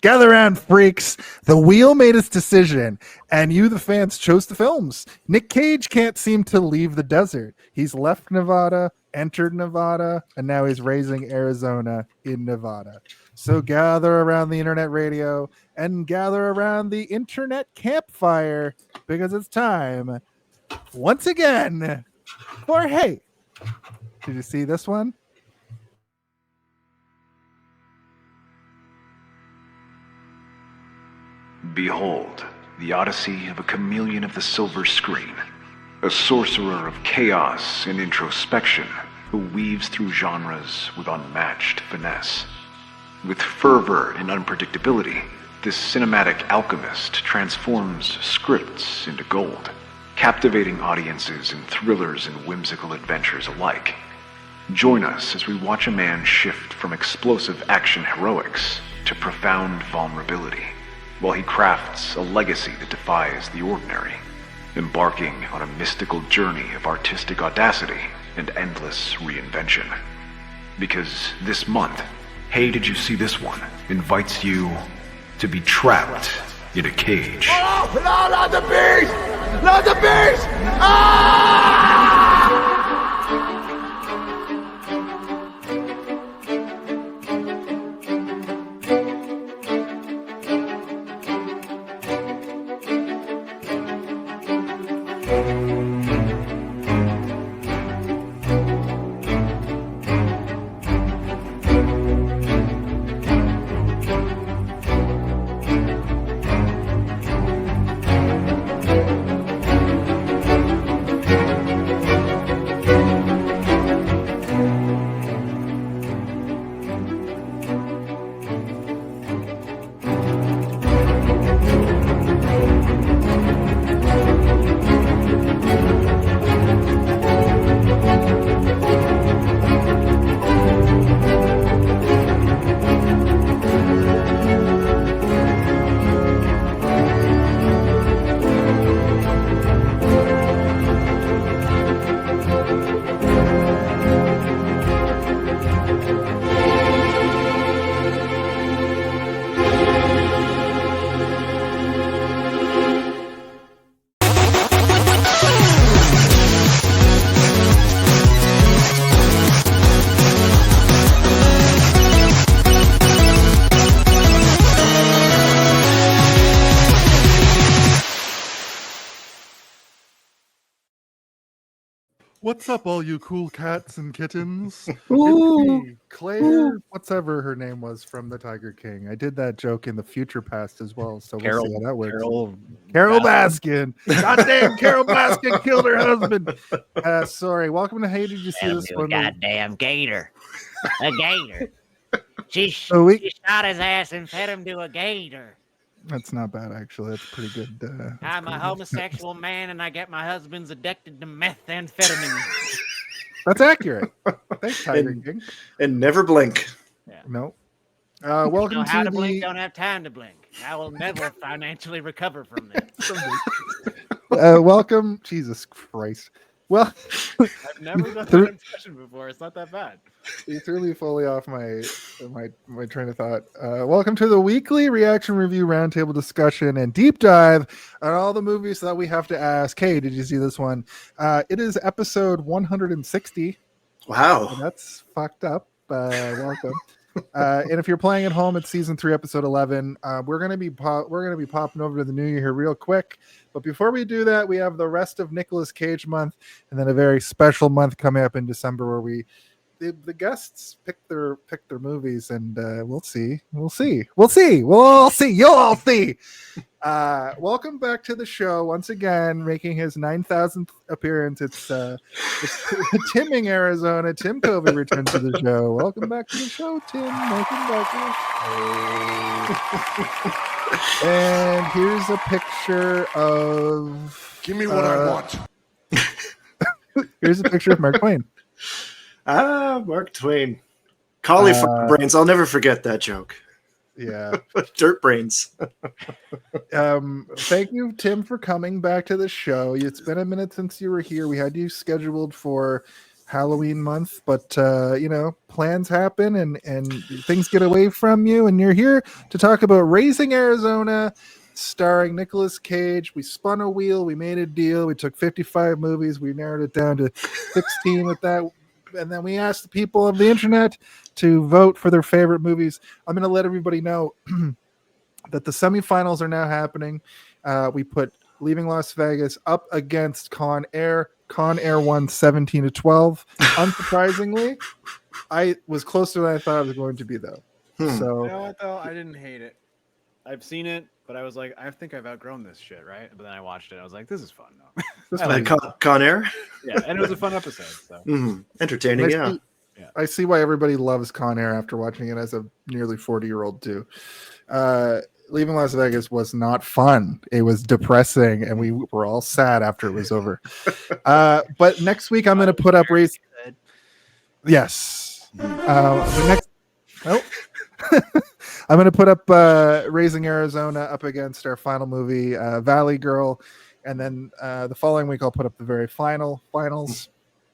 Gather around, freaks. The wheel made its decision, and you, the fans, chose the films. Nick Cage can't seem to leave the desert. He's left Nevada, entered Nevada, and now he's raising Arizona in Nevada. So gather around the internet radio and gather around the internet campfire, because it's time once again for Hey, did you see this one? Behold, the odyssey of a chameleon of the silver screen, a sorcerer of chaos and introspection who weaves through genres with unmatched finesse. With fervor and unpredictability, this cinematic alchemist transforms scripts into gold, captivating audiences in thrillers and whimsical adventures alike. Join us as we watch a man shift from explosive action heroics to profound vulnerability, while he crafts a legacy that defies the ordinary, embarking on a mystical journey of artistic audacity and endless reinvention. Because this month, Hey, Did You See This One? Invites you to be trapped in a cage. Oh, no, not the beast! Not the beast! Ah! What's up, all you cool cats and kittens? Ooh. It's me, Claire, whatever her name was from The Tiger King. I did that joke in the future past as well, so we'll see how that works. Carol Baskin. Goddamn, Carol Baskin killed her husband. Sorry. Welcome to Hey, Did You See This One? Goddamn gator. A gator. She shot his ass and fed him to a gator. That's not bad, actually. That's pretty good. I'm a homosexual man, and I get my husband's addicted to methamphetamine. That's accurate. Thanks, Tiger King. And never blink. Yeah. No. Welcome how to to blink, don't have time to blink. I will never financially recover from this. Welcome, Jesus Christ. Well, I've never done that impression before. It's not that bad. You threw me fully off my train of thought. Welcome to the weekly reaction review roundtable discussion and deep dive on all the movies that we have to ask. Hey, did you see this one? It is episode 160. Wow, that's fucked up. Welcome. And if you're playing at home, it's season 3, episode 11. We're gonna be popping over to the new year here real quick. But before we do that, we have the rest of Nicolas Cage month, and then a very special month coming up in December where the guests pick their movies, and we'll see. You'll all see. Welcome back to the show once again, making his 9,000th appearance. It's Timming, Arizona. Tim Covey returned to the show. Welcome back to the show, Tim. Welcome back to the show. And here's a picture of. Give me what I want. Here's a picture of Mark Twain. Mark Twain. Cauliflower brains. I'll never forget that joke. Yeah. Dirt brains. Thank you, Tim, for coming back to the show. It's been a minute since you were here. We had you scheduled for Halloween month, but plans happen and things get away from you, and you're here to talk about Raising Arizona, starring Nicolas Cage. We spun a wheel, we made a deal, we took 55 movies, we narrowed it down to 16 with that, and then we asked the people of the internet to vote for their favorite movies. I'm going to let everybody know that the semifinals are now happening. We put Leaving Las Vegas up against Con Air. Con Air won 17-12. Unsurprisingly, I was closer than I thought I was going to be, though. So, you know what, though? I didn't hate it. I've seen it, but I was like, I think I've outgrown this shit, right? But then I watched it. I was like, this is fun, though. Con Air? Yeah, and it was a fun episode. So. Entertaining, yeah. I see why everybody loves Con Air after watching it as a nearly 40-year-old, too. Leaving Las Vegas was not fun. It was depressing, and we were all sad after it was over. But next week, I'm going to put up Yes. I'm going to put up Raising Arizona up against our final movie, Valley Girl, and then the following week I'll put up the very finals.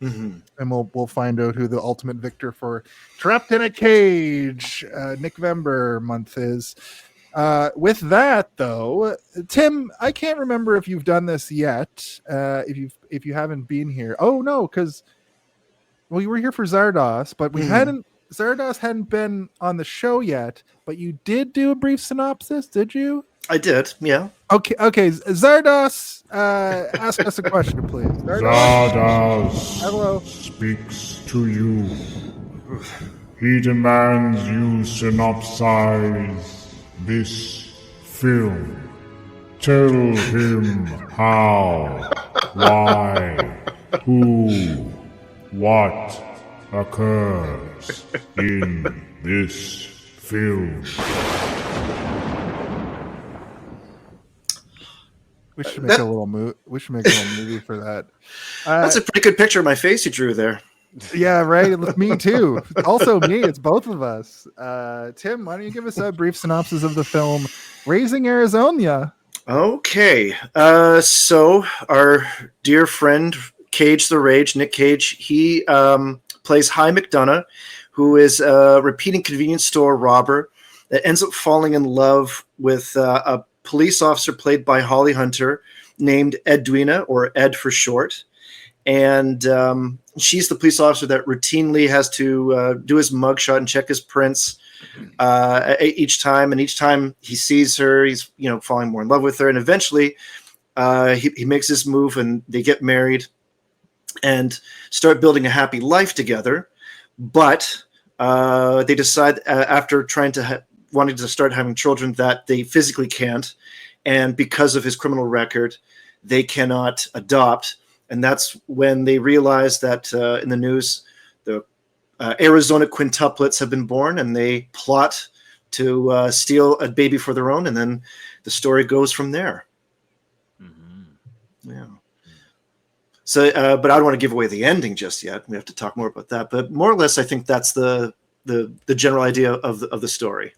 And we'll find out who the ultimate victor for Trapped in a Cage Nic-Vember month is. With that, though, Tim, I can't remember if you've done this yet. If you haven't been here, oh no, because we were here for Zardos, but we hadn't. Zardos hadn't been on the show yet, but you did do a brief synopsis, did you? I did, yeah. Okay. Zardos, ask us a question, please. Zardos hello. Speaks to you. He demands you synopsize this film. Tell him how, why, who, what occurs in this film. We should make a little movie for that. That's a pretty good picture of my face you drew there. Yeah, right. Me too. Also me. It's both of us. Tim, why don't you give us a brief synopsis of the film Raising Arizona? Okay. So our dear friend Cage the Rage, Nick Cage, he plays Hy McDonough, who is a repeating convenience store robber that ends up falling in love with a police officer played by Holly Hunter named Edwina, or Ed for short. And she's the police officer that routinely has to do his mugshot and check his prints each time. And each time he sees her, he's falling more in love with her. And eventually he makes this move and they get married and start building a happy life together. But they decide after wanting to start having children that they physically can't. And because of his criminal record, they cannot adopt. And that's when they realize that in the news, the Arizona quintuplets have been born, and they plot to steal a baby for their own. And then the story goes from there. Yeah. So, but I don't want to give away the ending just yet. We have to talk more about that. But more or less, I think that's the general idea of the story.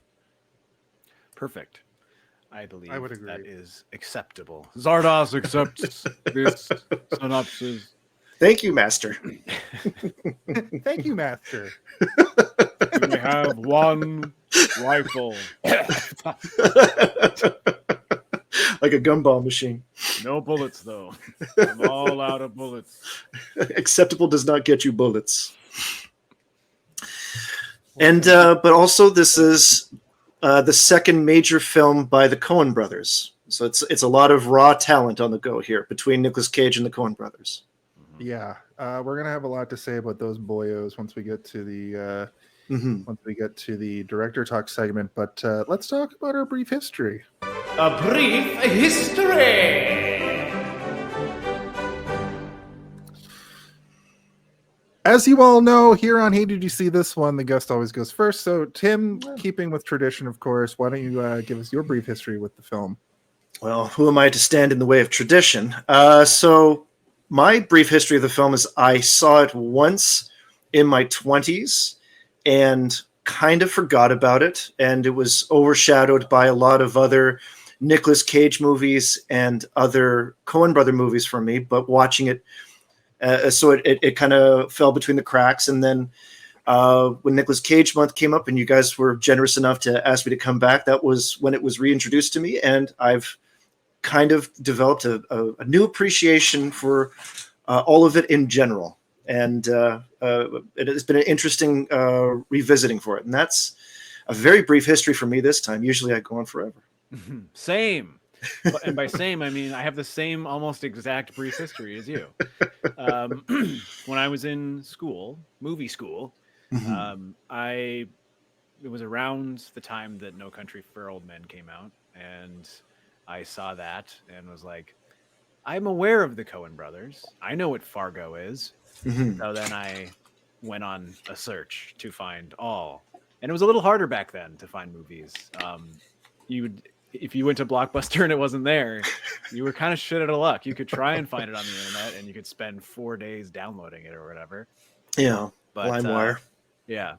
Perfect. I believe I would agree. that is acceptable. Zardos accepts this synopsis. Thank you, Master. Thank you, Master. We have one rifle. Like a gumball machine. No bullets, though. I'm all out of bullets. Acceptable does not get you bullets. And but also this is the second major film by the Coen Brothers. So it's a lot of raw talent on the go here between Nicolas Cage and the Coen Brothers. Yeah, we're gonna have a lot to say about those boyos once we get to the director talk segment. But let's talk about our brief history. A brief history. As you all know, here on Hey Did You See This One, the guest always goes first. So, Tim, keeping with tradition, of course, why don't you give us your brief history with the film? Well, who am I to stand in the way of tradition? So my brief history of the film is I saw it once in my 20s and kind of forgot about it. And it was overshadowed by a lot of other Nicolas Cage movies and other Coen Brother movies for me. But watching it So it kind of fell between the cracks. And then when Nicolas Cage month came up and you guys were generous enough to ask me to come back, that was when it was reintroduced to me. And I've kind of developed a new appreciation for all of it in general. And it has been an interesting revisiting for it. And that's a very brief history for me this time. Usually I go on forever. Same. And by same, I mean I have the same almost exact brief history as you. When I was in school, movie school, it was around the time that No Country for Old Men came out, and I saw that and was like, I'm aware of the Coen Brothers. I know what Fargo is. So then I went on a search to find all, and it was a little harder back then to find movies. If you went to Blockbuster and it wasn't there, you were kind of shit out of luck. You could try and find it on the internet, and you could spend 4 days downloading it or whatever. Yeah, but LimeWire. Yeah.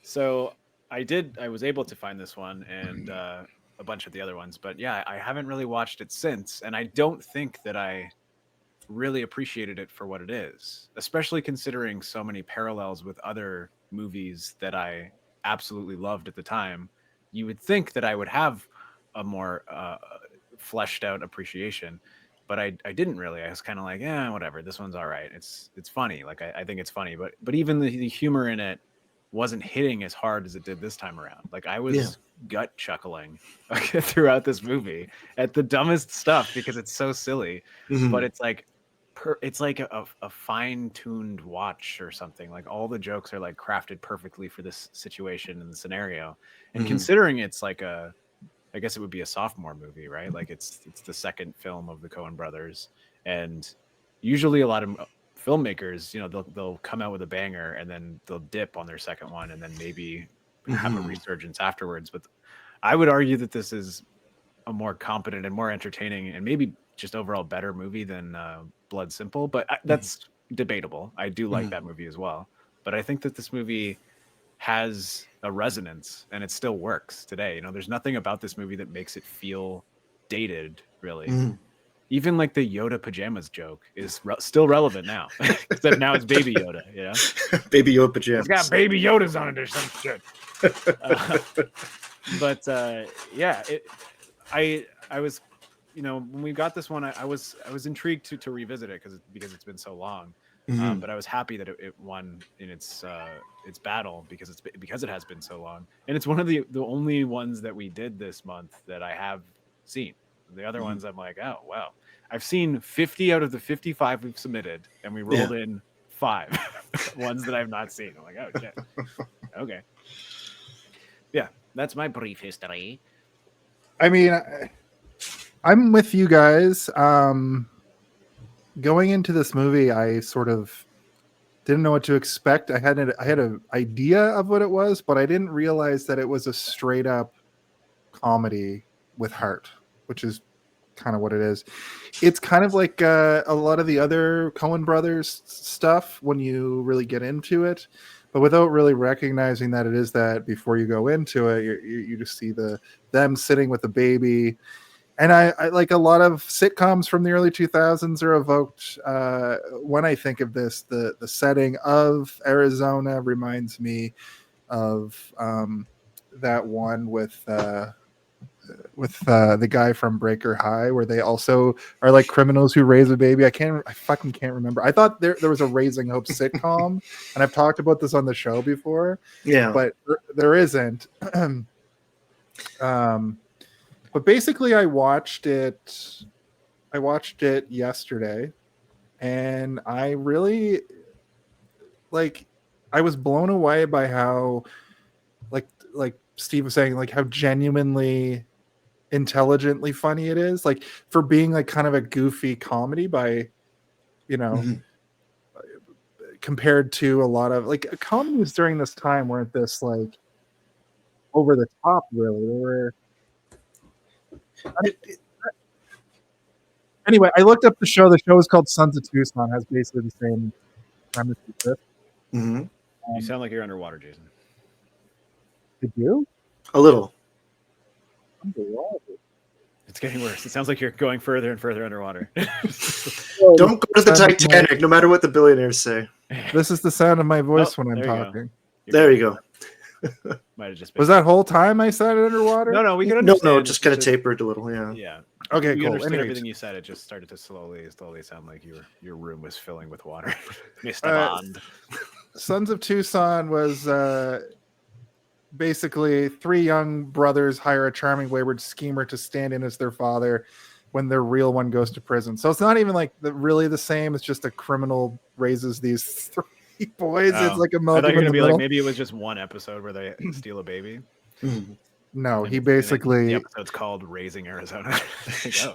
So I was able to find this one and a bunch of the other ones, but yeah, I haven't really watched it since, and I don't think that I really appreciated it for what it is, especially considering so many parallels with other movies that I absolutely loved at the time. You would think that I would have a more fleshed out appreciation, but I didn't really. I was kind of like, whatever, this one's all right. It's funny. Like I think it's funny, but even the humor in it wasn't hitting as hard as it did this time around. Like I was gut chuckling throughout this movie at the dumbest stuff because it's so silly, but it's like a fine-tuned watch or something. Like all the jokes are like crafted perfectly for this situation and the scenario. And considering it's like I guess it would be a sophomore movie, right? Like it's the second film of the Coen Brothers, and usually a lot of filmmakers, they'll come out with a banger and then they'll dip on their second one and then maybe have a resurgence afterwards. But I would argue that this is a more competent and more entertaining and maybe just overall better movie than Blood Simple, but that's debatable. I do like that movie as well, but I think that this movie has a resonance and it still works today. There's nothing about this movie that makes it feel dated, really. Even like the Yoda pajamas joke is still relevant now, except now it's Baby Yoda. Baby Yoda pajamas. It's got Baby Yodas on it or some shit. I was, when we got this one, I was intrigued to revisit it because it's been so long. But I was happy that it won in its battle because it has been so long, and it's one of the only ones that we did this month that I have seen. The other ones I'm like, oh wow, I've seen 50 out of the 55 we've submitted, and we rolled in 5 ones that I've not seen. I'm like, oh shit, okay, yeah, that's my brief history. I mean, I'm with you guys. Going into this movie, I sort of didn't know what to expect. I had an idea of what it was, but I didn't realize that it was a straight up comedy with heart, which is kind of what it is. It's kind of like a lot of the other Coen Brothers stuff when you really get into it, but without really recognizing that it is that before you go into it, you just see them sitting with the baby. And I like a lot of sitcoms from the early 2000s are evoked when I think of this. The setting of Arizona reminds me of that one with the guy from Breaker High, where they also are like criminals who raise a baby. I fucking can't remember. I thought there was a Raising Hope sitcom, and I've talked about this on the show before. Yeah, but there isn't. But basically, I watched it yesterday, and I really I was blown away by how, like Steve was saying, like how genuinely intelligently funny it is. Like for being like kind of a goofy comedy by, compared to a lot of like comedies during this time weren't this like over the top. Really, they were. Anyway, I looked up the show. The show is called Sons of Tucson. Has basically the same premise as this. You sound like you're underwater, Jason. Did you? A little. Underwater. It's getting worse. It sounds like you're going further and further underwater. Don't go to the Titanic, no matter what the billionaires say. This is the sound of my voice when I'm there you go. talking. There you go. Might have just been. Was that whole time I said it underwater? No, we can No, understand. just kind of tapered a little. Yeah. Yeah. Okay, We cool. understood Anyways. everything you said. It just started to slowly sound like your room was filling with water. Mr. Bond. Sons of Tucson was basically three young brothers hire a charming wayward schemer to stand in as their father when their real one goes to prison. So it's not even like really the same. It's just a criminal raises these three boys. It's like a I thought you were Malcolm in gonna the be middle. like maybe it was just one episode where they steal a baby. No, And he then basically the episode's called Raising Arizona. Oh.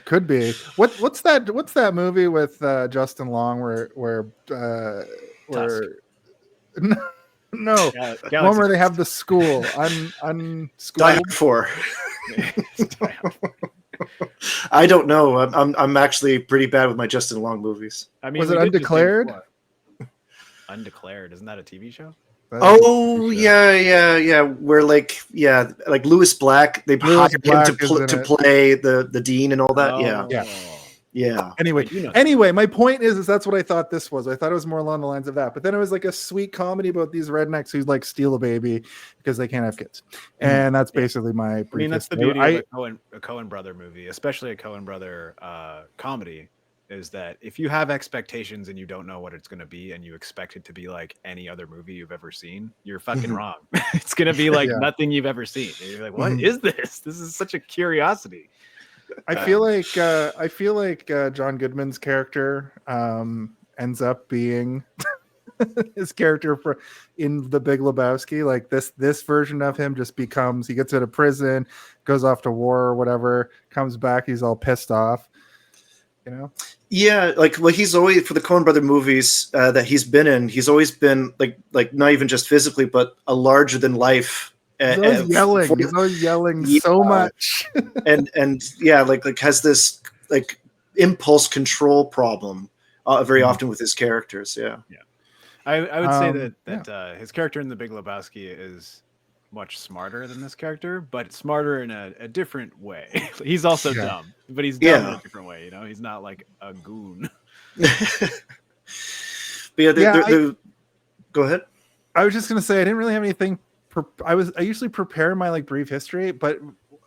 could be. What's that movie with Justin Long where no, Galaxy one where they have the school Die unschooled. for. I don't know. I'm actually pretty bad with my Justin Long movies. I mean, Was we it did just name Undeclared? four. Undeclared, isn't that a TV show? Oh yeah. Where like Louis Black, they Louis hired Black him is in to it. play the dean and all that. Oh. Yeah. Anyway, my point is that's what I thought this was. I thought it was more along the lines of that. But then it was like a sweet comedy about these rednecks who like steal a baby because they can't have kids. And that's basically my brief I mean, that's the history. beauty of a Coen brother movie, especially a Coen brother comedy, is that if you have expectations and you don't know what it's going to be and you expect it to be like any other movie you've ever seen, you're fucking wrong. It's going to be like nothing you've ever seen. And you're like, what is this? This is such a curiosity. I feel like John Goodman's character ends up being his character in The Big Lebowski. Like this version of him just becomes, he gets out of prison, goes off to war or whatever, comes back, he's all pissed off. You know? Yeah, he's always, for the Coen Brother movies that he's been in, he's always been like not even just physically, but a larger than life. He's always yelling so much. and has this like impulse control problem very often with his characters. Yeah. I would say that his character in The Big Lebowski is much smarter than this character, but smarter in a different way. He's also dumb, but he's dumb in a different way. You know, he's not like a goon. But go ahead. I was just gonna say I didn't really have anything. I usually prepare my like brief history, but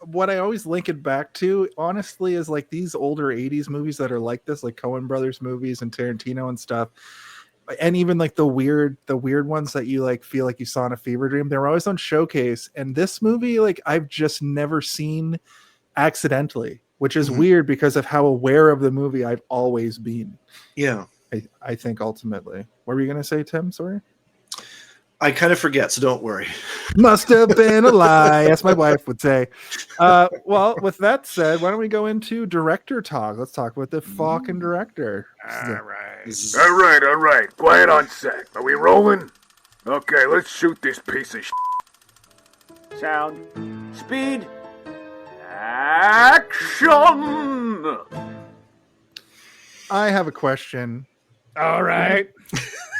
what I always link it back to, honestly, is like these older 80s movies that are like this, like Coen Brothers movies and Tarantino and stuff. And even like the weird ones that you like feel like you saw in a fever dream, they were always on Showcase. And this movie, like I've just never seen accidentally, which is weird because of how aware of the movie I've always been. Yeah. I think ultimately. What were you going to say, Tim? Sorry. I kind of forget, so don't worry. Must have been a lie, as my wife would say. Well, with that said, why don't we go into director talk? Let's talk about the fucking director. All right. Quiet on set. Are we rolling? Okay, let's shoot this piece of shit. Sound. Speed. Action! I have a question. All right.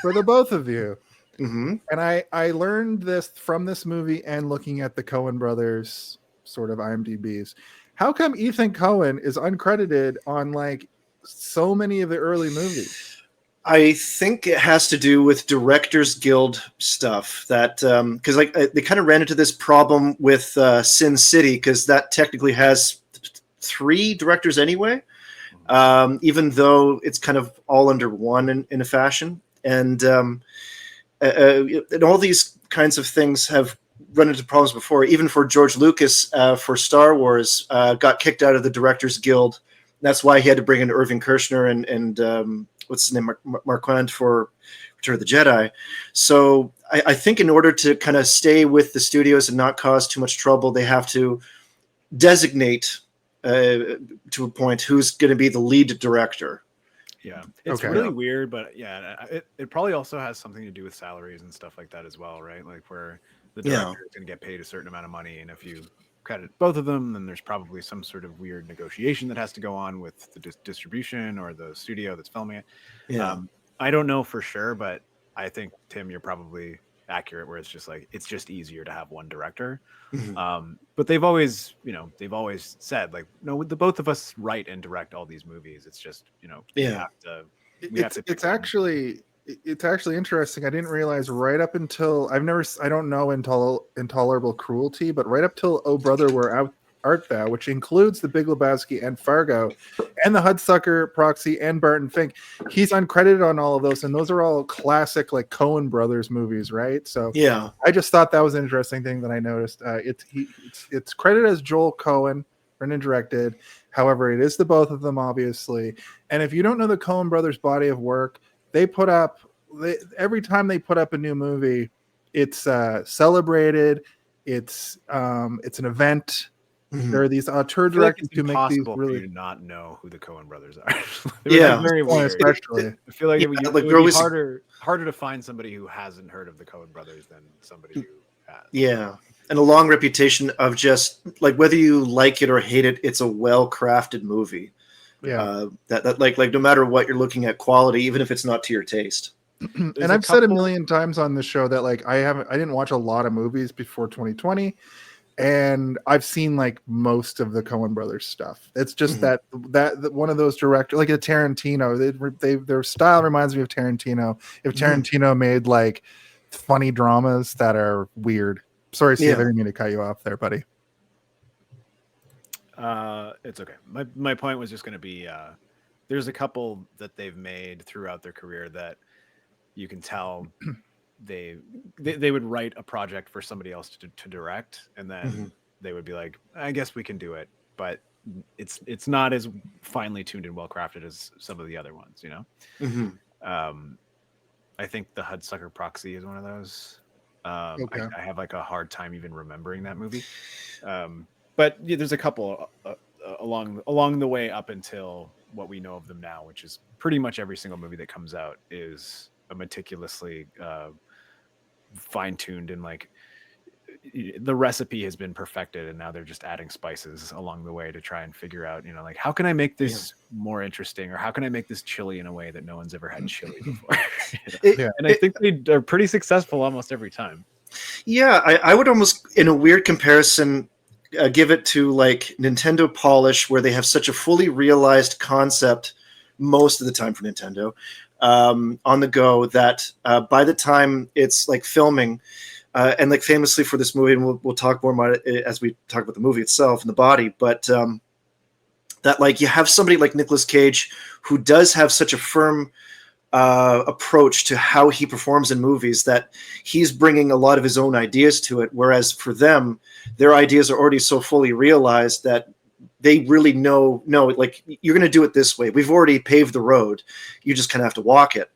For the both of you. Mm-hmm. And I learned this from this movie and looking at the Coen Brothers sort of IMDb's. How come Ethan Coen is uncredited on like so many of the early movies? I think it has to do with Directors Guild stuff that because like they kind of ran into this problem with Sin City because that technically has 3 directors anyway, even though it's kind of all under one in a fashion. And all these kinds of things have run into problems before. Even for George Lucas for Star Wars, got kicked out of the Directors Guild. That's why he had to bring in Irving Kershner and what's his name, Marquand for Return of the Jedi. So I think in order to kind of stay with the studios and not cause too much trouble, they have to designate to a point who's going to be the lead director. Yeah, it's really weird, but it probably also has something to do with salaries and stuff like that as well, right? Like where the director is going to get paid a certain amount of money, and if you credit both of them, then there's probably some sort of weird negotiation that has to go on with the distribution or the studio that's filming it. I don't know for sure, but I think Tim, you're probably accurate, where it's just like it's just easier to have one director. Mhm. But they've always said like, no, the both of us write and direct all these movies. It's just we Yeah. have to. We have to pick It's one. actually interesting. I didn't realize right up until I don't know Intolerable Cruelty, but right up till Oh Brother Where Art Thou, which includes The Big Lebowski and Fargo and The Hudsucker Proxy and Barton Fink, he's uncredited on all of those, and those are all classic like Coen Brothers movies, right? So Yeah. I just thought that was an interesting thing that I noticed. It's credited as Joel Coen, written and directed. However, it is the both of them, obviously. And if you don't know the Coen Brothers body of work, every time they put up a new movie, it's celebrated. It's an event. Mhm. There are these auteur I feel like directors it's who make these impossible for you really to not know who the Coen Brothers are. Yeah. That's very weird. especially. I feel like Yeah, it would, like, it would they're be always- harder to find somebody who hasn't heard of the Coen Brothers than somebody who has. Yeah. And a long reputation of just like whether you like it or hate it, it's a well-crafted movie. Yeah. That like no matter what you're looking at, quality, even if it's not to your taste. And I've said a million times on this show that like I didn't watch a lot of movies before 2020, and I've seen like most of the Coen Brothers stuff. It's just that one of those directors, like a Tarantino, their style reminds me of Tarantino. If Tarantino made like funny dramas that are weird. Sorry, Steve, I didn't mean to cut you off there, buddy. It's okay. My point was just going to be there's a couple that they've made throughout their career that you can tell they would write a project for somebody else to direct, and then they would be like, I guess we can do it, but it's not as finely tuned and well crafted as some of the other ones, I think The Hudsucker Proxy is one of those. Okay. I have like a hard time even remembering that movie. But yeah, there's a couple along the way up until what we know of them now, which is pretty much every single movie that comes out is a meticulously fine-tuned, and like the recipe has been perfected, and now they're just adding spices along the way to try and figure out, like, how can I make this more interesting, or how can I make this chili in a way that no one's ever had chili before? And I think they are pretty successful almost every time. Yeah, I would almost, in a weird comparison, give it to like Nintendo Polish, where they have such a fully realized concept most of the time for Nintendo on the go that by the time it's like filming, and like famously for this movie, and we'll talk more about it as we talk about the movie itself and the body, but that like you have somebody like Nicolas Cage who does have such a firm approach to how he performs in movies that he's bringing a lot of his own ideas to it, whereas for them, their ideas are already so fully realized that they really know, like, you're going to do it this way. We've already paved the road. You just kind of have to walk it.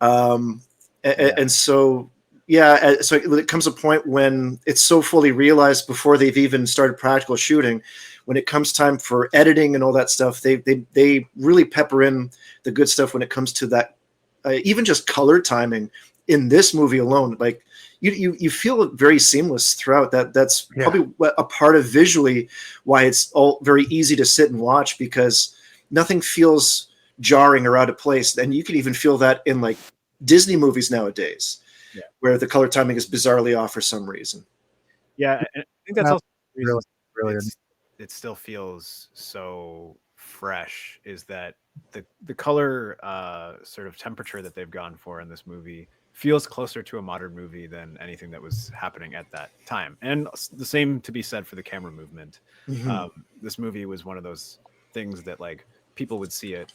And so, so it comes a point when it's so fully realized before they've even started practical shooting. When it comes time for editing and all that stuff, they really pepper in the good stuff when it comes to that. Even just color timing in this movie alone, like you feel it very seamless throughout. That's probably a part of visually why it's all very easy to sit and watch, because nothing feels jarring or out of place. And you can even feel that in like Disney movies nowadays, where the color timing is bizarrely off for some reason. Yeah, and I think that's also really it still feels so fresh, is that the color sort of temperature that they've gone for in this movie feels closer to a modern movie than anything that was happening at that time. And the same to be said for the camera movement. This movie was one of those things that like people would see it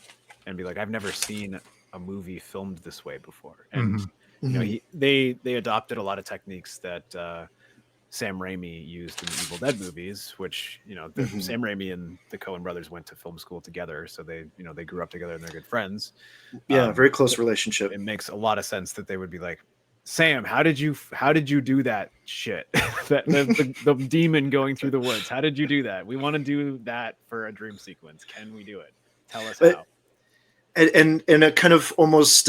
and be like, I've never seen a movie filmed this way before. And they adopted a lot of techniques that Sam Raimi used in the Evil Dead movies, which, Sam Raimi and the Coen brothers went to film school together. So they grew up together and they're good friends. Yeah. Very close relationship. It makes a lot of sense that they would be like, Sam, how did you do that shit? the demon going through the woods. How did you do that? We want to do that for a dream sequence. Can we do it? Tell us how. And a kind of almost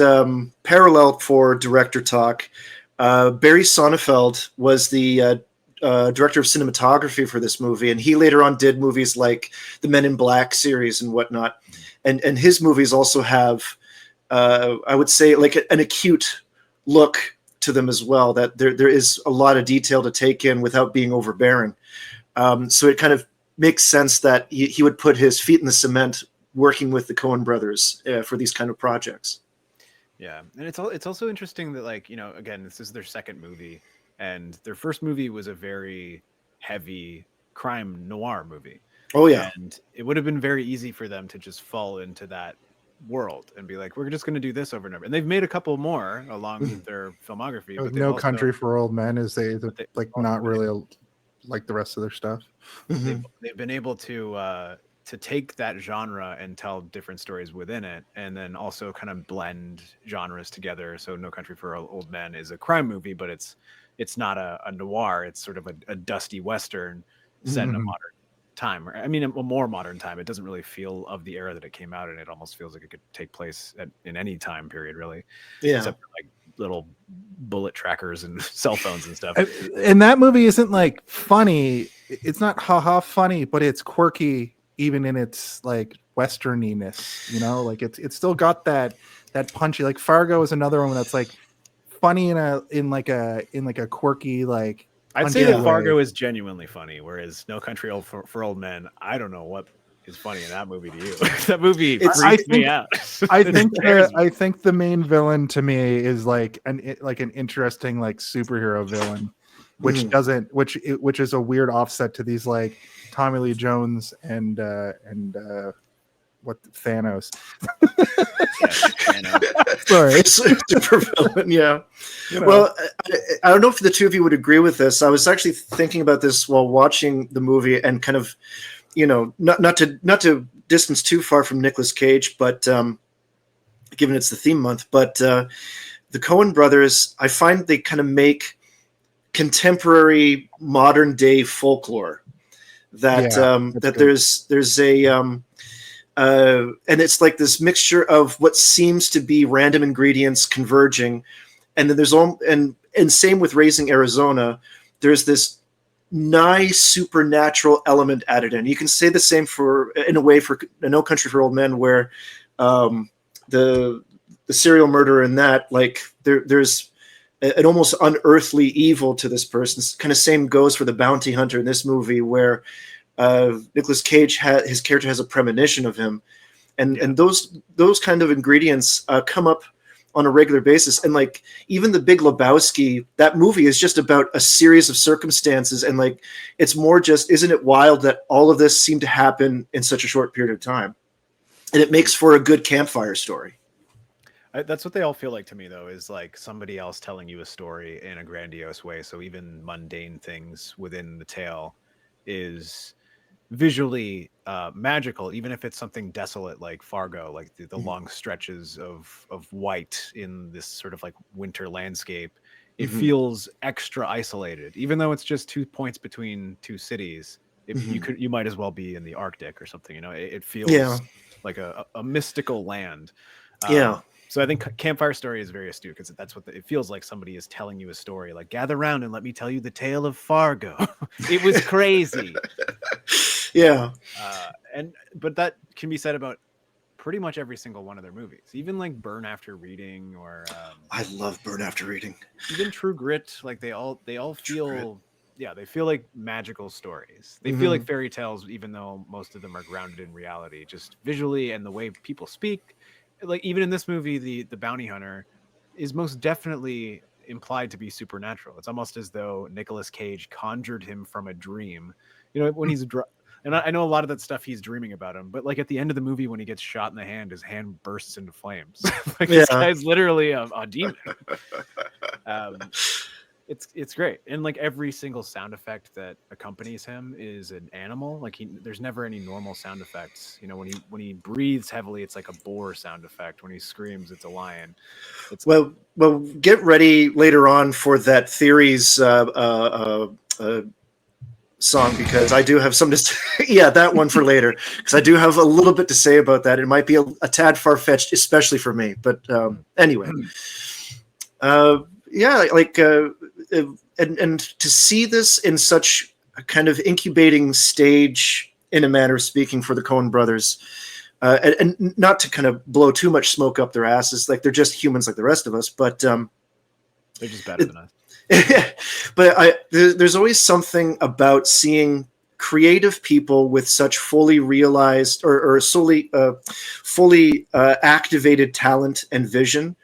parallel for director talk, Barry Sonnenfeld was the director of cinematography for this movie, and he later on did movies like the Men in Black series and whatnot. And his movies also have, I would say, like an acute look to them as well. That there is a lot of detail to take in without being overbearing. So it kind of makes sense that he would put his feet in the cement working with the Coen brothers for these kind of projects. Yeah, and it's also interesting that, like, you know, again, this is their second movie, and their first movie was a very heavy crime noir movie. Oh yeah, and it would have been very easy for them to just fall into that world and be like, we're just going to do this over and over. And they've made a couple more along with their filmography. But No Country for Old Men is like not really like the rest of their stuff. They've been able to take that genre and tell different stories within it, and then also kind of blend genres together. So No Country for Old Men is a crime movie, but it's not a noir. It's sort of a dusty Western set in a modern time. I mean, a more modern time. It doesn't really feel of the era that it came out in. It almost feels like it could take place in any time period, really. Yeah. Except for like little bullet trackers and cell phones and stuff. And that movie isn't like funny. It's not haha funny, but it's quirky even in its like westerniness, you know, like it's still got that punchy. Like Fargo is another one that's like funny in like a quirky, like, I'd say that Fargo is genuinely funny, whereas No Country for Old Men, I don't know what is funny in that movie to you. That movie freaks me out. I think the main villain to me is like an interesting like superhero villain, which which is a weird offset to these like Tommy Lee Jones and what Thanos. Sorry, super villain. Yeah. You know. Well, I don't know if the two of you would agree with this. I was actually thinking about this while watching the movie, and kind of, you know, not to distance too far from Nicolas Cage, but given it's the theme month, but the Coen brothers, I find they kind of make contemporary modern day folklore. That there's a and it's like this mixture of what seems to be random ingredients converging, and then there's and same with Raising Arizona. There's this nice supernatural element added in. You can say the same in a way for No Country for Old Men, where the serial murderer in that, like there's an almost unearthly evil to this person. Kind of same goes for the bounty hunter in this movie, where Nicolas Cage his character has a premonition of him, and those kind of ingredients come up on a regular basis. And like even The Big Lebowski, that movie is just about a series of circumstances, and like it's more just, isn't it wild that all of this seemed to happen in such a short period of time? And it makes for a good campfire story. That's what they all feel like to me, though, is like somebody else telling you a story in a grandiose way. So even mundane things within the tale is visually magical, even if it's something desolate like Fargo, like the long stretches of white in this sort of like winter landscape. It feels extra isolated, even though it's just 2 points between two cities. You might as well be in the Arctic or something, you know. It feels like a mystical land. So I think Campfire Story is very astute, because that's what it feels like. Somebody is telling you a story, like, gather around and let me tell you the tale of Fargo. It was crazy. But that can be said about pretty much every single one of their movies, even like Burn After Reading, or I love Burn After Reading. Even True Grit. Like they all feel, they feel like magical stories. They feel like fairy tales, even though most of them are grounded in reality, just visually and the way people speak. Like even in this movie, the bounty hunter is most definitely implied to be supernatural. It's almost as though Nicolas Cage conjured him from a dream. You know, when he's and I know a lot of that stuff he's dreaming about him, but like at the end of the movie, when he gets shot in the hand, his hand bursts into flames. Like this guy's literally a demon. It's great, and like every single sound effect that accompanies him is an animal. Like there's never any normal sound effects. You know, when he breathes heavily, it's like a boar sound effect. When he screams, it's a lion. Well, get ready later on for that Theories song, because I do have some that one for later, because I do have a little bit to say about that. It might be a tad far-fetched, especially for me, but anyway. And to see this in such a kind of incubating stage, in a manner of speaking, for the Coen brothers, and not to kind of blow too much smoke up their asses, like they're just humans like the rest of us, but They're just better than us. But there's always something about seeing creative people with such fully realized or fully activated talent and vision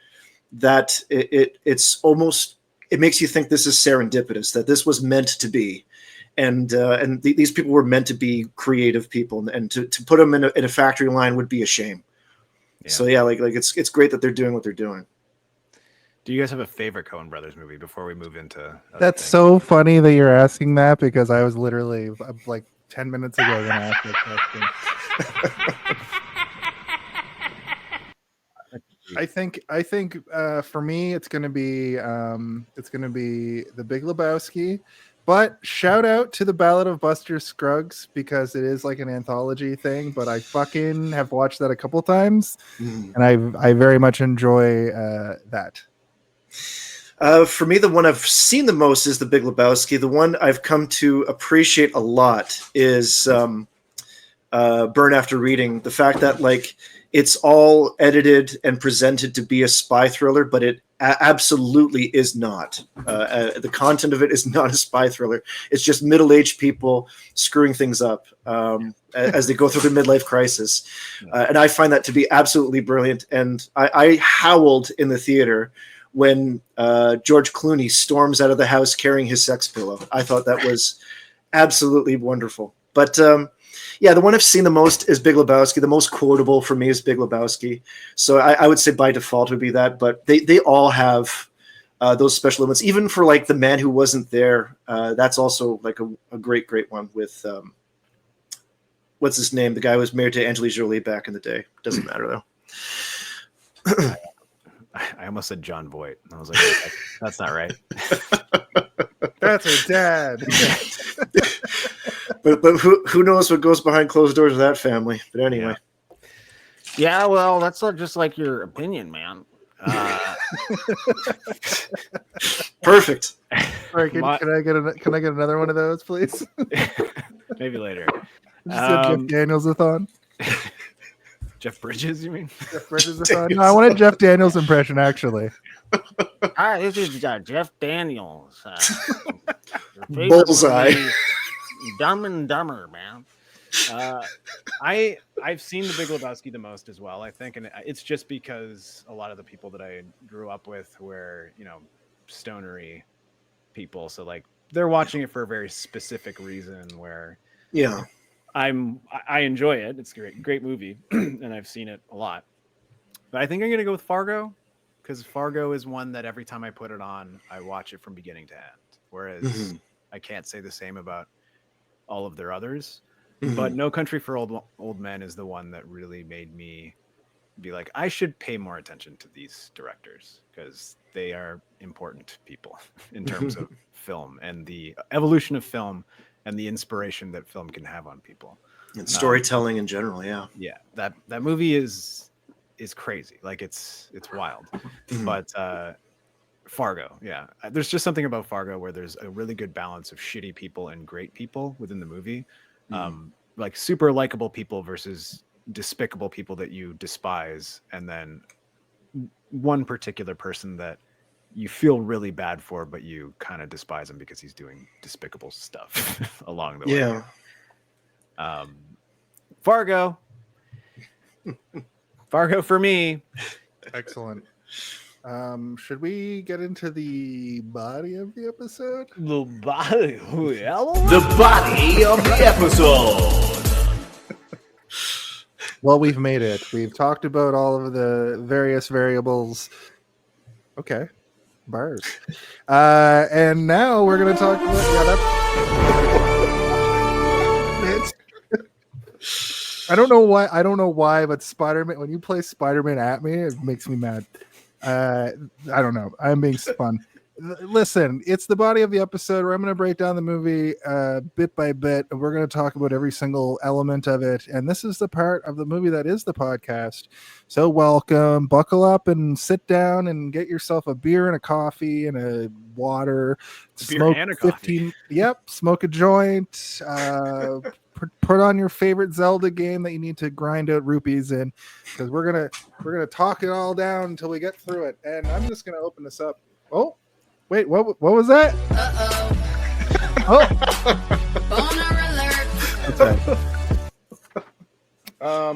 that it makes you think this is serendipitous, that this was meant to be. And these people were meant to be creative people, and to put them in a factory line would be a shame. Yeah. So yeah, like it's great that they're doing what they're doing. Do you guys have a favorite Coen Brothers movie before we move into? That's so funny that you're asking that, because I was literally like 10 minutes ago going to ask that question. I think for me it's going to be The Big Lebowski. But shout out to the Ballad of Buster Scruggs, because it is like an anthology thing. But I fucking have watched that a couple times, and I very much enjoy that. For me, the one I've seen the most is The Big Lebowski. The one I've come to appreciate a lot is Burn After Reading. The fact that like it's all edited and presented to be a spy thriller, but it absolutely is not. The content of it is not a spy thriller. It's just middle-aged people screwing things up as they go through their midlife crisis. And I find that to be absolutely brilliant. And I howled in the theater when George Clooney storms out of the house carrying his sex pillow. I thought that was absolutely wonderful. But yeah, the one I've seen the most is Big Lebowski. The most quotable for me is Big Lebowski. So I would say by default would be that. But they all have those special moments. Even for like The Man Who Wasn't There, that's also like a great one with what's his name? The guy who was married to Angelina Jolie back in the day. Doesn't matter though. I almost said John Voight. I was like, that's not right. That's her dad. But who knows what goes behind closed doors of that family? But anyway. Yeah, well, that's not just like your opinion, man. Perfect. Sorry, can I get another one of those, please? Maybe later. Jeff Daniels-a-thon. Jeff Bridges, you mean? Jeff Bridges-a-thon? No, I wanted Jeff Daniels' impression, actually. Hi, this is Jeff Daniels. Bullseye. Dumb and Dumber, man. I've seen The Big Lebowski the most as well, I think, and it's just because a lot of the people that I grew up with were, stonery people, so like they're watching it for a very specific reason. Where I enjoy it. It's a great movie, and I've seen it a lot. But I think I'm gonna go with Fargo, because Fargo is one that every time I put it on, I watch it from beginning to end. Whereas I can't say the same about all of their others. But No Country for Old Men is the one that really made me be like, I should pay more attention to these directors, because they are important people in terms of film and the evolution of film and the inspiration that film can have on people. And storytelling in general, yeah. Yeah, that movie is crazy. Like it's wild. But Fargo, yeah. There's just something about Fargo where there's a really good balance of shitty people and great people within the movie. Like super likable people versus despicable people that you despise, and then one particular person that you feel really bad for, but you kind of despise him because he's doing despicable stuff along the way. Yeah. Fargo for me. Excellent. Should we get into the body of the episode? The body of the episode. Well, we've made it. We've talked about all of the various variables. Okay. Bars. And now we're going to talk about... I don't know why, but Spider-Man, when you play Spider-Man at me, it makes me mad. I don't know. I'm being spun. Listen, it's the body of the episode where I'm going to break down the movie bit by bit, and we're going to talk about every single element of it. And this is the part of the movie that is the podcast. So welcome, buckle up and sit down and get yourself a beer and a coffee and a water. Beer and a coffee. Yep, smoke a joint. Put on your favorite Zelda game that you need to grind out rupees in, because we're gonna talk it all down until we get through it. And I'm just gonna open this up. Oh, Wait, what was that? Oh.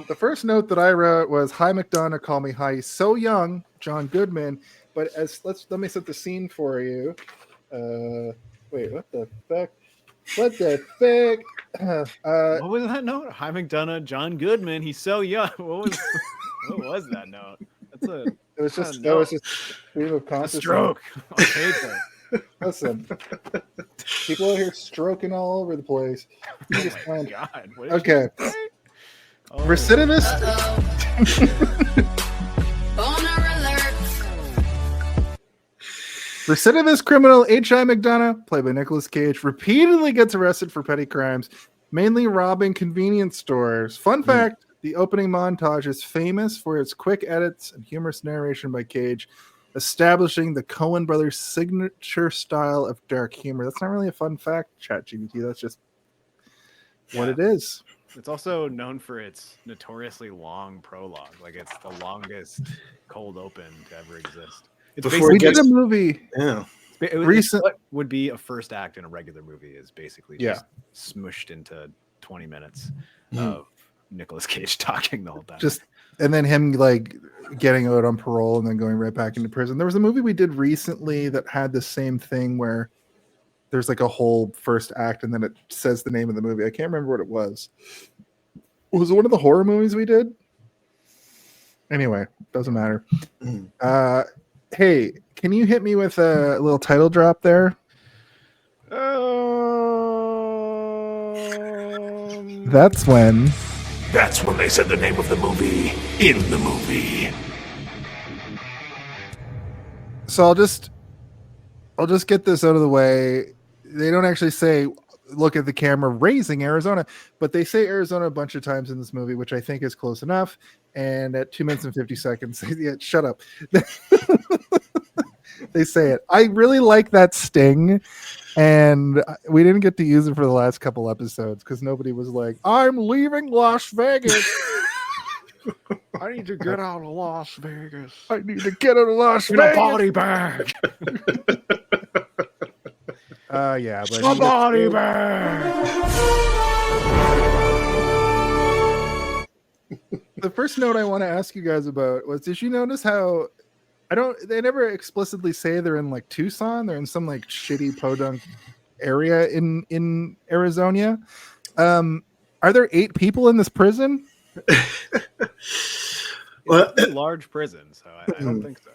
The first note that I wrote was, "Hi McDonough, call me Hi." He's so young, John Goodman. But let me set the scene for you. Wait, what the fuck? What the fuck? What was that note? Hi McDonough, John Goodman. He's so young. What was that note? It was just stream of consciousness. Stroke on paper. Listen, people out here stroking all over the place. Oh my God. Okay. Recidivist. Recidivist criminal H.I. McDonough, played by Nicolas Cage, repeatedly gets arrested for petty crimes, mainly robbing convenience stores. Fun fact, the opening montage is famous for its quick edits and humorous narration by Cage, establishing the Coen Brothers' signature style of dark humor. That's not really a fun fact, ChatGPT. That's just what it is. It's also known for its notoriously long prologue. Like, it's the longest cold open to ever exist. It's Before we did a movie. Yeah. What would be a first act in a regular movie is basically just smushed into 20 minutes of Nicolas Cage talking the whole time. And then him like getting out on parole and then going right back into prison. There was a movie we did recently that had the same thing where there's like a whole first act and then it says the name of the movie. I can't remember what it was. Was it one of the horror movies we did? Anyway, doesn't matter. Hey, can you hit me with a little title drop there? That's when they said the name of the movie in the movie. So I'll just get this out of the way. They don't actually say look at the camera raising Arizona, but they say Arizona a bunch of times in this movie, which I think is close enough. And at 2 minutes and 50 seconds, yeah, shut up. They say it. I really like that sting, and we didn't get to use it for the last couple episodes because nobody was like, "I'm leaving Las Vegas. I need to get out of Las Vegas. I need to get out of Las Vegas. A body bag. Yeah, but A body bag. The first note I want to ask you guys about was, did you notice how they never explicitly say they're in like Tucson, they're in some like shitty podunk area in Arizona. Are there 8 people in this prison? Well, it's a large prison, so I don't think so.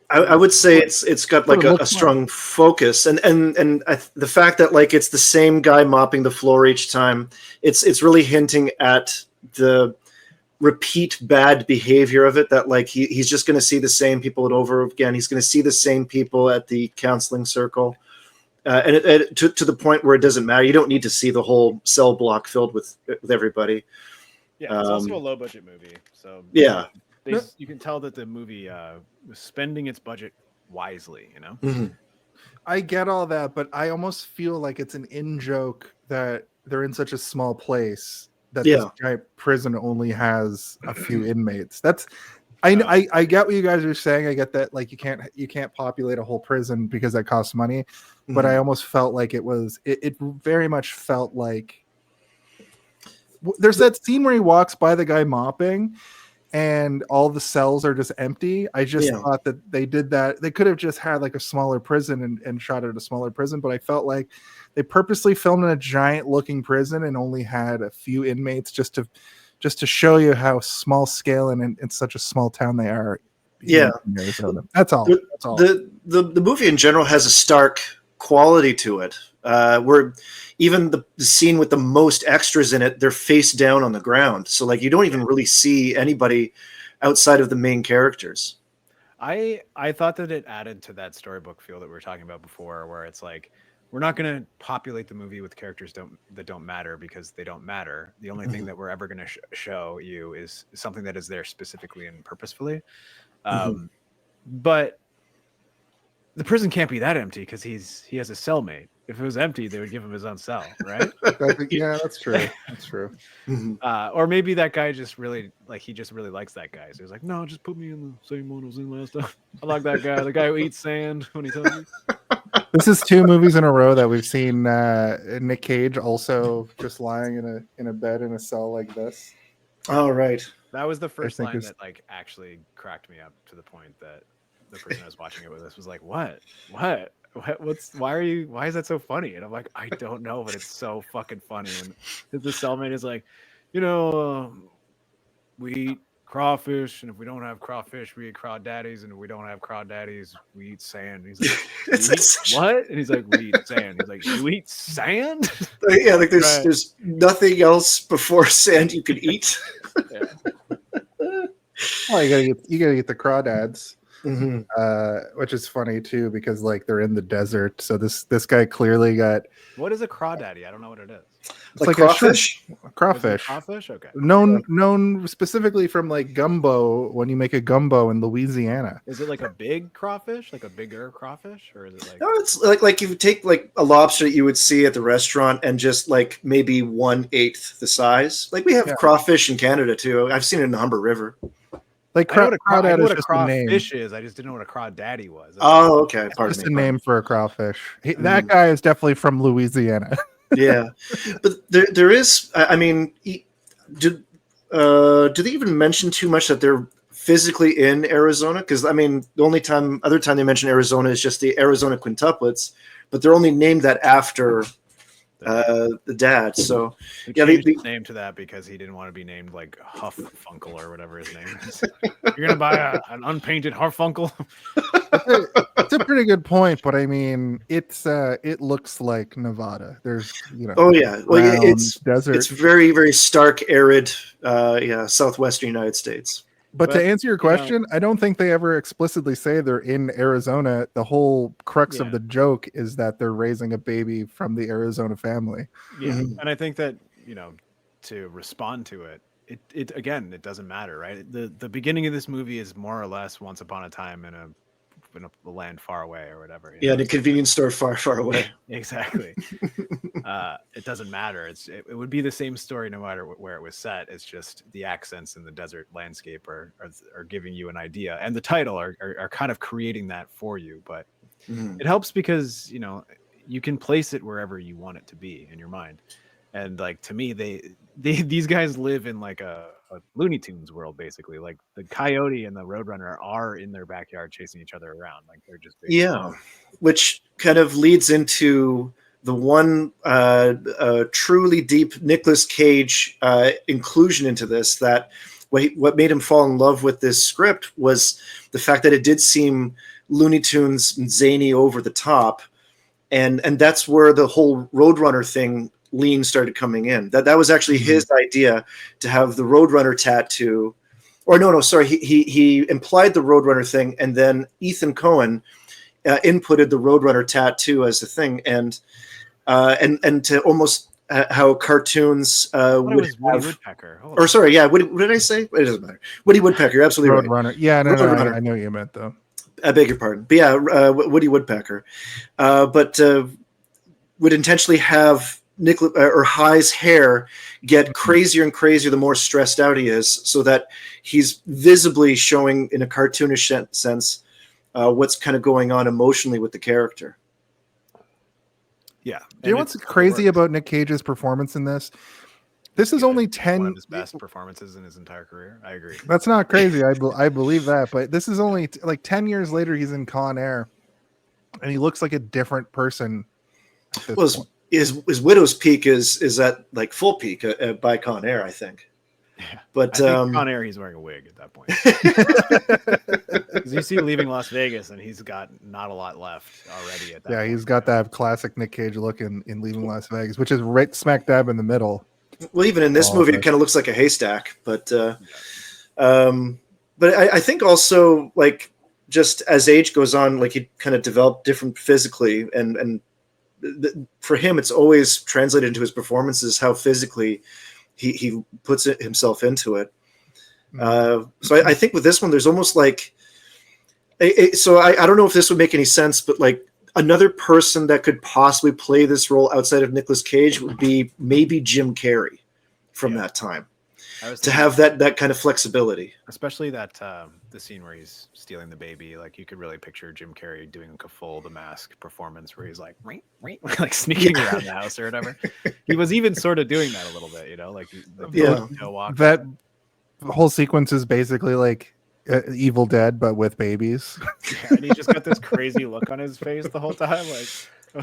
I would say it's got like a strong focus, and the fact that like it's the same guy mopping the floor each time, it's really hinting at the repeat bad behavior of it, that like he's just going to see the same people over again. He's going to see the same people at the counseling circle, and to the point where it doesn't matter. You don't need to see the whole cell block filled with everybody. Yeah, it's also a low budget movie, so yeah, you can tell that the movie was spending its budget wisely. You know, I get all that, but I almost feel like it's an in joke that they're in such a small place that this giant prison only has a few inmates. I get what you guys are saying. I get that like you can't populate a whole prison because that costs money, but I almost felt like it very much felt like there's that scene where he walks by the guy mopping and all the cells are just empty. I just thought that they did that. They could have just had like a smaller prison and shot at a smaller prison, but I felt like they purposely filmed in a giant looking prison and only had a few inmates just to show you how small scale and in such a small town they are. Yeah. That's all. The movie in general has a stark quality to it. Where even the scene with the most extras in it, they're face down on the ground. So like you don't even really see anybody outside of the main characters. I thought that it added to that storybook feel that we were talking about before, where it's like, we're not going to populate the movie with characters that don't matter because they don't matter. The only thing that we're ever going to show you is something that is there specifically and purposefully. But the prison can't be that empty because he has a cellmate. If it was empty, they would give him his own cell, right? Yeah, that's true. That's true. Or maybe that guy just really likes that guy. So he's like, no, just put me in the same one I was in last time. I like that guy, the guy who eats sand when he tells you. This is 2 movies in a row that we've seen Nic Cage also just lying in a bed in a cell like this. Oh, right. That was the first line that like actually cracked me up to the point that the person I was watching it with us was like, why is that so funny? And I'm like, I don't know, but it's so fucking funny. And the cellmate is like, we eat crawfish, and if we don't have crawfish, we eat crawdaddies, and if we don't have crawdaddies, we eat sand. And he's like, what? And he's like, we eat sand. He's like, you eat sand? Yeah, like there's nothing else before sand you could eat. Yeah. Well, you gotta get the crawdads. Which is funny too because like they're in the desert. So this guy clearly got. What is a crawdaddy? I don't know what it is. It's like crawfish. Crawfish. Crawfish. Okay. Known specifically from like gumbo when you make a gumbo in Louisiana. Is it like a big crawfish, like a bigger crawfish, or is it like? No, it's like you take like a lobster that you would see at the restaurant and just like maybe 1/8 the size. Like we have crawfish in Canada too. I've seen it in the Humber River. Like I know what a just crawfish is. I just didn't know what a crawdaddy was. Oh, okay. Just a name for a crawfish. That guy is definitely from Louisiana. Yeah, but there is. I mean, do they even mention too much that they're physically in Arizona? Because I mean, the other time they mention Arizona is just the Arizona quintuplets, but they're only named that after the dad. So he changed his name to that because he didn't want to be named like Hufffunkel or whatever his name is. You're gonna buy an unpainted Hufffunkel. It's a pretty good point, but I mean, it looks like Nevada. There's oh yeah, well it's desert. It's very very stark, arid, southwestern United States. But to answer your question, I don't think they ever explicitly say they're in Arizona. The whole crux of the joke is that they're raising a baby from the Arizona family. Yeah, and I think that to respond to it, it doesn't matter, right? The beginning of this movie is more or less once upon a time in a land far away or whatever. In a convenience store far away. Exactly. It doesn't matter. It would be the same story no matter where it was set. It's just the accents in the desert landscape are giving you an idea, and the title are kind of creating that for you. But it helps because you can place it wherever you want it to be in your mind. And like to me, these guys live in like a Looney Tunes world, basically. Like the coyote and the roadrunner are in their backyard chasing each other around. Like they're just which kind of leads into the one truly deep Nicolas Cage inclusion into this. That what made him fall in love with this script was the fact that it did seem Looney Tunes zany, over the top, and that's where the whole roadrunner thing lean started coming in. That was actually his idea, to have the Roadrunner tattoo. Or no, sorry, he implied the Roadrunner thing, and then Ethan Coen inputted the Roadrunner tattoo as a thing, and to almost how cartoons would have. Woody Woodpecker. Or sorry, yeah, what did I say? It doesn't matter. Woody Woodpecker, absolutely right. Roadrunner. Yeah, no, I know what you meant though. I beg your pardon, but yeah, Woody Woodpecker, but would intentionally have High's hair get crazier and crazier the more stressed out he is, so that he's visibly showing in a cartoonish sense what's kind of going on emotionally with the character. Yeah. Do you know what's crazy about Nic Cage's performance in this? This is only 10 one of his best performances in his entire career. I agree. That's not crazy. I believe that, but this is only like 10 years later. He's in Con Air, and he looks like a different person. Well, his widow's peak is at like full peak by Con Air, I think. Yeah. But I think Con Air, he's wearing a wig at that point. Because you see Leaving Las Vegas, and he's got not a lot left already. At that point. He's got that classic Nic Cage look in Leaving Las Vegas, which is right smack dab in the middle. Well, even in this movie, it kind of looks like a haystack. But I think also, like, just as age goes on, like, he kind of developed different physically, and for him, it's always translated into his performances how physically he puts himself into it. So I think with this one, there's almost like So I don't know if this would make any sense, but like another person that could possibly play this role outside of Nicolas Cage would be maybe Jim Carrey from that time. To have that kind of flexibility, especially that the scene where he's stealing the baby, like you could really picture Jim Carrey doing like a full The Mask performance where he's like like sneaking around the house or whatever. He was even sort of doing that a little bit, like that whole sequence is basically like Evil Dead but with babies. And he just got this crazy look on his face the whole time, like.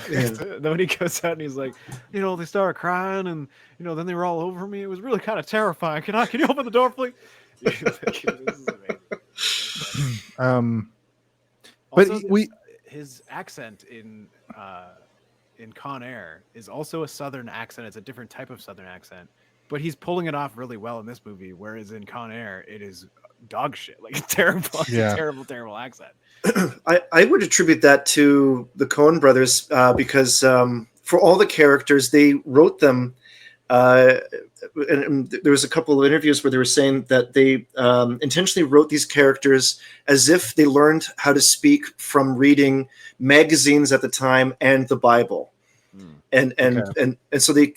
Then when he goes out and he's like, they started crying and then they were all over me. It was really kind of terrifying. Can you open the door, please? This is amazing. But his accent in Con Air is also a Southern accent. It's a different type of Southern accent, but he's pulling it off really well in this movie. Whereas in Con Air, it is dog shit, like a terrible accent. I would attribute that to the Coen Brothers because for all the characters, they wrote them. And there was a couple of interviews where they were saying that they intentionally wrote these characters as if they learned how to speak from reading magazines at the time and the Bible, and so they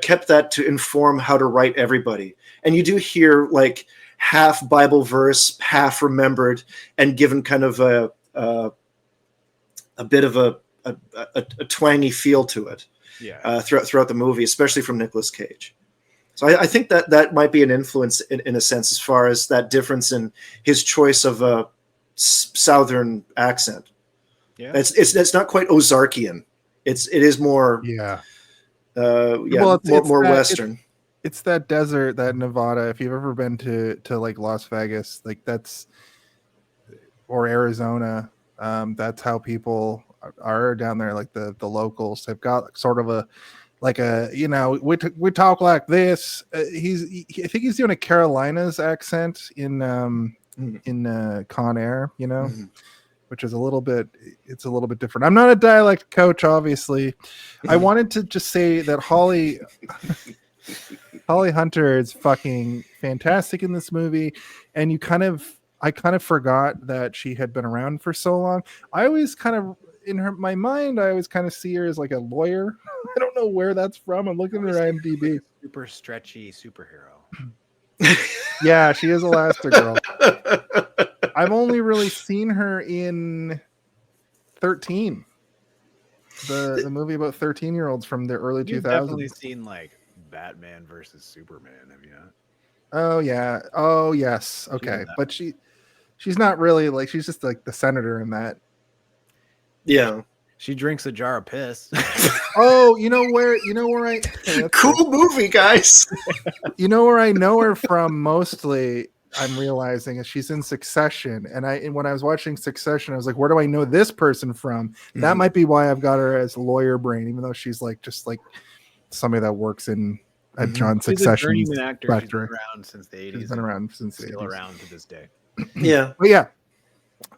kept that to inform how to write everybody. And you do hear like half Bible verse, half remembered, and given kind of a bit of a twangy feel to it. Throughout the movie, especially from Nicolas Cage. So I think that might be an influence in a sense, as far as that difference in his choice of a Southern accent. Yeah, it's not quite Ozarkian. It is more more Western. It's that desert, that Nevada. If you've ever been to like Las Vegas, like or Arizona, that's how people are down there. Like the locals, they've got sort of we talk like this. I think he's doing a Carolinas accent in Con Air, which is a little bit different. I'm not a dialect coach, obviously. I wanted to just say that Holly Hunter is fucking fantastic in this movie, and I kind of forgot that she had been around for so long. I always kind of my mind, I always kind of see her as like a lawyer. I don't know where that's from. I'm looking at her IMDb. Super stretchy superhero. Yeah, she is Elastigirl. I've only really seen her in 13, the movie about 13-year-olds from the early 2000s. You've definitely seen like Batman versus Superman, have you not? Oh yeah. Oh yes. Okay, but she's not really like, she's just like the senator in that. Yeah, she drinks a jar of piss. Oh, where I cool movie, guys. Where I know her from mostly, I'm realizing, is she's in Succession, and when I was watching Succession, I was like, where do I know this person from? That might be why I've got her as lawyer brain, even though she's like just like somebody that works in a John Succession. She's a journeyman actor. She's been around since the 80s. She's been around since the 80s. Still around to this day. Yeah, but yeah.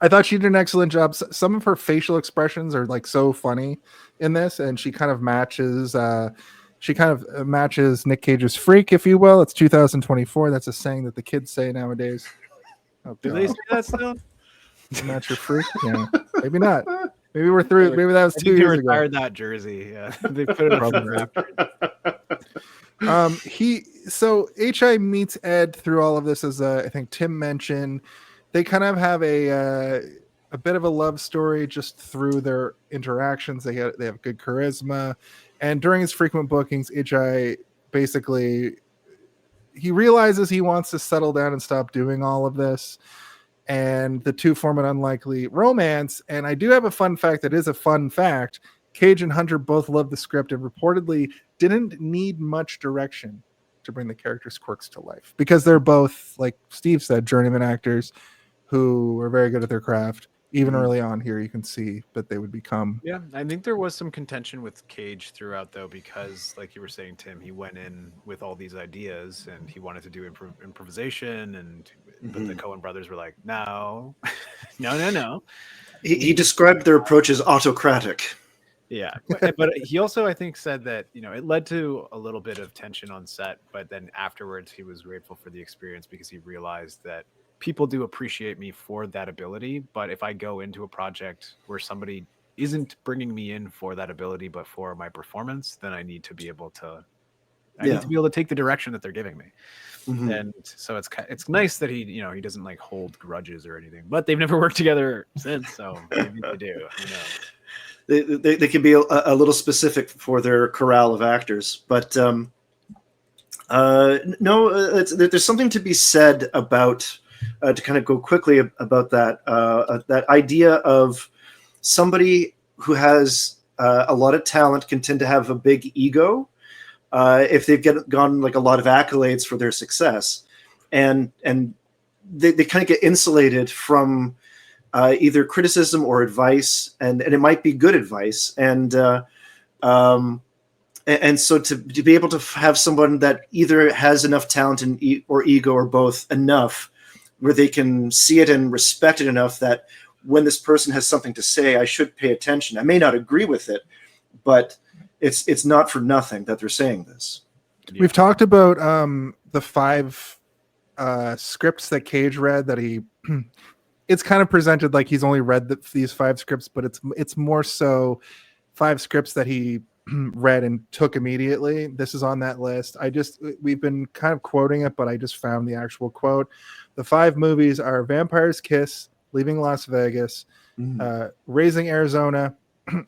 I thought she did an excellent job. Some of her facial expressions are like so funny in this, and she kind of matches Nick Cage's freak, if you will. It's 2024. That's a saying that the kids say nowadays. Oh, do they say that still? Match your freak? Yeah, maybe not. Maybe we're through. Maybe that was 2 years ago. Retired that jersey. Yeah, they put it up. So HI meets Ed through all of this, as I think Tim mentioned. They kind of have a bit of a love story just through their interactions. They have good charisma, and during his frequent bookings, HI basically he realizes he wants to settle down and stop doing all of this, and the two form an unlikely romance. And I do have a fun fact that is a fun fact. Cage and Hunter both loved the script and reportedly didn't need much direction to bring the characters' quirks to life, because they're both, like Steve said, journeyman actors who are very good at their craft. Even early on here, you can see that they would become. Yeah, I think there was some contention with Cage throughout, though, because, like you were saying, Tim, he went in with all these ideas and he wanted to do improvisation, but the Coen brothers were like, no. He described their approach as autocratic. Yeah, but he also, I think, said that it led to a little bit of tension on set, but then afterwards he was grateful for the experience because he realized that people do appreciate me for that ability. But if I go into a project where somebody isn't bringing me in for that ability, but for my performance, then I need to be able to. I need to be able to take the direction that they're giving me. Mm-hmm. And so it's nice that he doesn't like hold grudges or anything, but they've never worked together since. So maybe they do. They can be a little specific for their corral of actors, but there's something to be said about to kind of go quickly about that idea of somebody who has a lot of talent can tend to have a big ego. If they've gotten like a lot of accolades for their success, and they kind of get insulated from either criticism or advice, and it might be good advice, and so to be able to have someone that either has enough talent or ego or both enough where they can see it and respect it enough that when this person has something to say, I should pay attention. I may not agree with it, but it's not for nothing that they're saying this. Yeah. We've talked about the 5 scripts that Cage read. That he, it's kind of presented like he's only read these 5 scripts, but it's more so 5 scripts that he read and took immediately. This is on that list. We've been kind of quoting it, but I just found the actual quote. The 5 movies are Vampire's Kiss, Leaving Las Vegas, Raising Arizona,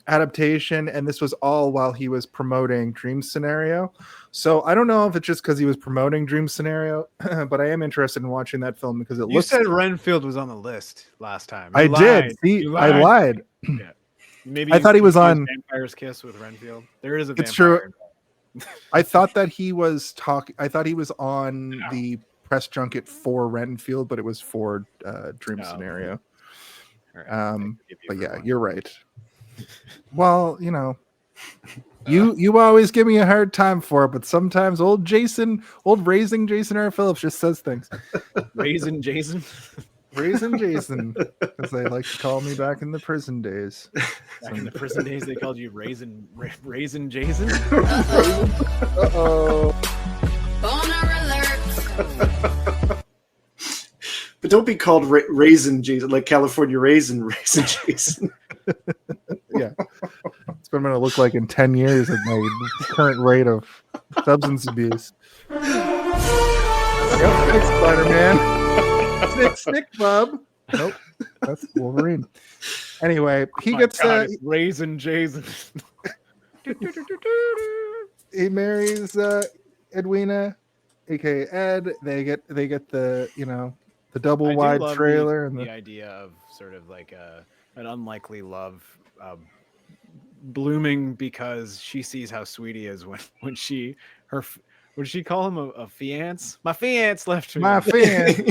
Adaptation, and this was all while he was promoting Dream Scenario. So I don't know if it's just because he was promoting Dream Scenario, but I am interested in watching that film because You said Renfield was on the list last time. I did. See, I lied. Yeah. Maybe I thought he was on Vampire's Kiss with Renfield. There is a It's vampire. true. I thought that he was I thought he was on the press junket for Renfield, but it was for Dream Scenario. Right. But yeah, you're right. Well, you always give me a hard time for it, but sometimes old raising Jason R. Phillips just says things. Raising Jason, as they like to call me back in the prison days. Back in the prison days, they called you Raisin Jason. Uh-oh. But don't be called Raisin Jason, like California Raisin Jason. Yeah. That's what I'm going to look like in 10 years at my current rate of substance abuse. Yep, thanks, Spider-Man. Snick, bub. Nope, that's Wolverine. Anyway, he gets Raisin Jason. He marries Edwina, aka Ed. They get the the double wide trailer and the idea of sort of like an unlikely love blooming because she sees how sweet he is when she call him a fiance? My fiance left me. My fiance.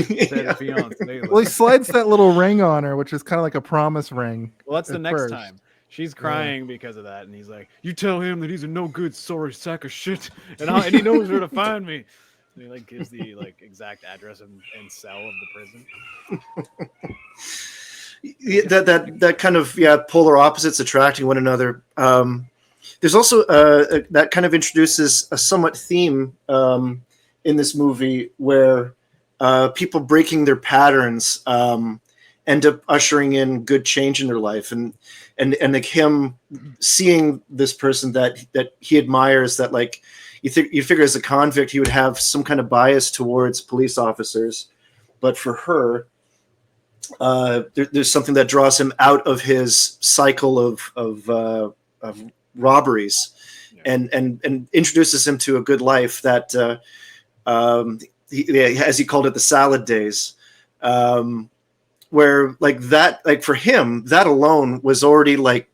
Well, he slides that little ring on her, which is kind of like a promise ring. Well, that's the next time. She's crying because of that, and he's like, "You tell him that he's a no good, sorry sack of shit, and he knows where to find me." And he gives the exact address and cell of the prison. That kind of polar opposites attracting one another. There's also that kind of introduces a somewhat theme in this movie where people breaking their patterns end up ushering in good change in their life, and like him seeing this person that he admires, that like you figure as a convict he would have some kind of bias towards police officers, but for her there's something that draws him out of his cycle of robberies, and introduces him to a good life that as he called it, the salad days, where for him that alone was already like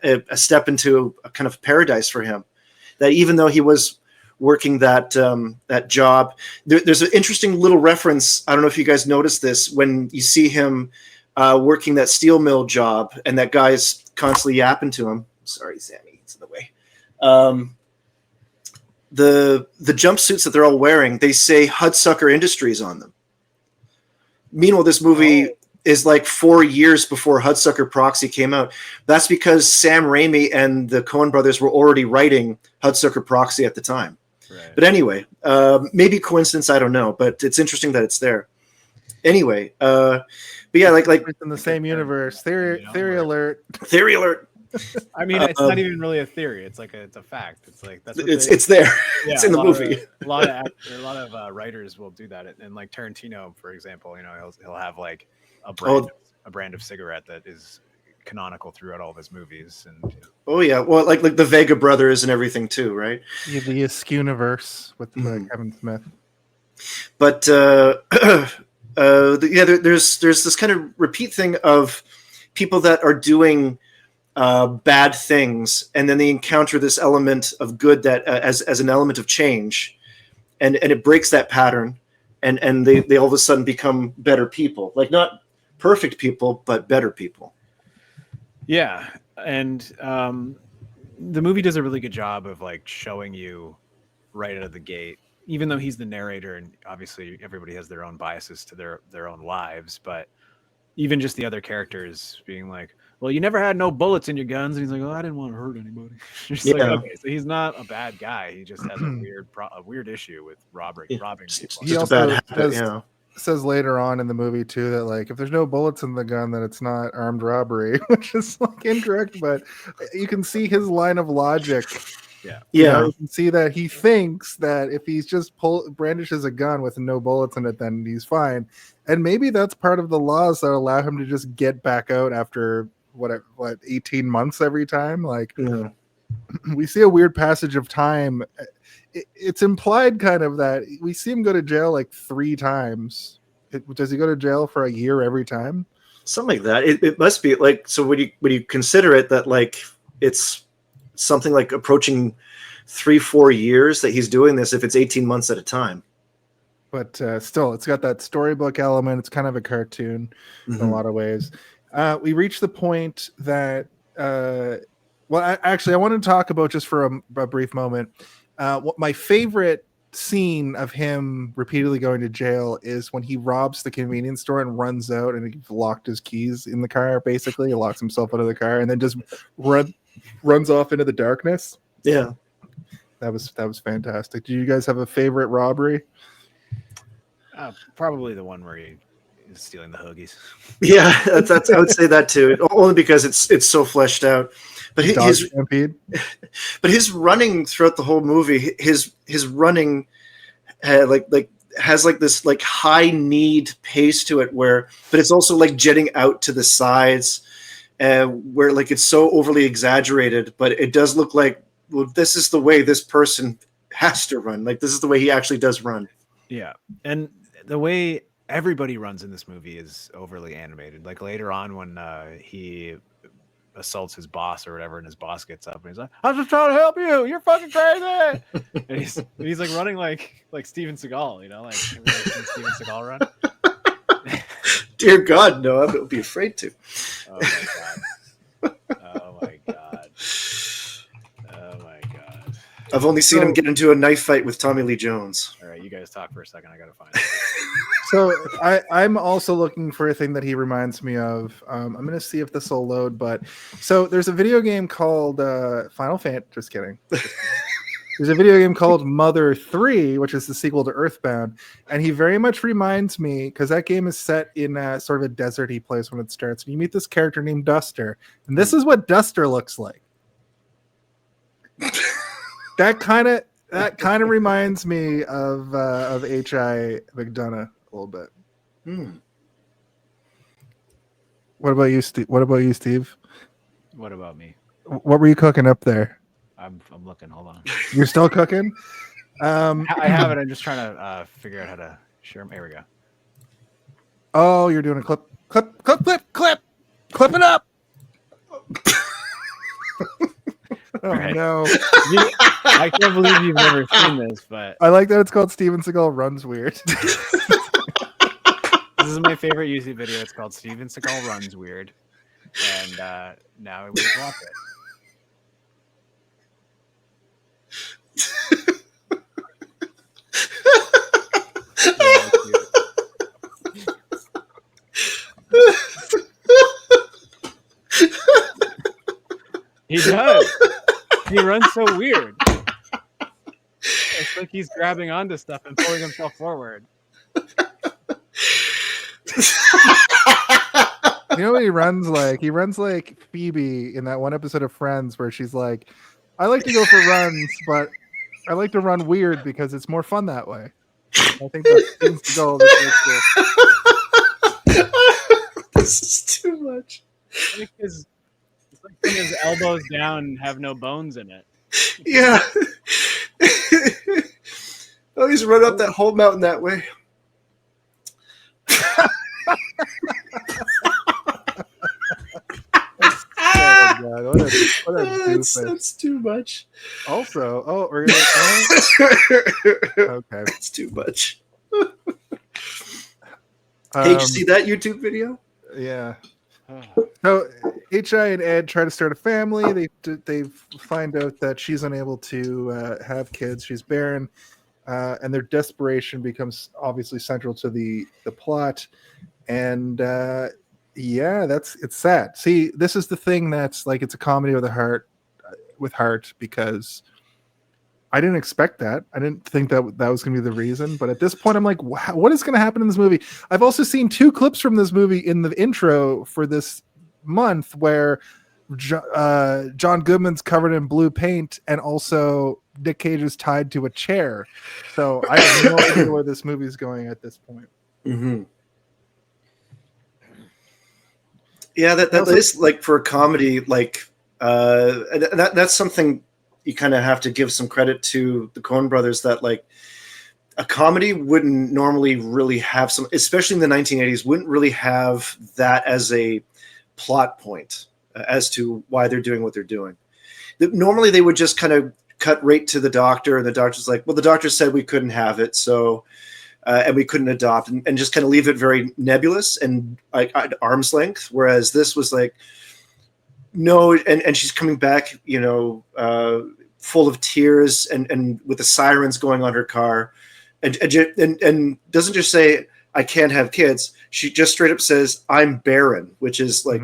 a step into a kind of paradise for him, that even though he was working that job, there's an interesting little reference. I don't know if you guys noticed this when you see him working that steel mill job, and that guy's constantly yapping to him. Sorry, Sammy, it's in the way. The jumpsuits that they're all wearing, they say Hudsucker Industries on them. Meanwhile, this movie is like 4 years before Hudsucker Proxy came out. That's because Sam Raimi and the Coen Brothers were already writing Hudsucker Proxy at the time. Right. But anyway, maybe coincidence, I don't know, but it's interesting that it's there. Anyway, but yeah, like It's in the same universe. Theory alert. theory alert. I mean, it's not even really a theory. It's like it's a fact. It's like that's what It's there. Yeah, it's in the movie. A lot of writers will do that, and like Tarantino, for example, he'll have like a brand of cigarette that is canonical throughout all of his movies. And oh yeah, well, like the Vega brothers and everything too, right? Yeah, the Askew-universe with Kevin Smith. But there's this kind of repeat thing of people that are doing bad things, and then they encounter this element of good that as an element of change, and it breaks that pattern, and they all of a sudden become better people, like not perfect people, but better people. Yeah, and the movie does a really good job of like showing you right out of the gate, even though he's the narrator, and obviously everybody has their own biases to their own lives, but even just the other characters being like, well, you never had no bullets in your guns, and he's like, oh, I didn't want to hurt anybody. Just like, okay, so he's not a bad guy. He just has a weird issue with robbing people. He also says later on in the movie too that like if there's no bullets in the gun, then it's not armed robbery, which is like incorrect. But you can see his line of logic. Yeah. You can see that he thinks that if he's just brandishes a gun with no bullets in it, then he's fine. And maybe that's part of the laws that allow him to just get back out after what 18 months every time. Like we see a weird passage of time. It's implied kind of that we see him go to jail like 3 times. Does he go to jail for a year every time? Something like that. It must be like, so when you consider it that like it's something like approaching 3-4 years that he's doing this, if it's 18 months at a time. But still, it's got that storybook element. It's kind of a cartoon in a lot of ways. We reached the point that, I want to talk about just for a brief moment. What my favorite scene of him repeatedly going to jail is when he robs the convenience store and runs out, and he locked his keys in the car. Basically, he locks himself out of the car and then just runs off into the darkness. Yeah, that was fantastic. Do you guys have a favorite robbery? Probably the one where he is stealing the hoagies. Yeah, that's I would say that too. Only because it's so fleshed out. But his running throughout the whole movie, his running has like this like high need pace to it, but it's also like jetting out to the sides, where like it's so overly exaggerated, but it does look like, well, this is the way this person has to run. Like this is the way he actually does run. Yeah, and the way everybody runs in this movie is overly animated. Like later on when he assaults his boss or whatever, and his boss gets up and he's like, I'm just trying to help you, you're fucking crazy. And he's like running like Steven Seagal, like Steven Seagal run. Dear God, no, I would be afraid to. Oh my God. I've only seen him get into a knife fight with Tommy Lee Jones. All right, you guys talk for a second. I gotta find it. So I'm also looking for a thing that he reminds me of. I'm going to see if this will load. But so there's a video game called Final Fantasy. Just kidding. There's a video game called Mother 3, which is the sequel to Earthbound. And he very much reminds me, because that game is set in sort of a deserty place when it starts. And you meet this character named Duster. And this is what Duster looks like. That kind of reminds me of H.I. McDonough a little bit. What about you, Steve? What about me? What were you cooking up there? I'm looking. Hold on. You're still cooking? I have it. I'm just trying to figure out how to share them. Here we go. Oh, you're doing a clip it up. Oh, right. No. I can't believe you've never seen this, but I like that it's called Steven Seagal Runs Weird. This is my favorite YouTube video. It's called Steven Seagal Runs Weird. And now we just watch it. He does. He runs so weird. It's like he's grabbing onto stuff and pulling himself forward. You know what he runs like? He runs like Phoebe in that one episode of Friends where she's like, I like to go for runs, but I like to run weird because it's more fun that way. I think that seems the goal of this ritual. This is too much. It's like when his elbows down and have no bones in it. Yeah. Oh, he's run up that whole mountain that way. God, what a That's too much. Also, we're gonna. Okay, that's too much. Hey, did you see that YouTube video? Yeah. So H.I. and Ed try to start a family. They find out that she's unable to have kids. She's barren, and their desperation becomes obviously central to the plot. And yeah, it's sad. See, this is the thing that's like it's a comedy with heart because I didn't expect that. I didn't think that was going to be the reason. But at this point, I'm like, wow, what is going to happen in this movie? I've also seen 2 clips from this movie in the intro for this month where John Goodman's covered in blue paint and also Nick Cage is tied to a chair. So I have no idea where this movie is going at this point. Mm-hmm. Yeah, that is like for a comedy, like that's something you kind of have to give some credit to the Coen Brothers that like a comedy wouldn't normally really have some, especially in the 1980s, wouldn't really have that as a plot point as to why they're doing what they're doing. Normally they would just kind of cut right to the doctor and the doctor's like, well, the doctor said we couldn't have it. So and we couldn't adopt and just kind of leave it very nebulous and like at arm's length. Whereas this was like, no. And she's coming back, full of tears and with the sirens going on her car and doesn't just say, I can't have kids. She just straight up says, I'm barren, which is like,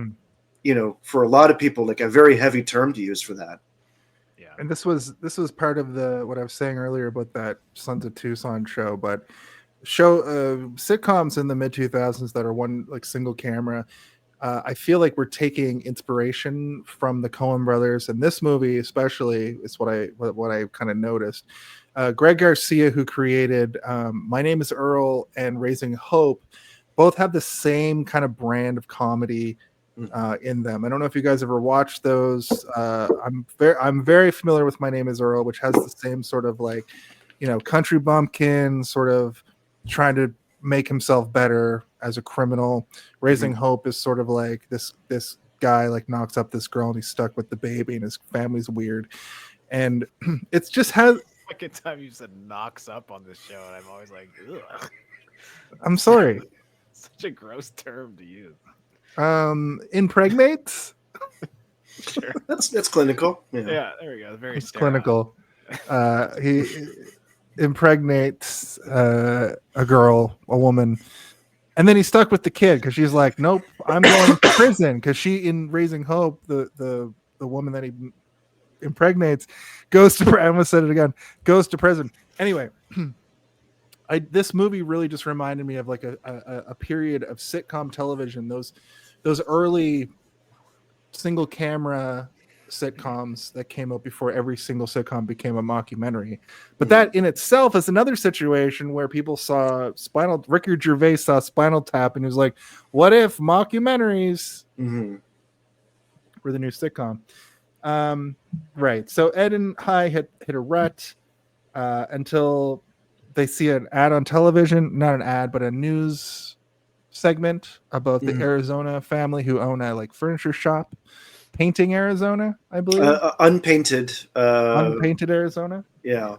for a lot of people, like a very heavy term to use for that. Yeah. And this was part of what I was saying earlier about that Sons of Tucson show, but sitcoms in the mid 2000s that are one like single camera. I feel like we're taking inspiration from the Coen Brothers, and this movie especially is what I kind of noticed. Greg Garcia, who created My Name Is Earl and Raising Hope, both have the same kind of brand of comedy in them. I don't know if you guys ever watched those. I'm very familiar with My Name Is Earl, which has the same sort of like, country bumpkin sort of trying to make himself better as a criminal. Raising Hope is sort of like this guy like knocks up this girl and he's stuck with the baby and his family's weird. And it's just has second time you said knocks up on this show and I'm always like, ugh. I'm sorry. Such a gross term to use. Impregnates? Sure. That's clinical. Yeah, there we go. Very clinical. He impregnates a woman, and then he's stuck with the kid because she's like, nope, I'm going to prison, because she, in Raising Hope, the woman that he impregnates goes to, I almost said it again, goes to prison. Anyway, this movie really just reminded me of like a period of sitcom television, those early single camera sitcoms that came out before every single sitcom became a mockumentary. But that in itself is another situation where people saw Ricky Gervais saw Spinal Tap and he was like, what if mockumentaries were the new sitcom? Right. So Ed and Hi hit a rut until they see an ad on television, not an ad, but a news segment about the Arizona family who own a like furniture shop. Painting Arizona, I believe. Unpainted Arizona. Yeah.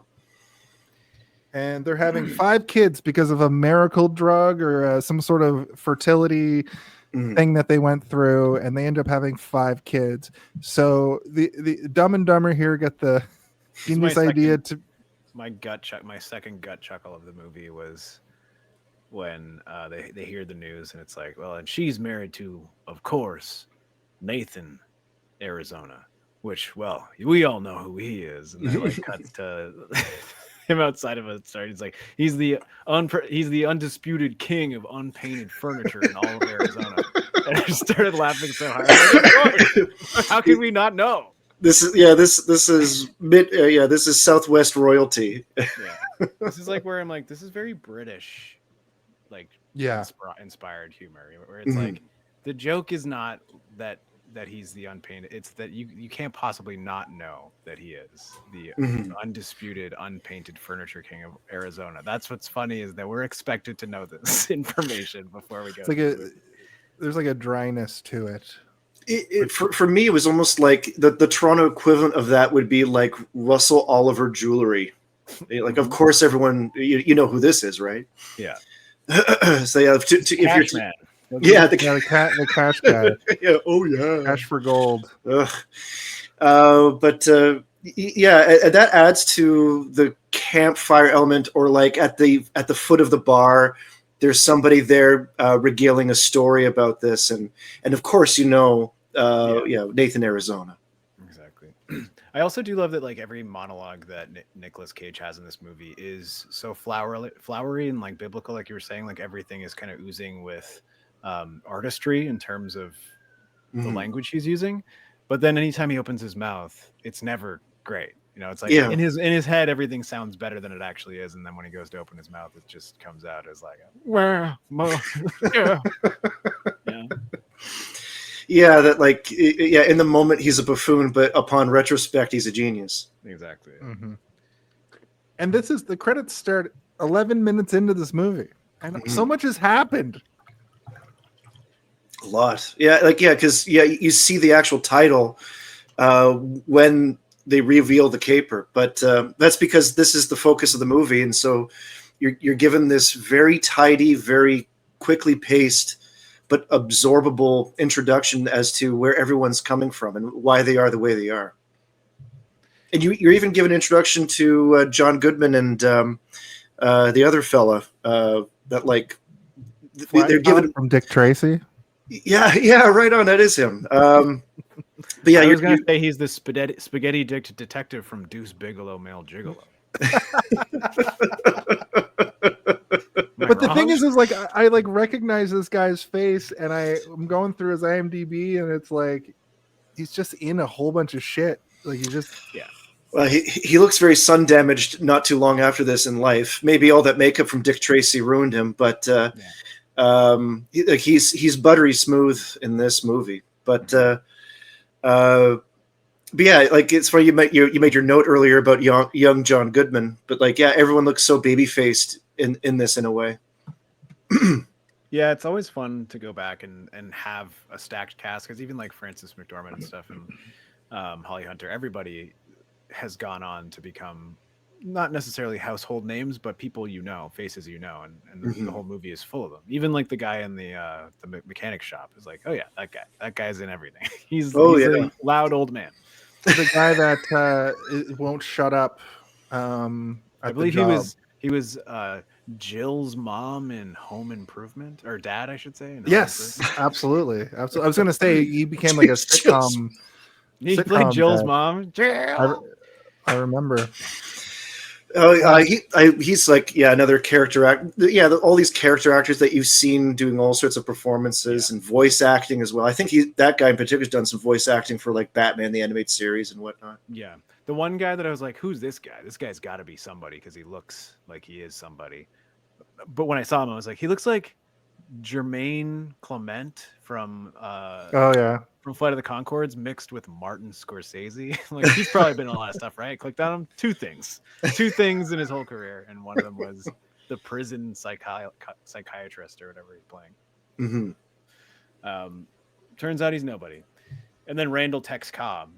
And they're having 5 kids because of a miracle drug or some sort of fertility thing that they went through, and they end up having 5 kids. So the Dumb and Dumber here get the genius idea to. My second gut chuckle of the movie was when they hear the news and it's like, well, and she's married to, of course, Nathan, Arizona, which, well, we all know who he is, and then like cuts to him outside of a store. He's like, he's the undisputed king of unpainted furniture in all of Arizona. And I started laughing so hard. Like, how can we not know? This is this is Southwest royalty. Yeah, this is like where I'm like, this is very British, like inspired humor, where it's like the joke is not that he's the unpainted, it's that you can't possibly not know that he is the undisputed unpainted furniture king of Arizona. That's what's funny, is that we're expected to know this information before we go. It's like there's like a dryness to it. For me, it was almost like the Toronto equivalent of that would be like Russell Oliver jewelry. Like, of course, everyone you know who this is, right? Yeah. So yeah, if you're man. The cash guy. Yeah. Oh yeah. Cash for gold. But yeah, that adds to the campfire element, or like at the foot of the bar, there's somebody there regaling a story about this, and of course Nathan, Arizona. Exactly. I also do love that like every monologue that Nicolas Cage has in this movie is so flowery and like biblical, like you were saying. Like everything is kind of oozing with artistry in terms of the language he's using. But then anytime he opens his mouth, it's never great. You know, it's like in his head, everything sounds better than it actually is, and then when he goes to open his mouth, it just comes out as like, yeah, that like, in the moment he's a buffoon, but upon retrospect, he's a genius. Exactly. And this is the credits start 11 minutes into this movie, and so much has happened. A lot, because you see the actual title when they reveal the caper, but that's because this is the focus of the movie, and so you're given this very tidy, very quickly paced, but absorbable introduction as to where everyone's coming from and why they are the way they are. And you're even given an introduction to John Goodman and the other fella that like they're given from Dick Tracy. Yeah, right on. That is him. But yeah, I was going to say he's the spaghetti dick detective from Deuce Bigelow, Male Gigolo. But the thing is like I like recognize this guy's face, and I'm going through his IMDb, and it's like he's just in a whole bunch of shit. Like he just Well, he looks very sun damaged. Not too long after this in life, maybe all that makeup from Dick Tracy ruined him, but he's buttery smooth in this movie. But yeah, like it's funny you made your note earlier about young John Goodman, but like everyone looks so baby faced in this in a way. Yeah, it's always fun to go back and have a stacked cast, because even like Frances McDormand and stuff and Holly Hunter, everybody has gone on to become not necessarily household names, but people faces and the whole movie is full of them. Even like the guy in the mechanic shop is like, oh yeah, that guy's in everything. he's a loud old man. The guy that won't shut up. I believe he was Jill's mom in Home Improvement, or dad, I should say. Yes, absolutely. I was going to say he became like a sitcom. He played Jill's mom. Jill. I remember. He's like another character act. All these character actors that you've seen doing all sorts of performances and voice acting as well. I think that guy in particular has done some voice acting for like Batman the animated series and whatnot. Yeah, the one guy that I was like, who's this guy? This guy's got to be somebody, because he looks like he is somebody. But when I saw him, I was like, he looks like Jermaine Clement from from Flight of the Conchords mixed with Martin Scorsese. Like he's probably been in a lot of stuff, right? Clicked on him. Two things in his whole career, and one of them was the prison psychiatrist or whatever he's playing. Turns out he's nobody. And then Randall Tex Cobb,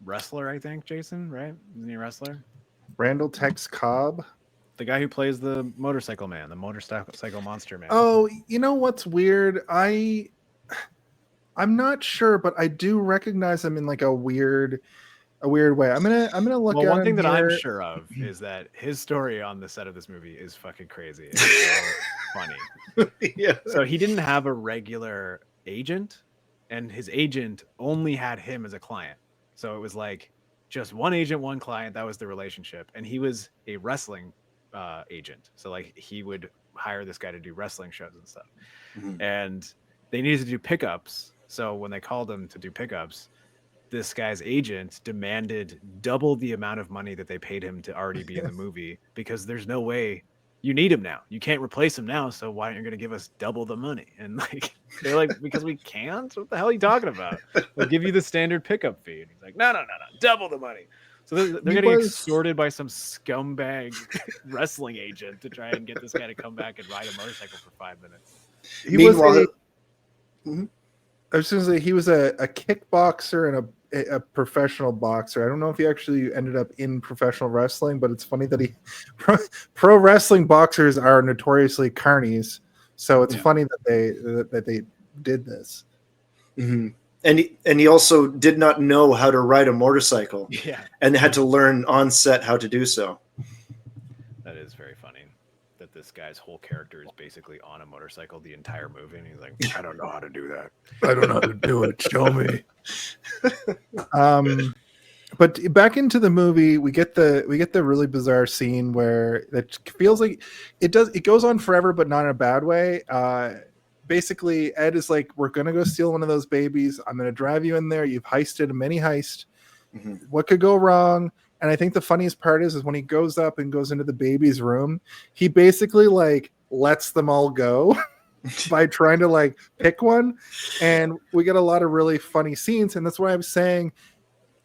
wrestler, I think. Jason, right? Isn't he a wrestler? Randall Tex Cobb, the guy who plays the motorcycle man, the motorcycle monster man. Oh, you know what's weird? I'm not sure, but I do recognize him in like a weird way. I'm gonna look at one thing him that here. I'm sure of is that his story on the set of this movie is fucking crazy. It's so funny. Yeah. So he didn't have a regular agent, and his agent only had him as a client. So it was like just one agent, one client. That was the relationship. And he was a wrestling agent. So like he would hire this guy to do wrestling shows and stuff. And they needed to do pickups. So when they called him to do pickups, this guy's agent demanded double the amount of money that they paid him to already be in the movie, because there's no way, you need him now. You can't replace him now. So why aren't you going to give us double the money? And like, they're like, because we can't? What the hell are you talking about? We'll give you the standard pickup fee. And he's like, no, double the money. So they're getting extorted by some scumbag wrestling agent to try and get this guy to come back and ride a motorcycle for 5 minutes. I was going to say he was a kickboxer and a professional boxer. I don't know if he actually ended up in professional wrestling, but it's funny that pro wrestling boxers are notoriously carnies. So it's funny that they did this. Mm-hmm. And he also did not know how to ride a motorcycle. Yeah. And had to learn on set how to do so. That is very funny. That this guy's whole character is basically on a motorcycle the entire movie, and he's like, I don't know how to do that. I don't know how to do it. Show me. But back into the movie, we get the really bizarre scene where it feels like it goes on forever, but not in a bad way. Basically, Ed is like, we're gonna go steal one of those babies. I'm gonna drive you in there. You've heisted a mini heist. Mm-hmm. What could go wrong? And I think the funniest part is when he goes up and goes into the baby's room, he basically like lets them all go by trying to like pick one. And we get a lot of really funny scenes. And that's why I'm saying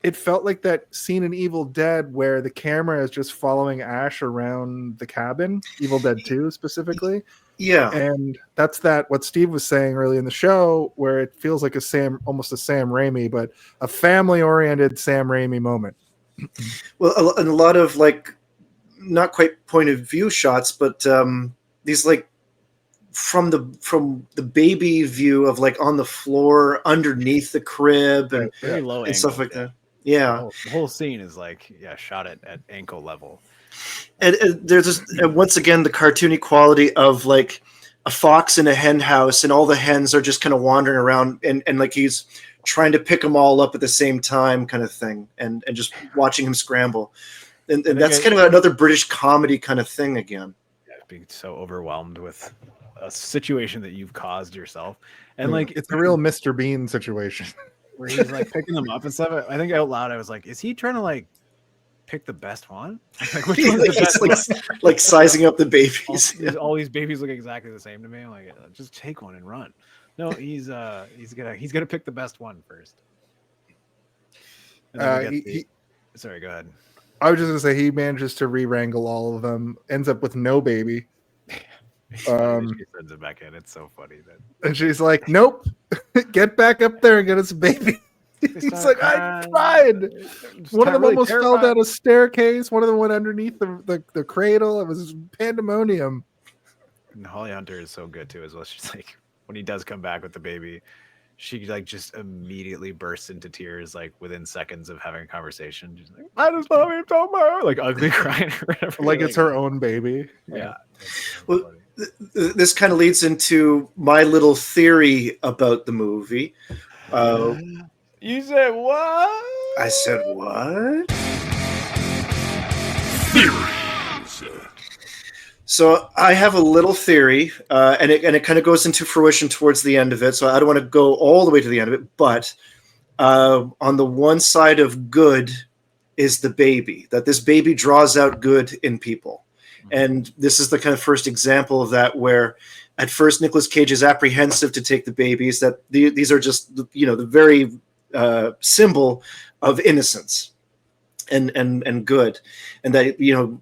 it felt like that scene in Evil Dead where the camera is just following Ash around the cabin, Evil Dead 2 specifically. Yeah. And that's what Steve was saying early in the show, where it feels like almost a Sam Raimi, but a family-oriented Sam Raimi moment. Well, and a lot of like not quite point of view shots, but these like from the baby view of like on the floor underneath the crib and very low and angle, stuff like that. Yeah, the whole scene is like shot at ankle level. And there's this, and once again the cartoony quality of like a fox in a hen house, and all the hens are just kind of wandering around, and like he's trying to pick them all up at the same time, kind of thing, and just watching him scramble, and that's kind of another British comedy kind of thing again. Yeah, being so overwhelmed with a situation that you've caused yourself, and like it's a real Mr. Bean situation where he's like picking them up and stuff. I think out loud I was like, is he trying to like pick the best one? Like which one's the best one? Like sizing up the babies. All these babies look exactly the same to me. I'm like, just take one and run. No, he's gonna pick the best one first. Sorry, go ahead. I was just gonna say he manages to re-wrangle all of them, ends up with no baby. She sends it back in. It's so funny and she's like, "Nope, get back up there and get us a baby." He's like, "I tried." One of them almost fell down a staircase. One of them went underneath the cradle. It was pandemonium. And Holly Hunter is so good too, as well. She's like, when he does come back with the baby, she like just immediately bursts into tears, like within seconds of having a conversation. She's like, I just love him so much, like ugly crying or whatever. Like it's her own baby. Yeah. Well, this kind of leads into my little theory about the movie. You said what? I said what? Theories. So I have a little theory, and it kind of goes into fruition towards the end of it. So I don't want to go all the way to the end of it, but on the one side of good is the baby, that this baby draws out good in people. And this is the kind of first example of that, where at first Nicolas Cage is apprehensive to take the babies, that these are just, the very symbol of innocence and good. And that,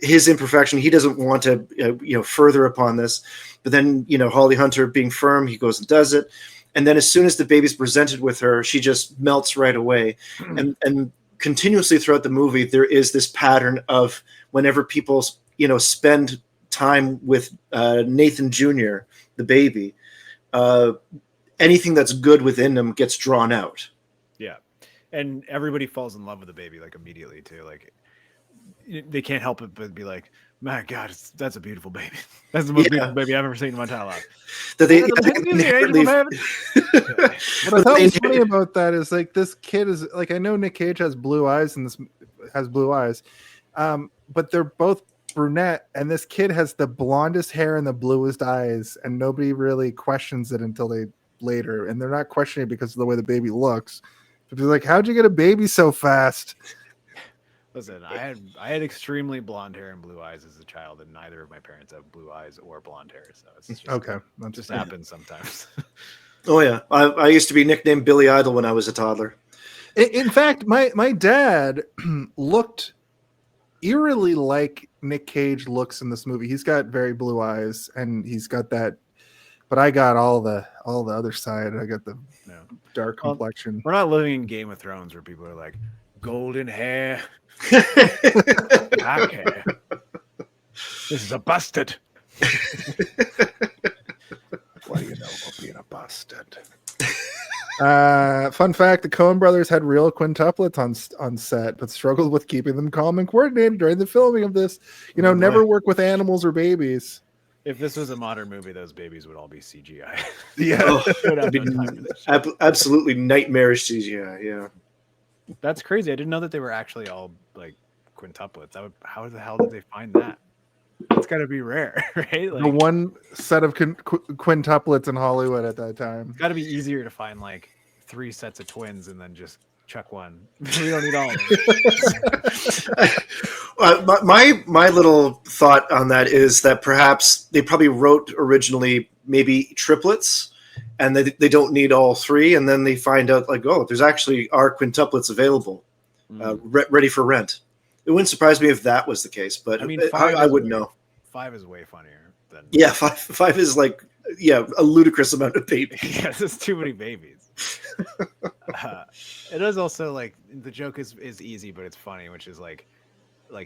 his imperfection, he doesn't want to, further upon this. But then, Holly Hunter being firm, he goes and does it. And then as soon as the baby's presented with her, she just melts right away. And continuously throughout the movie, there is this pattern of whenever people, spend time with Nathan Jr., the baby, anything that's good within them gets drawn out. Yeah. And everybody falls in love with the baby, like immediately too. Like they can't help it but be like, My God, that's a beautiful baby. That's the most Yeah. beautiful baby I've ever seen in my entire life. That they, And I think the inherently- angel from heaven. What I thought was funny about that is like this kid is like, I know Nick Cage has blue eyes and this has blue eyes, but they're both brunette, and this kid has the blondest hair and the bluest eyes, and nobody really questions it until they later, and they're not questioning it because of the way the baby looks. But they're like, "How'd you get a baby so fast?" Listen, I had extremely blonde hair and blue eyes as a child, and neither of my parents have blue eyes or blonde hair, so it's just, Okay, it just happens sometimes. Oh yeah, I used to be nicknamed Billy Idol when I was a toddler. In fact, my dad looked eerily like Nick Cage looks in this movie. He's got very blue eyes, and he's got that. But I got all the other side. I got the dark complexion. We're not living in Game of Thrones where people are like golden hair, black hair. This is a bastard. What do you know about being a bastard? Fun fact: the Coen Brothers had real quintuplets on set, but struggled with keeping them calm and coordinated during the filming of this. Never work with animals or babies. If this was a modern movie, those babies would all be CGI. Yeah, Absolutely nightmarish CGI. Yeah, that's crazy. I didn't know that they were actually all like quintuplets. How the hell did they find that? It's got to be rare, right? the one set of quintuplets in Hollywood at that time. It's got to be easier to find like 3 sets of twins and then just chuck one. We don't need all of them. my little thought on that is that perhaps they probably wrote originally maybe triplets, and they don't need all 3, and then they find out like, oh, there's actually are quintuplets available, ready for rent. It wouldn't surprise me if that was the case, but I mean, I wouldn't know. 5 is way funnier than 5 is like a ludicrous amount of babies. Yeah, there's too many babies. It is also like the joke is easy, but it's funny, which is like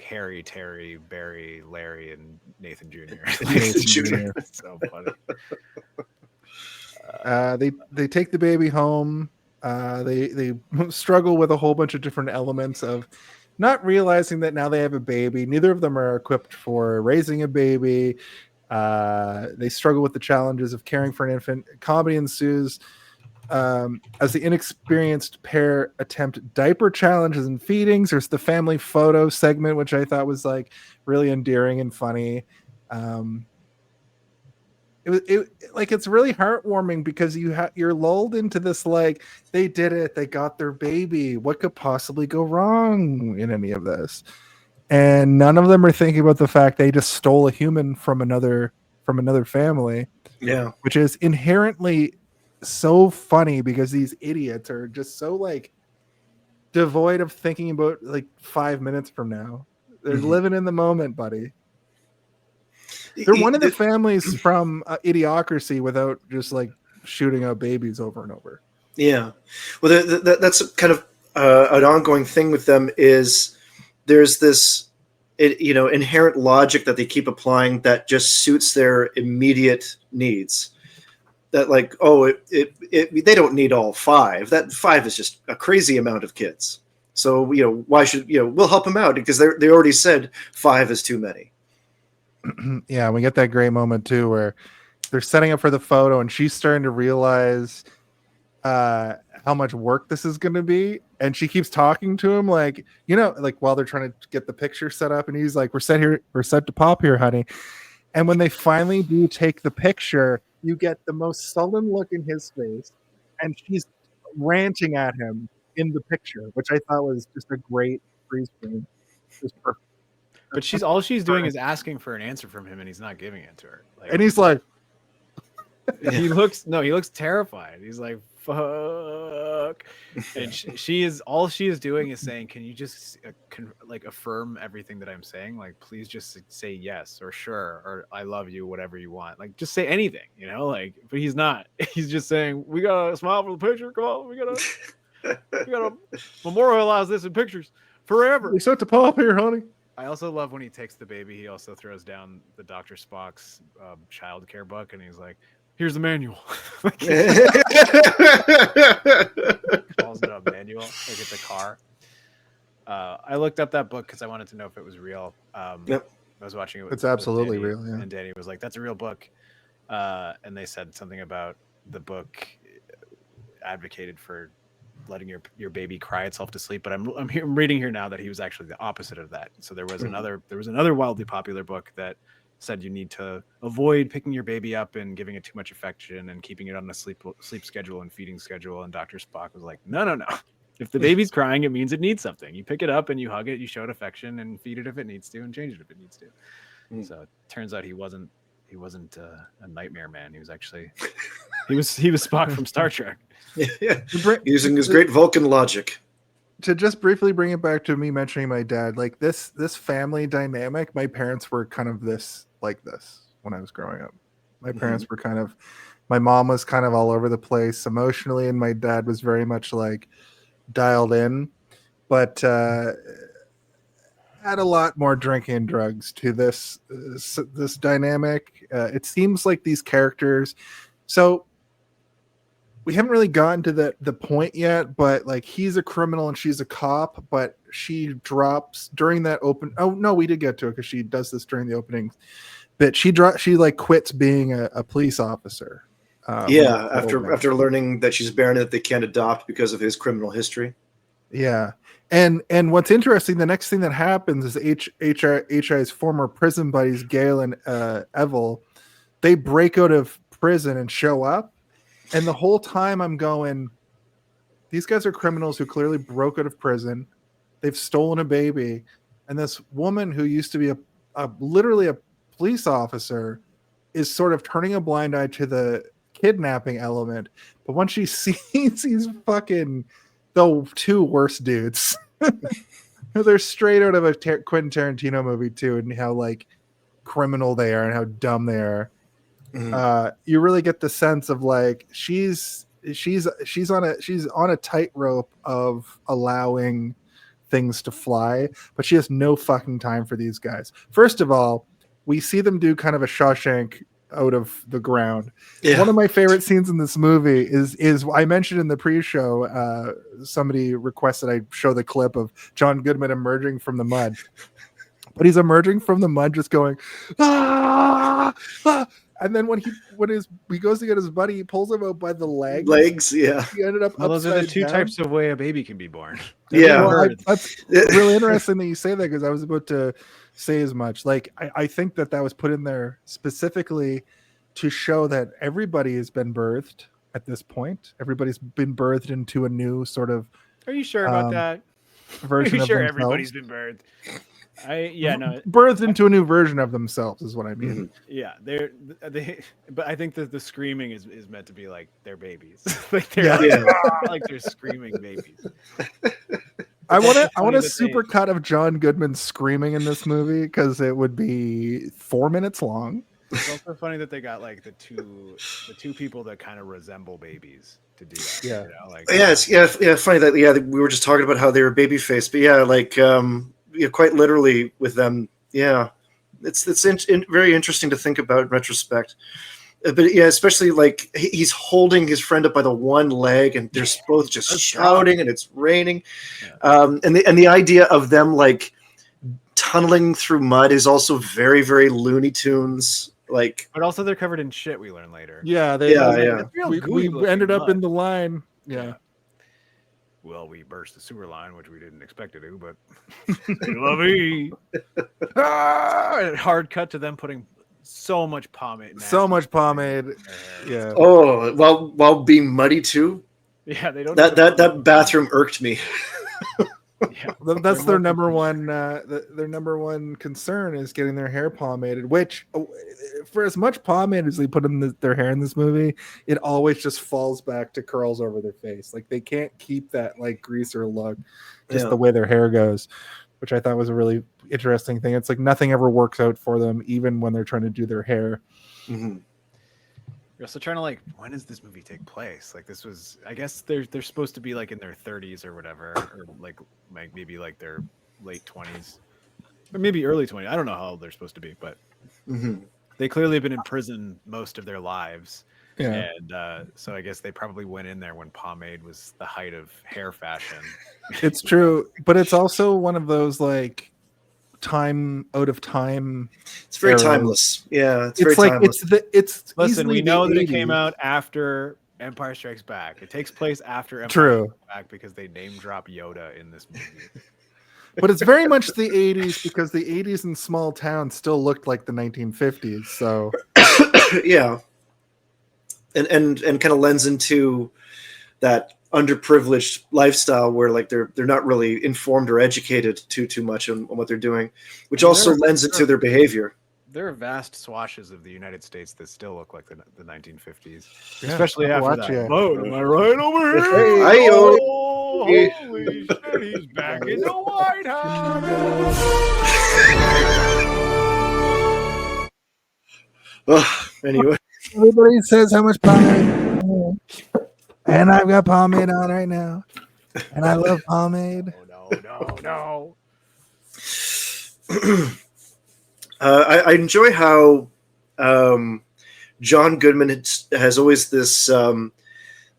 Harry, Terry, Barry, Larry, and Nathan Jr. Nathan Jr. It's so funny. They take the baby home. They struggle with a whole bunch of different elements of not realizing that now they have a baby. Neither of them are equipped for raising a baby. They struggle with the challenges of caring for an infant. Comedy ensues as the inexperienced pair attempt diaper challenges and feedings. There's the family photo segment, which I thought was like really endearing and funny. It's really heartwarming because you're lulled into this like, they did it, they got their baby, what could possibly go wrong in any of this? And none of them are thinking about the fact they just stole a human from another family. Yeah, which is inherently so funny because these idiots are just so like devoid of thinking about like 5 minutes from now. They're living in the moment, buddy. They're one of the families from Idiocracy without just like shooting out babies over and over. Yeah. Well, that's kind of an ongoing thing with them is there's this, inherent logic that they keep applying that just suits their immediate needs. That like, oh, they don't need all 5. That 5 is just a crazy amount of kids. So, why should, we'll help them out because they already said 5 is too many. Yeah, we get that great moment too where they're setting up for the photo and she's starting to realize how much work this is going to be, and she keeps talking to him like while they're trying to get the picture set up, and he's like, we're set to pop here, honey. And when they finally do take the picture, you get the most sullen look in his face, and she's ranting at him in the picture, which I thought was just a great freeze frame. It was perfect. But she's doing is asking for an answer from him, and he's not giving it to her. And he's like, he looks terrified. He's like, fuck. And she is doing is saying, can you just affirm everything that I'm saying? Like, please just say yes or sure or I love you, whatever you want. Like, just say anything, but he's not. He's just saying, we gotta smile for the picture. Come on, we gotta memorialize this in pictures forever. We start to pop here, honey. I also love when he takes the baby, he also throws down the Dr. Spock's child care book, and he's like, here's the manual. Calls it a manual, like it's a car. I looked up that book because I wanted to know if it was real. Yep. I was watching it with It's absolutely Danny, real, yeah. and Danny was like, "That's a real book," and they said something about the book advocated for letting your baby cry itself to sleep. But I'm reading here now that he was actually the opposite of that. So there was another wildly popular book that said you need to avoid picking your baby up and giving it too much affection and keeping it on a sleep schedule and feeding schedule. And Dr. Spock was like, no. If the baby's crying, it means it needs something. You pick it up and you hug it, you show it affection and feed it if it needs to and change it if it needs to. So it turns out he wasn't a nightmare man. He was actually he was Spock from Star Trek. Yeah. Using his great Vulcan logic. To just briefly bring it back to me mentioning my dad, like this family dynamic, my parents were kind of this when I was growing up. My parents were my mom was kind of all over the place emotionally, and my dad was very much like dialed in, but had a lot more drinking and drugs to this dynamic. It seems like these characters, so we haven't really gotten to the point yet, but like he's a criminal and she's a cop, but she drops during that open. Oh no, we did get to it because she does this during the opening. But she like quits being a police officer. After learning that she's barren, that they can't adopt because of his criminal history. Yeah, and what's interesting, the next thing that happens is HI's former prison buddies, Gail and Evil, they break out of prison and show up. And the whole time I'm going, these guys are criminals who clearly broke out of prison. They've stolen a baby. And this woman who used to be literally a police officer is sort of turning a blind eye to the kidnapping element. But when she sees these fucking the two worst dudes, they're straight out of a Quentin Tarantino movie too, and how like criminal they are and how dumb they are. You really get the sense of like she's on a tightrope of allowing things to fly, but she has no fucking time for these guys. First of all, we see them do kind of a Shawshank out of the ground. Yeah. One of my favorite scenes in this movie is I mentioned in the pre-show, somebody requested I show the clip of John Goodman emerging from the mud. But he's emerging from the mud just going, ah! And then when he goes to get his buddy, he pulls him out by the legs. Yeah. He ended up those are the two types of way a baby can be born. That's really interesting that you say that, because I was about to say as much. Like I think that was put in there specifically to show that everybody has been birthed at this point. Everybody's been birthed into a new sort of. Are you sure about that? Version Are you sure of everybody's been birthed? Birthed into a new version of themselves is what I mean. Yeah, but I think that the screaming is meant to be like they're babies, like they're like they're screaming babies. I want a super cut of John Goodman screaming in this movie, because it would be 4 minutes long. It's also funny that they got like the two people that kind of resemble babies to do that. Yeah, funny that we were just talking about how they were baby faced, but quite literally with them. Yeah, it's very interesting to think about in retrospect. But yeah, especially like he's holding his friend up by the one leg, and they're both just shouting, and it's raining. And the idea of them like tunneling through mud is also very, very Looney Tunes. Like, but also they're covered in shit. We learn later. Yeah, we ended up in the line. Yeah. Well, we burst the sewer line, which we didn't expect to do, but they love me. Hard cut to them putting so much pomade. Yeah. Oh, while being muddy too. Yeah, they don't. That bathroom irked me. Yeah, that's their number one. Their number one concern is getting their hair pomaded. Which, for as much pomade as they put in their hair in this movie, it always just falls back to curls over their face. Like they can't keep that like greaser look, just the way their hair goes. Which I thought was a really interesting thing. It's like nothing ever works out for them, even when they're trying to do their hair. Mm-hmm. You're also trying to like, when does this movie take place? Like this was, I guess they're supposed to be like in their 30s or whatever, or like maybe like their late 20s, or maybe early 20s. I don't know how old they're supposed to be, but they clearly have been in prison most of their lives. Yeah. And so I guess they probably went in there when pomade was the height of hair fashion. It's true, but it's also one of those like out of time. It's very eras. timeless. Yeah, it's very It's like timeless. it's Listen, easily we know the that it came 80s. out after Empire Strikes Back. It takes place after Empire True. Strikes Back because they name drop Yoda in this movie. But it's very much the 80s because the 80s in small towns still looked like the 1950s. So Yeah, and kind of lends into that underprivileged lifestyle where like they're not really informed or educated too much on what they're doing, which also lends into their behavior. There are vast swathes of the United States that still look like the 1950s, Yeah, especially after watch that it. boat. Am I right over here? Hey, Oh, holy shit, he's back in the White House. Anyway, everybody says how much pomade, and I've got pomade on right now, and I love pomade. No. I enjoy how John Goodman has always this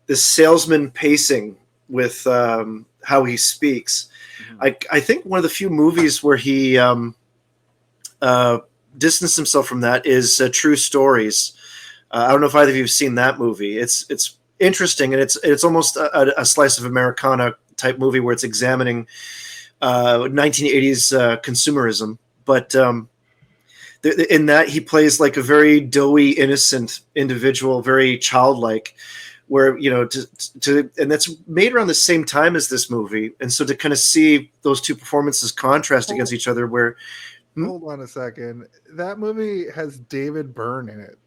this salesman pacing with how he speaks. I think one of the few movies where he distanced himself from that is True Stories. I don't know if either of you have seen that movie. It's interesting, and it's almost a slice of Americana type movie where it's examining 1980s consumerism. But in that, he plays like a very doughy, innocent individual, very childlike. Where and that's made around the same time as this movie, and so to kind of see those two performances contrast against each other, where Hold on a second. That movie has David Byrne in it.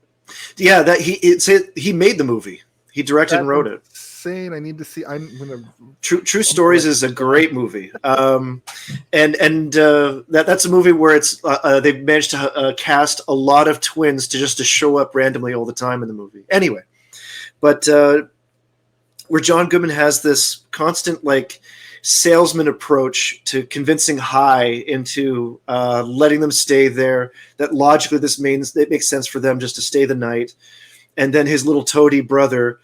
yeah, that he made the movie, he directed and wrote it. Insane. I need to see. I'm gonna. True Stories is a great movie, and that's a movie where it's they've managed to cast a lot of twins to show up randomly all the time in the movie. Anyway, but where John Goodman has this constant like salesman approach to convincing High into letting them stay there, that logically this means it makes sense for them just to stay the night, and then his little toady brother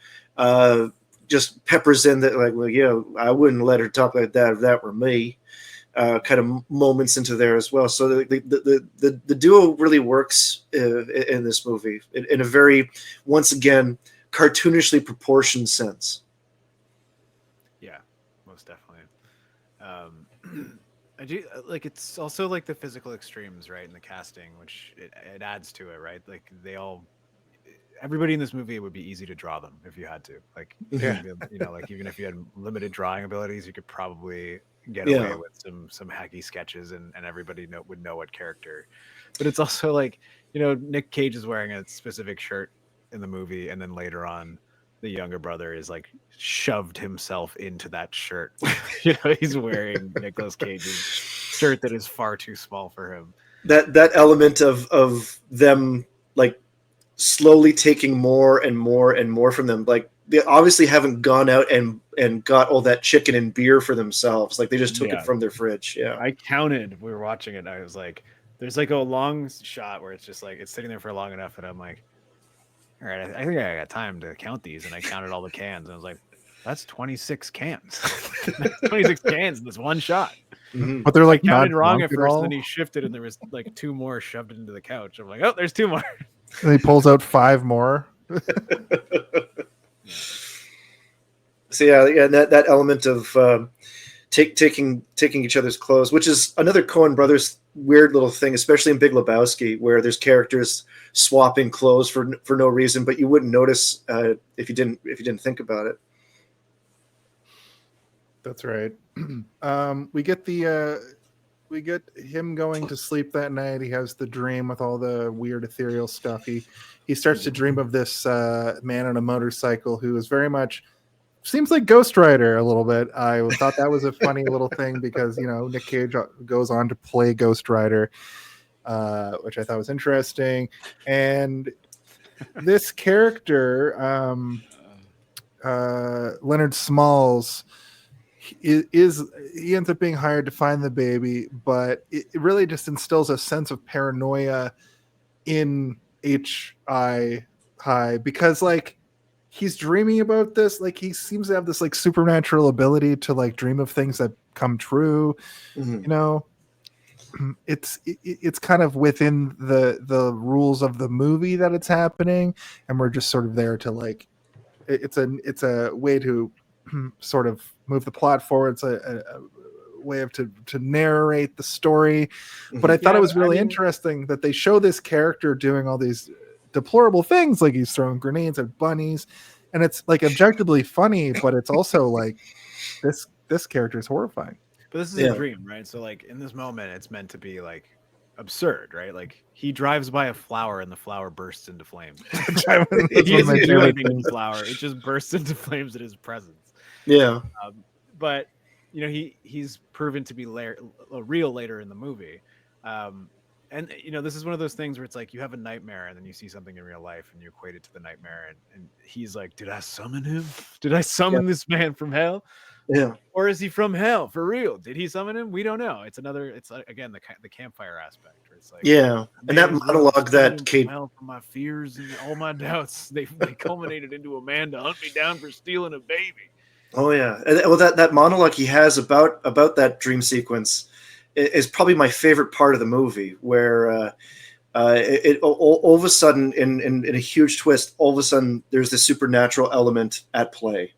just peppers in that like, well, yeah, I wouldn't let her talk like that if that were me, kind of moments into there as well. So the duo really works in this movie in a very, once again, cartoonishly proportioned sense. Yeah, most definitely. I do like, it's also like the physical extremes, right, in the casting, which it adds to it, right? Like everybody in this movie, it would be easy to draw them if you had to. Like, Yeah. like even if you had limited drawing abilities, you could probably get away with some hacky sketches, and everybody would know what character. But it's also like, Nick Cage is wearing a specific shirt in the movie, and then later on, the younger brother is like shoved himself into that shirt. He's wearing Nicolas Cage's shirt that is far too small for him. That element of them like slowly taking more and more and more from them, like they obviously haven't gone out and got all that chicken and beer for themselves. Like they just took it from their fridge. Yeah, I counted. We were watching it, and I was like, "There's like a long shot where it's just like it's sitting there for long enough," and I'm like, "All right, I think I got time to count these." And I counted all the cans, and I was like, "That's 26 cans. 26 cans in this one shot." Mm-hmm. But they're like I counted not wrong at drunk first, all. and then he shifted, and there was like 2 more shoved into the couch. I'm like, "Oh, there's 2 more." And he pulls out 5 more. So yeah, that element of taking each other's clothes, which is another Coen Brothers weird little thing, especially in Big Lebowski, where there's characters swapping clothes for no reason, but you wouldn't notice if you didn't think about it. That's right. We get him going to sleep that night. He has the dream with all the weird ethereal stuff. He starts to dream of this man on a motorcycle who is very much seems like Ghost Rider a little bit. I thought that was a funny little thing because Nick Cage goes on to play Ghost Rider, which I thought was interesting. And this character, Leonard Smalls, he ends up being hired to find the baby, but it really just instills a sense of paranoia in High because like he's dreaming about this, like he seems to have this like supernatural ability to like dream of things that come true. Mm-hmm. it's kind of within the rules of the movie that it's happening, and we're just sort of there to like it's a way to sort of move the plot forward. It's a way of to narrate the story. But I thought it was really interesting that they show this character doing all these deplorable things, like he's throwing grenades at bunnies, and it's like objectively funny, but it's also like this character is horrifying. But this is a dream, right? So like in this moment, it's meant to be like absurd, right? Like he drives by a flower and the flower bursts into flames. He doesn't do anything to the flower; it just bursts into flames in his presence. Yeah. But you know, he's proven to be real later in the movie. And you know, this is one of those things where it's like you have a nightmare and then you see something in real life and you equate it to the nightmare, and he's like, did I summon him? Did I summon this man from hell? Yeah. Or is he from hell for real? Did he summon him? We don't know. It's again the campfire aspect where it's like, and that monologue that Kate from my fears and all my doubts, they culminated into a man to hunt me down for stealing a baby. Oh yeah. Well, that monologue he has about that dream sequence is probably my favorite part of the movie, where it all of a sudden in a huge twist, all of a sudden there's this supernatural element at play.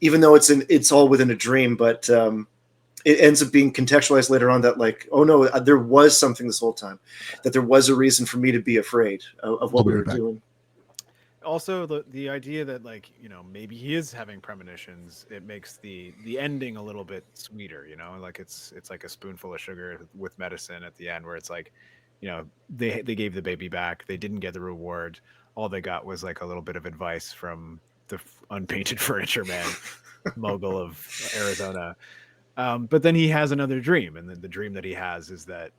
Even though it's all within a dream, but it ends up being contextualized later on that like, oh no, there was something this whole time, that there was a reason for me to be afraid of what we were doing. Also, the idea that like, you know, maybe he is having premonitions, it makes the ending a little bit sweeter, you know, like it's like a spoonful of sugar with medicine at the end, where it's like, you know, they gave the baby back, they didn't get the reward, all they got was like a little bit of advice from the unpainted furniture man mogul of Arizona. But then he has another dream, and then the dream that he has is that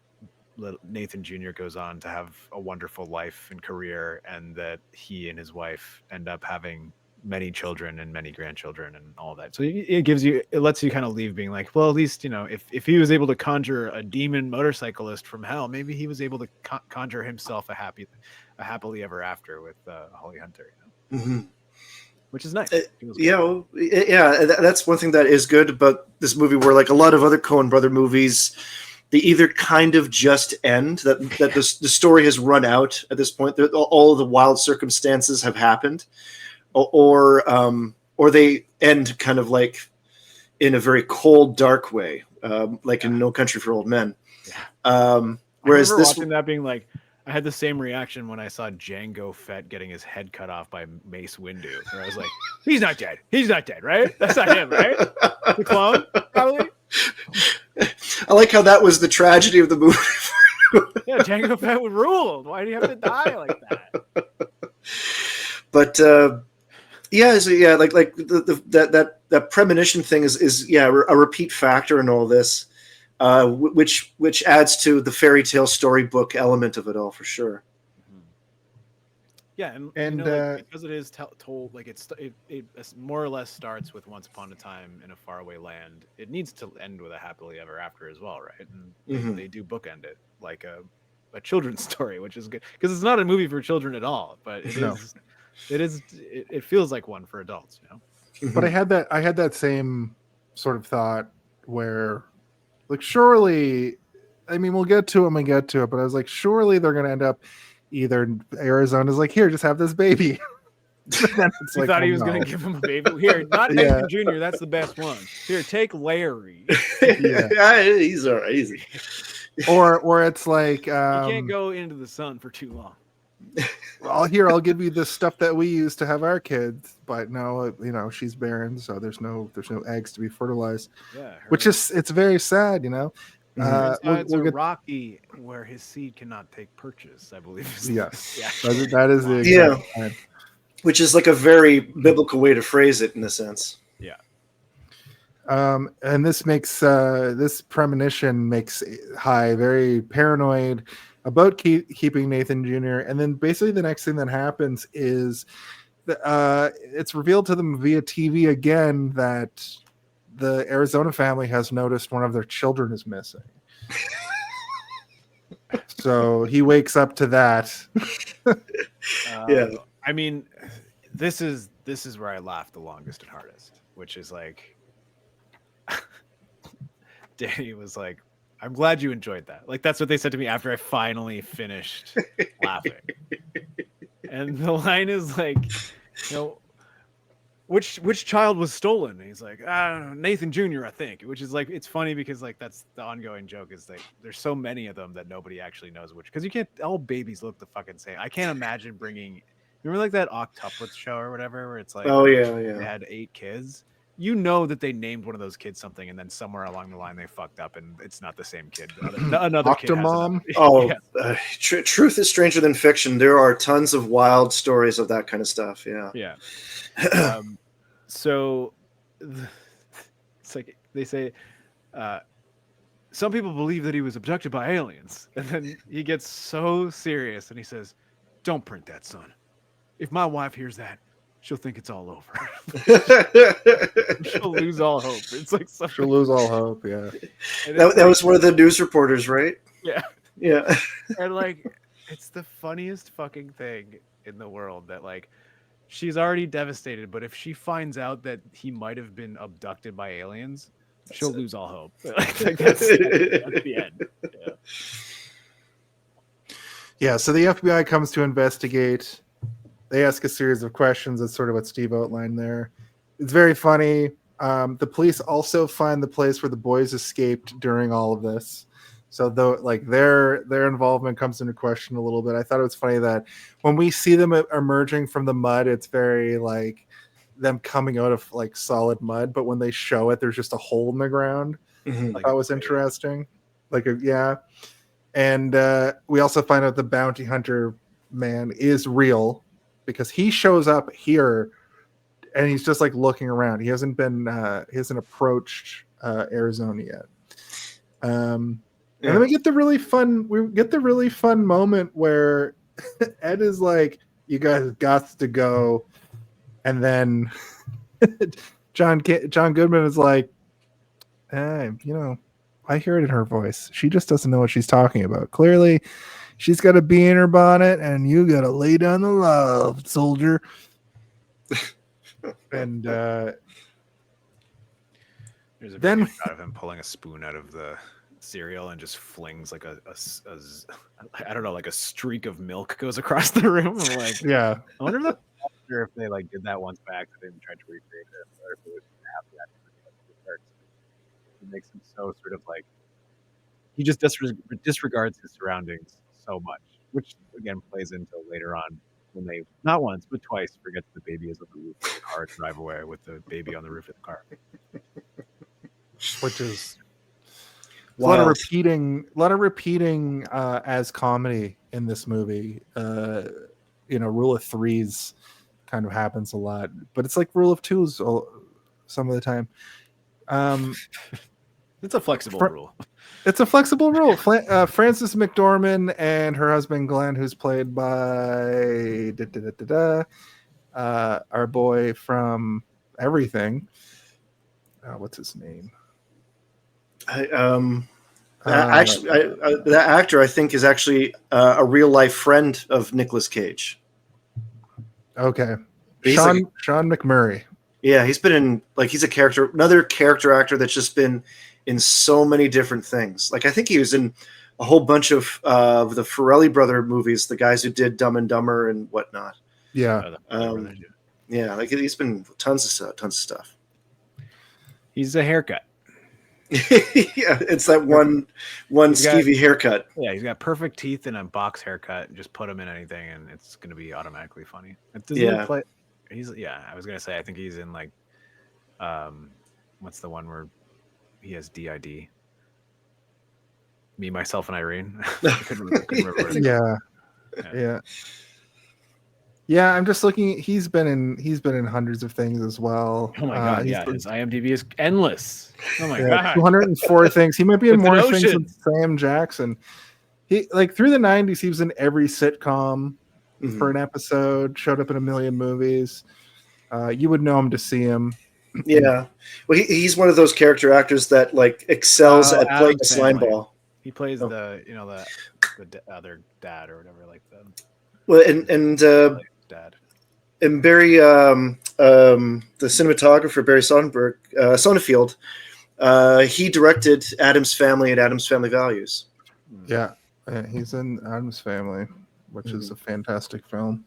Nathan Jr. goes on to have a wonderful life and career, and that he and his wife end up having many children and many grandchildren and all that. So it lets you kind of leave being like, well, at least, you know, if he was able to conjure a demon motorcyclist from hell, maybe he was able to conjure himself a happily ever after with Holly Hunter, you know? Mm-hmm. Which is nice. That's one thing that is good about this movie, where like a lot of other Coen Brother movies, they either kind of just end, that the story has run out at this point, all of the wild circumstances have happened, or they end kind of like in a very cold, dark way, like in No Country for Old Men. Whereas this watching that being like, I had the same reaction when I saw Jango Fett getting his head cut off by Mace Windu, where I was like, he's not dead, right? That's not him, right? The clone, probably. I like how that was the tragedy of the movie. Yeah, Jango Fett would rule. Why do you have to die like that? But like that premonition thing is a repeat factor in all this, which adds to the fairy tale storybook element of it all, for sure. Yeah, and you know, like, because it is told like it more or less starts with once upon a time in a faraway land, it needs to end with a happily ever after as well, right? And they do bookend it like a children's story, which is good because it's not a movie for children at all, but it feels like one for adults, you know. But I had that same sort of thought where, like, surely, I mean, we'll get to it, but I was like, surely they're going to end up either Arizona's like, here, just have this baby. You like, thought he was going to give him a baby? Here, not Nathan Jr., that's the best one. Here, take Larry. He's all right, easy. Or it's like... you can't go into the sun for too long. I'll give you the stuff that we use to have our kids, but no, you know, she's barren, so there's no eggs to be fertilized. Yeah, it's very sad, you know. It's Rocky where his seed cannot take purchase, I believe. Yes, that is the exact time. Which is like a very biblical way to phrase it in a sense. Yeah. And this makes this premonition makes High very paranoid about keeping Nathan Jr. And then basically the next thing that happens is it's revealed to them via TV again that the Arizona family has noticed one of their children is missing. So he wakes up to that. I mean, this is where I laughed the longest and hardest, which is like Danny was like, I'm glad you enjoyed that. Like, that's what they said to me after I finally finished laughing. And the line is like, which child was stolen? And he's like, I don't know, Nathan Jr., I think. Which is like, it's funny because like that's the ongoing joke is like there's so many of them that nobody actually knows which. Because you can't, all babies look the fucking same. I can't imagine bringing. Remember like that octuplets show or whatever, where it's like, they had 8 kids. You know that they named one of those kids something, and then somewhere along the line they fucked up, and it's not the same kid. Another kid has Octomom? Truth is stranger than fiction. There are tons of wild stories of that kind of stuff. Yeah. So it's like they say, some people believe that he was abducted by aliens, and then he gets so serious and he says, "Don't print that, son. If my wife hears that, she'll think it's all over. She'll lose all hope." It's like she'll lose all hope. Yeah, that was one of the news reporters, right? Yeah. And like, it's the funniest fucking thing in the world that like she's already devastated, but if she finds out that he might have been abducted by aliens, she'll lose all hope. Like that's the end. Yeah. So the FBI comes to investigate. They ask a series of questions. That's sort of what Steve outlined there. It's very funny. The police also find the place where the boys escaped during all of this. So though, like their involvement comes into question a little bit. I thought it was funny that when we see them emerging from the mud, it's very like them coming out of like solid mud. But when they show it, there's just a hole in the ground. Mm-hmm. That was interesting. And we also find out the bounty hunter man is real, because he shows up here and he's just like looking around. He hasn't approached Arizona yet. And then we get the really fun moment where Ed is like, "You guys got to go," and then John Goodman is like, "Hey, I hear it in her voice. She just doesn't know what she's talking about. Clearly, she's got a bee in her bonnet, and you got to lay down the law, soldier." And there's a video shot of him pulling a spoon out of the cereal and just flings like a I don't know, like a streak of milk goes across the room. I'm like, yeah. I wonder if they like did that once back, that they tried to recreate it, or if it was happy accident. It makes him so sort of like he just disregards his surroundings so much, which again plays into later on when they not once but twice forget that the baby is on the roof of the car to drive away with the baby on the roof of the car, which is a lot of repeating as comedy in this movie. Rule of threes kind of happens a lot, but it's like rule of twos some of the time. It's a flexible rule. It's a flexible rule. Frances McDormand and her husband Glenn, who's played by our boy from Everything. What's his name? That actor I think is actually a real life friend of Nicolas Cage. Okay, Sean McMurray. Yeah, he's been in he's another character actor that's just been in so many different things. Like I think he was in a whole bunch of the Farrelly brother movies, the guys who did Dumb and Dumber and whatnot. Yeah, yeah, like he's been tons of stuff. He's a haircut. Yeah, it's that one skeevy haircut. Yeah, he's got perfect teeth and a box haircut. Just put him in anything, and it's going to be automatically funny. I was gonna say I think he's in like, what's the one where he has DID? Me, Myself, and Irene. I couldn't remember. Yeah. I'm just looking. He's been in hundreds of things as well. Oh my god! His IMDb is endless. Oh my god! 204 things. He might be in more things than Sam Jackson. He through the 90s, he was in every sitcom for an episode. Showed up in a million movies. You would know him to see him. Yeah, well, he's one of those character actors that excels at playing a slime ball. He plays the other dad or whatever, like the. Well, and dad. And Barry, the cinematographer Barry Sonnenfield, He directed Addams Family and Addams Family Values. Yeah, he's in Addams Family, which is a fantastic film.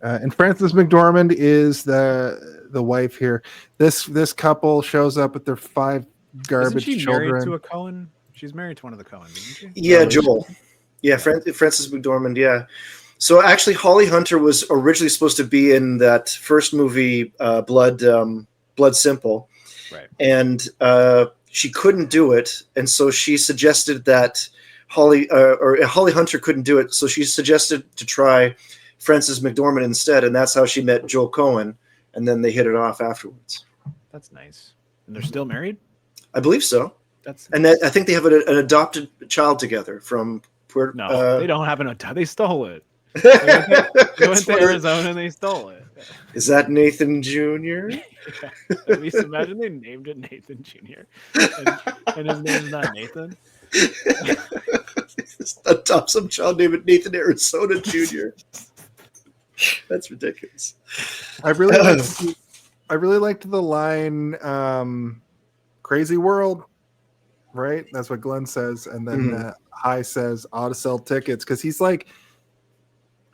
And Frances McDormand is the wife here. This couple shows up with their 5 garbage Isn't she children. married to a Coen? She's married to one of the Coens, isn't she? Yeah, Joel. Yeah, Frances McDormand. Yeah. So actually, Holly Hunter was originally supposed to be in that first movie, Blood Simple, right? And she couldn't do it, and so she suggested that Holly Hunter couldn't do it, so she suggested to try Frances McDormand instead, and that's how she met Joel Coen, and then they hit it off afterwards. That's nice. And they're still married? I believe so. And I think they have an adopted child together from Puerto. No, they don't have an adopted. They stole it. They went to Arizona and they stole it. Is that Nathan Jr.? At least imagine they named it Nathan Jr. and his name's not Nathan. Adopt some child named Nathan Arizona Jr. That's ridiculous. I really liked the line "Crazy World," right? That's what Glenn says, and then High says "ought to sell tickets," because he's like,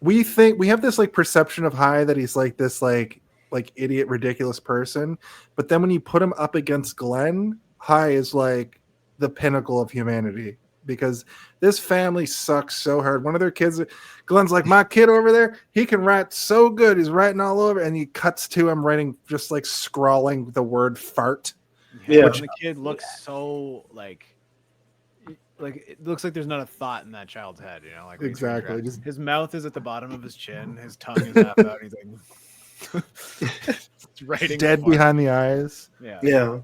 we have this like perception of High that he's like this like idiot, ridiculous person, but then when you put him up against Glenn, High is like the pinnacle of humanity. Because this family sucks so hard. One of their kids, Glenn's like, my kid over there, he can write so good. He's writing all over. And he cuts to him writing, just like scrawling the word fart. Yeah. Which the kid looks so like it looks like there's not a thought in that child's head, you know? Like exactly. His mouth is at the bottom of his chin. His tongue is half out. He's like writing dead behind the eyes. Yeah.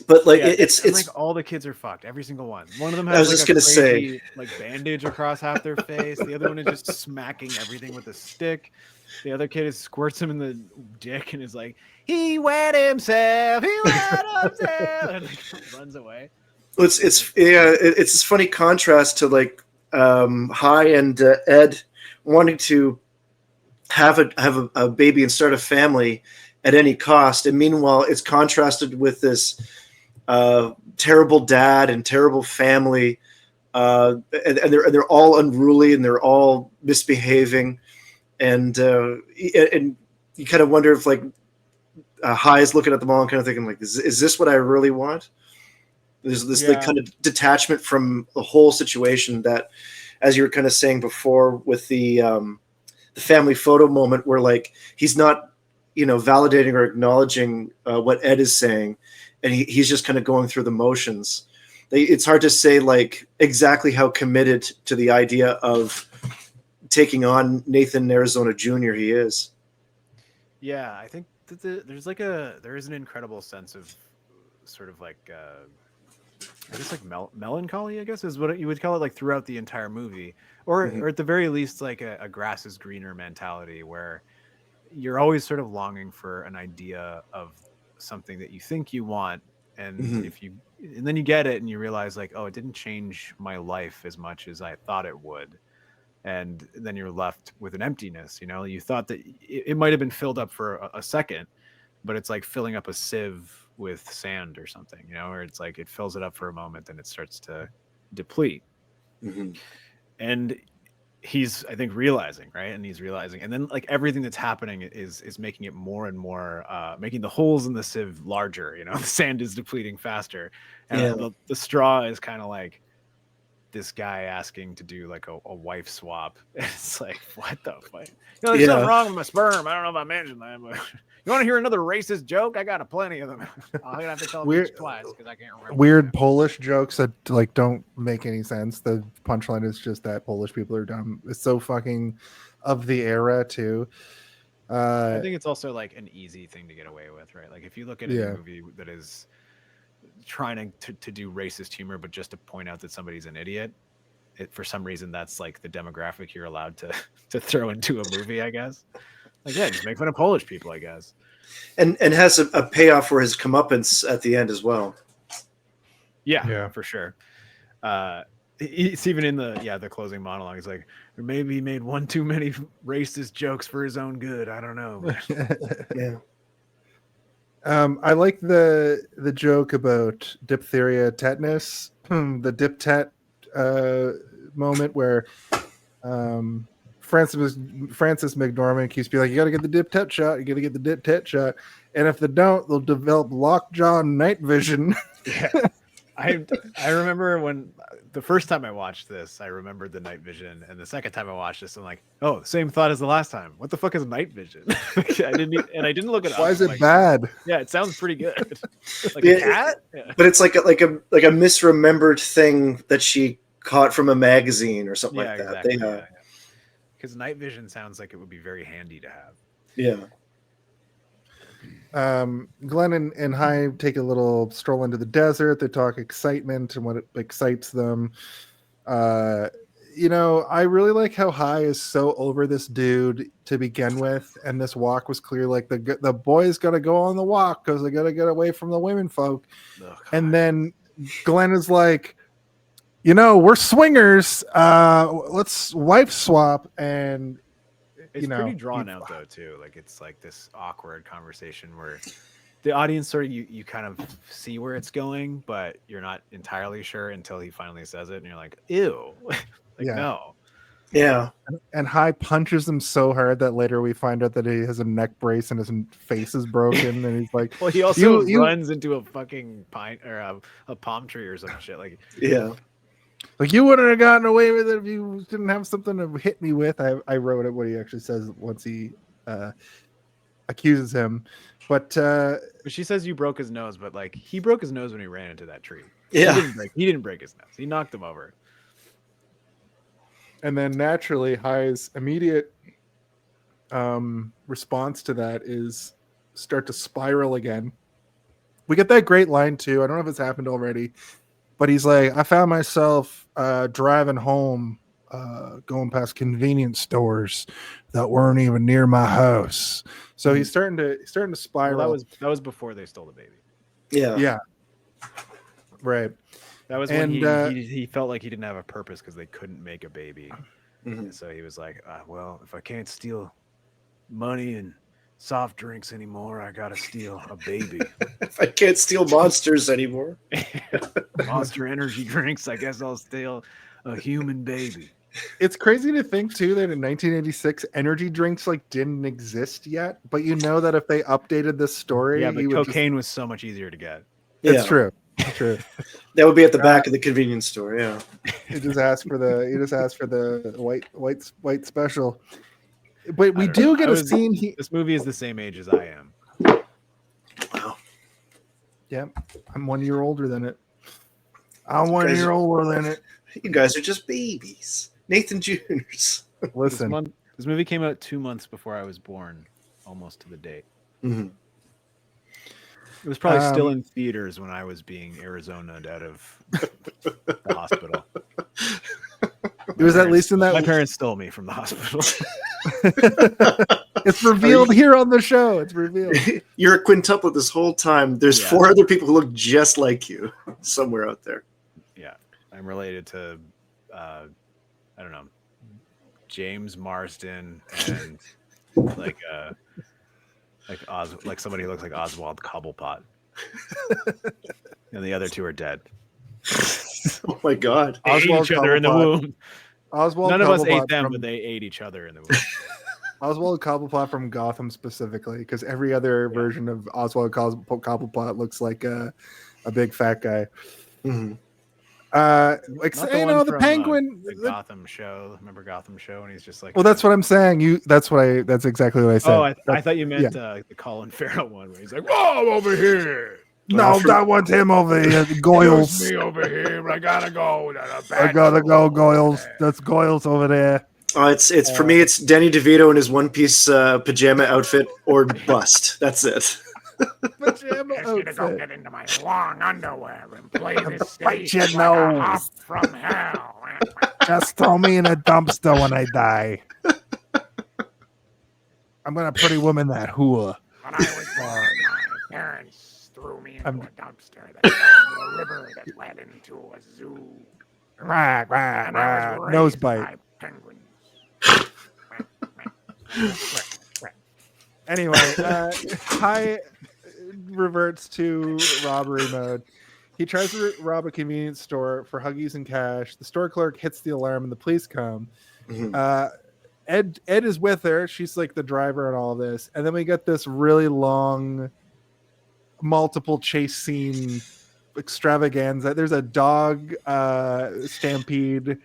But like it's like all the kids are fucked. Every single one. One of them has I was just gonna say like bandage across half their face. The other one is just smacking everything with a stick. The other kid squirts him in the dick and is like, he wet himself. He wet himself. And like, runs away. Well, it's this funny contrast to like High and Ed wanting to have a baby and start a family at any cost, and meanwhile it's contrasted with this terrible dad and terrible family, and they're all unruly and they're all misbehaving, and you kind of wonder if like High is looking at them all and kind of thinking like, is this what I really want? There's this like kind of detachment from the whole situation that, as you were kind of saying before, with the family photo moment where like he's not validating or acknowledging what Ed is saying, and he's just kind of going through the motions. It's hard to say like exactly how committed to the idea of taking on Nathan Arizona Jr. he is. Yeah, I think that there is an incredible sense of sort of like I guess like melancholy, I guess is what you would call it, like throughout the entire movie, or at the very least like a grass is greener mentality where you're always sort of longing for an idea of something that you think you want, and and then you get it and you realize like, oh, it didn't change my life as much as I thought it would, and then you're left with an emptiness. You thought that it might have been filled up for a second, but it's like filling up a sieve with sand or something, where it's like it fills it up for a moment then it starts to deplete. And he's, I think, realizing, right? And he's realizing, and then like everything that's happening is making it more and more, making the holes in the sieve larger. The sand is depleting faster, and the straw is kind of like this guy asking to do like a wife swap. It's like, what the fuck? There's something wrong with my sperm. I don't know if I mentioned that, but you want to hear another racist joke? I got plenty of them. I'm gonna have to tell them twice because I can't remember. Weird Polish jokes that like don't make any sense. The punchline is just that Polish people are dumb. It's so fucking of the era too. I think it's also like an easy thing to get away with, right? Like if you look at a movie that is trying to do racist humor, but just to point out that somebody's an idiot, for some reason that's like the demographic you're allowed to throw into a movie, I guess. Like, just make fun of Polish people, I guess. And has a payoff for his comeuppance at the end as well. Yeah, for sure. It's even in the closing monologue. It's like, or maybe he made one too many racist jokes for his own good. I don't know. I like the joke about diphtheria, tetanus, the dip tet moment where Francis McDormand keeps being like, "You got to get the dip tet shot. You got to get the dip tet shot." And if they don't, they'll develop lockjaw night vision. Yeah. I remember when the first time I watched this, I remembered the night vision, and the second time I watched this, I'm like, oh, same thought as the last time. What the fuck is night vision? I didn't look it up. Why is it like, bad? Yeah, it sounds pretty good. Like Yeah, a cat? Yeah. But it's like a misremembered thing that she caught from a magazine or something like that. Exactly. Because night vision sounds like it would be very handy to have. Yeah. Glenn and Hy take a little stroll into the desert. They talk excitement and what excites them. I really like how Hy is so over this dude to begin with, and this walk was clear. Like the boys got to go on the walk because they got to get away from the women folk. And then Glenn is like, we're swingers. Let's wife swap. And it's pretty drawn out though too. Like it's like this awkward conversation where the audience sort of you kind of see where it's going, but you're not entirely sure until he finally says it, and you're like, ew. No. Yeah. And Hy punches him so hard that later we find out that he has a neck brace and his face is broken, and he's like, well, he also runs into a fucking pine or a palm tree or some shit. Like, yeah. Like, you wouldn't have gotten away with it if you didn't have something to hit me with. I wrote it what he actually says once he accuses him. But she says you broke his nose, but like he broke his nose when he ran into that tree. Yeah. He didn't break his nose. He knocked him over. And then naturally, Hy's immediate response to that is start to spiral again. We get that great line too. I don't know if it's happened already. But he's like, I found myself driving home, going past convenience stores that weren't even near my house. So he's starting to spiral. Well, that was before they stole the baby. Yeah. Yeah. Right. That was when he felt like he didn't have a purpose because they couldn't make a baby. Mm-hmm. So he was like, well, if I can't steal money and soft drinks anymore, I gotta steal a baby. If I can't steal monsters anymore, Monster energy drinks, I guess I'll steal a human baby. It's crazy to think too that in 1986 energy drinks didn't exist yet, but that if they updated this story, yeah, but cocaine was so much easier to get. It's true. True. That would be at the back of the convenience store. Yeah. He just asked for the white special. But we do get a scene. This movie is the same age as I am. Wow. Yeah, I'm 1 year older than it. I'm 1 year older than it. You guys are just babies. Nathan Juniors. Listen, this movie came out 2 months before I was born, almost to the date. Mm-hmm. It was probably still in theaters when I was being Arizona'd out of the hospital. It was at least in that. My parents stole me from the hospital. It's revealed here on the show. It's revealed. You're a quintuplet this whole time. There's 4 other people who look just like you somewhere out there. Yeah, I'm related to, I don't know, James Marsden and like somebody who looks like Oswald Cobblepot. And the other 2 are dead. Oh my God! They ate each other in the womb. None of us ate them, but they ate each other in the womb. Oswald Cobblepot from Gotham specifically, because every other version of Oswald Cobblepot looks like a big fat guy. Mm-hmm. The Penguin, the Gotham show. Remember Gotham show? And he's just like, well, that's what I'm saying. That's exactly what I said. Oh, I thought you meant the Colin Farrell one where he's like, "Whoa, over here." No, that one's him over here. Goyles. Me over here. I gotta go. I gotta go, Goyles. That's Goyles over there. It's for me. It's Danny DeVito in his one-piece pajama outfit or bust. That's it. Pajama outfit. To go get into my long underwear and play this Bite stage your like nose. a hop from hell. Just throw me in a dumpster when I die. I'm gonna pretty woman that hooah. When I was born, my parents threw me into a dumpster that fell into a river that led into a zoo. Rah, And I was nose raised bite. by penguins. Anyway, reverts to robbery mode. He tries to rob a convenience store for Huggies and cash. The store clerk hits the alarm and the police come. Ed is with her. She's like the driver and all this. And then we get this really long, multiple chase scene extravaganza. There's a dog stampede.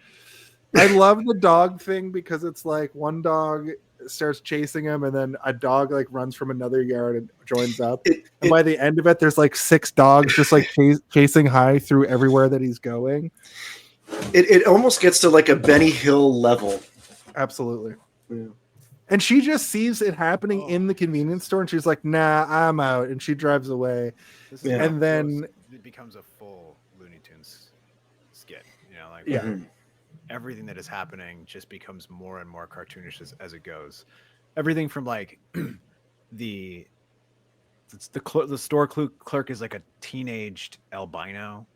I love the dog thing because it's like one dog starts chasing him and then a dog like runs from another yard and joins up. And by the end of it, there's like 6 dogs just like chasing high through everywhere that he's going. It almost gets to like a Benny Hill level. Absolutely. Yeah. And she just sees it happening in the convenience store and she's like, nah, I'm out. And she drives away. And then it becomes a full Looney Tunes skit, you know, like everything that is happening just becomes more and more cartoonish as it goes. Everything from like the store clerk is like a teenaged albino.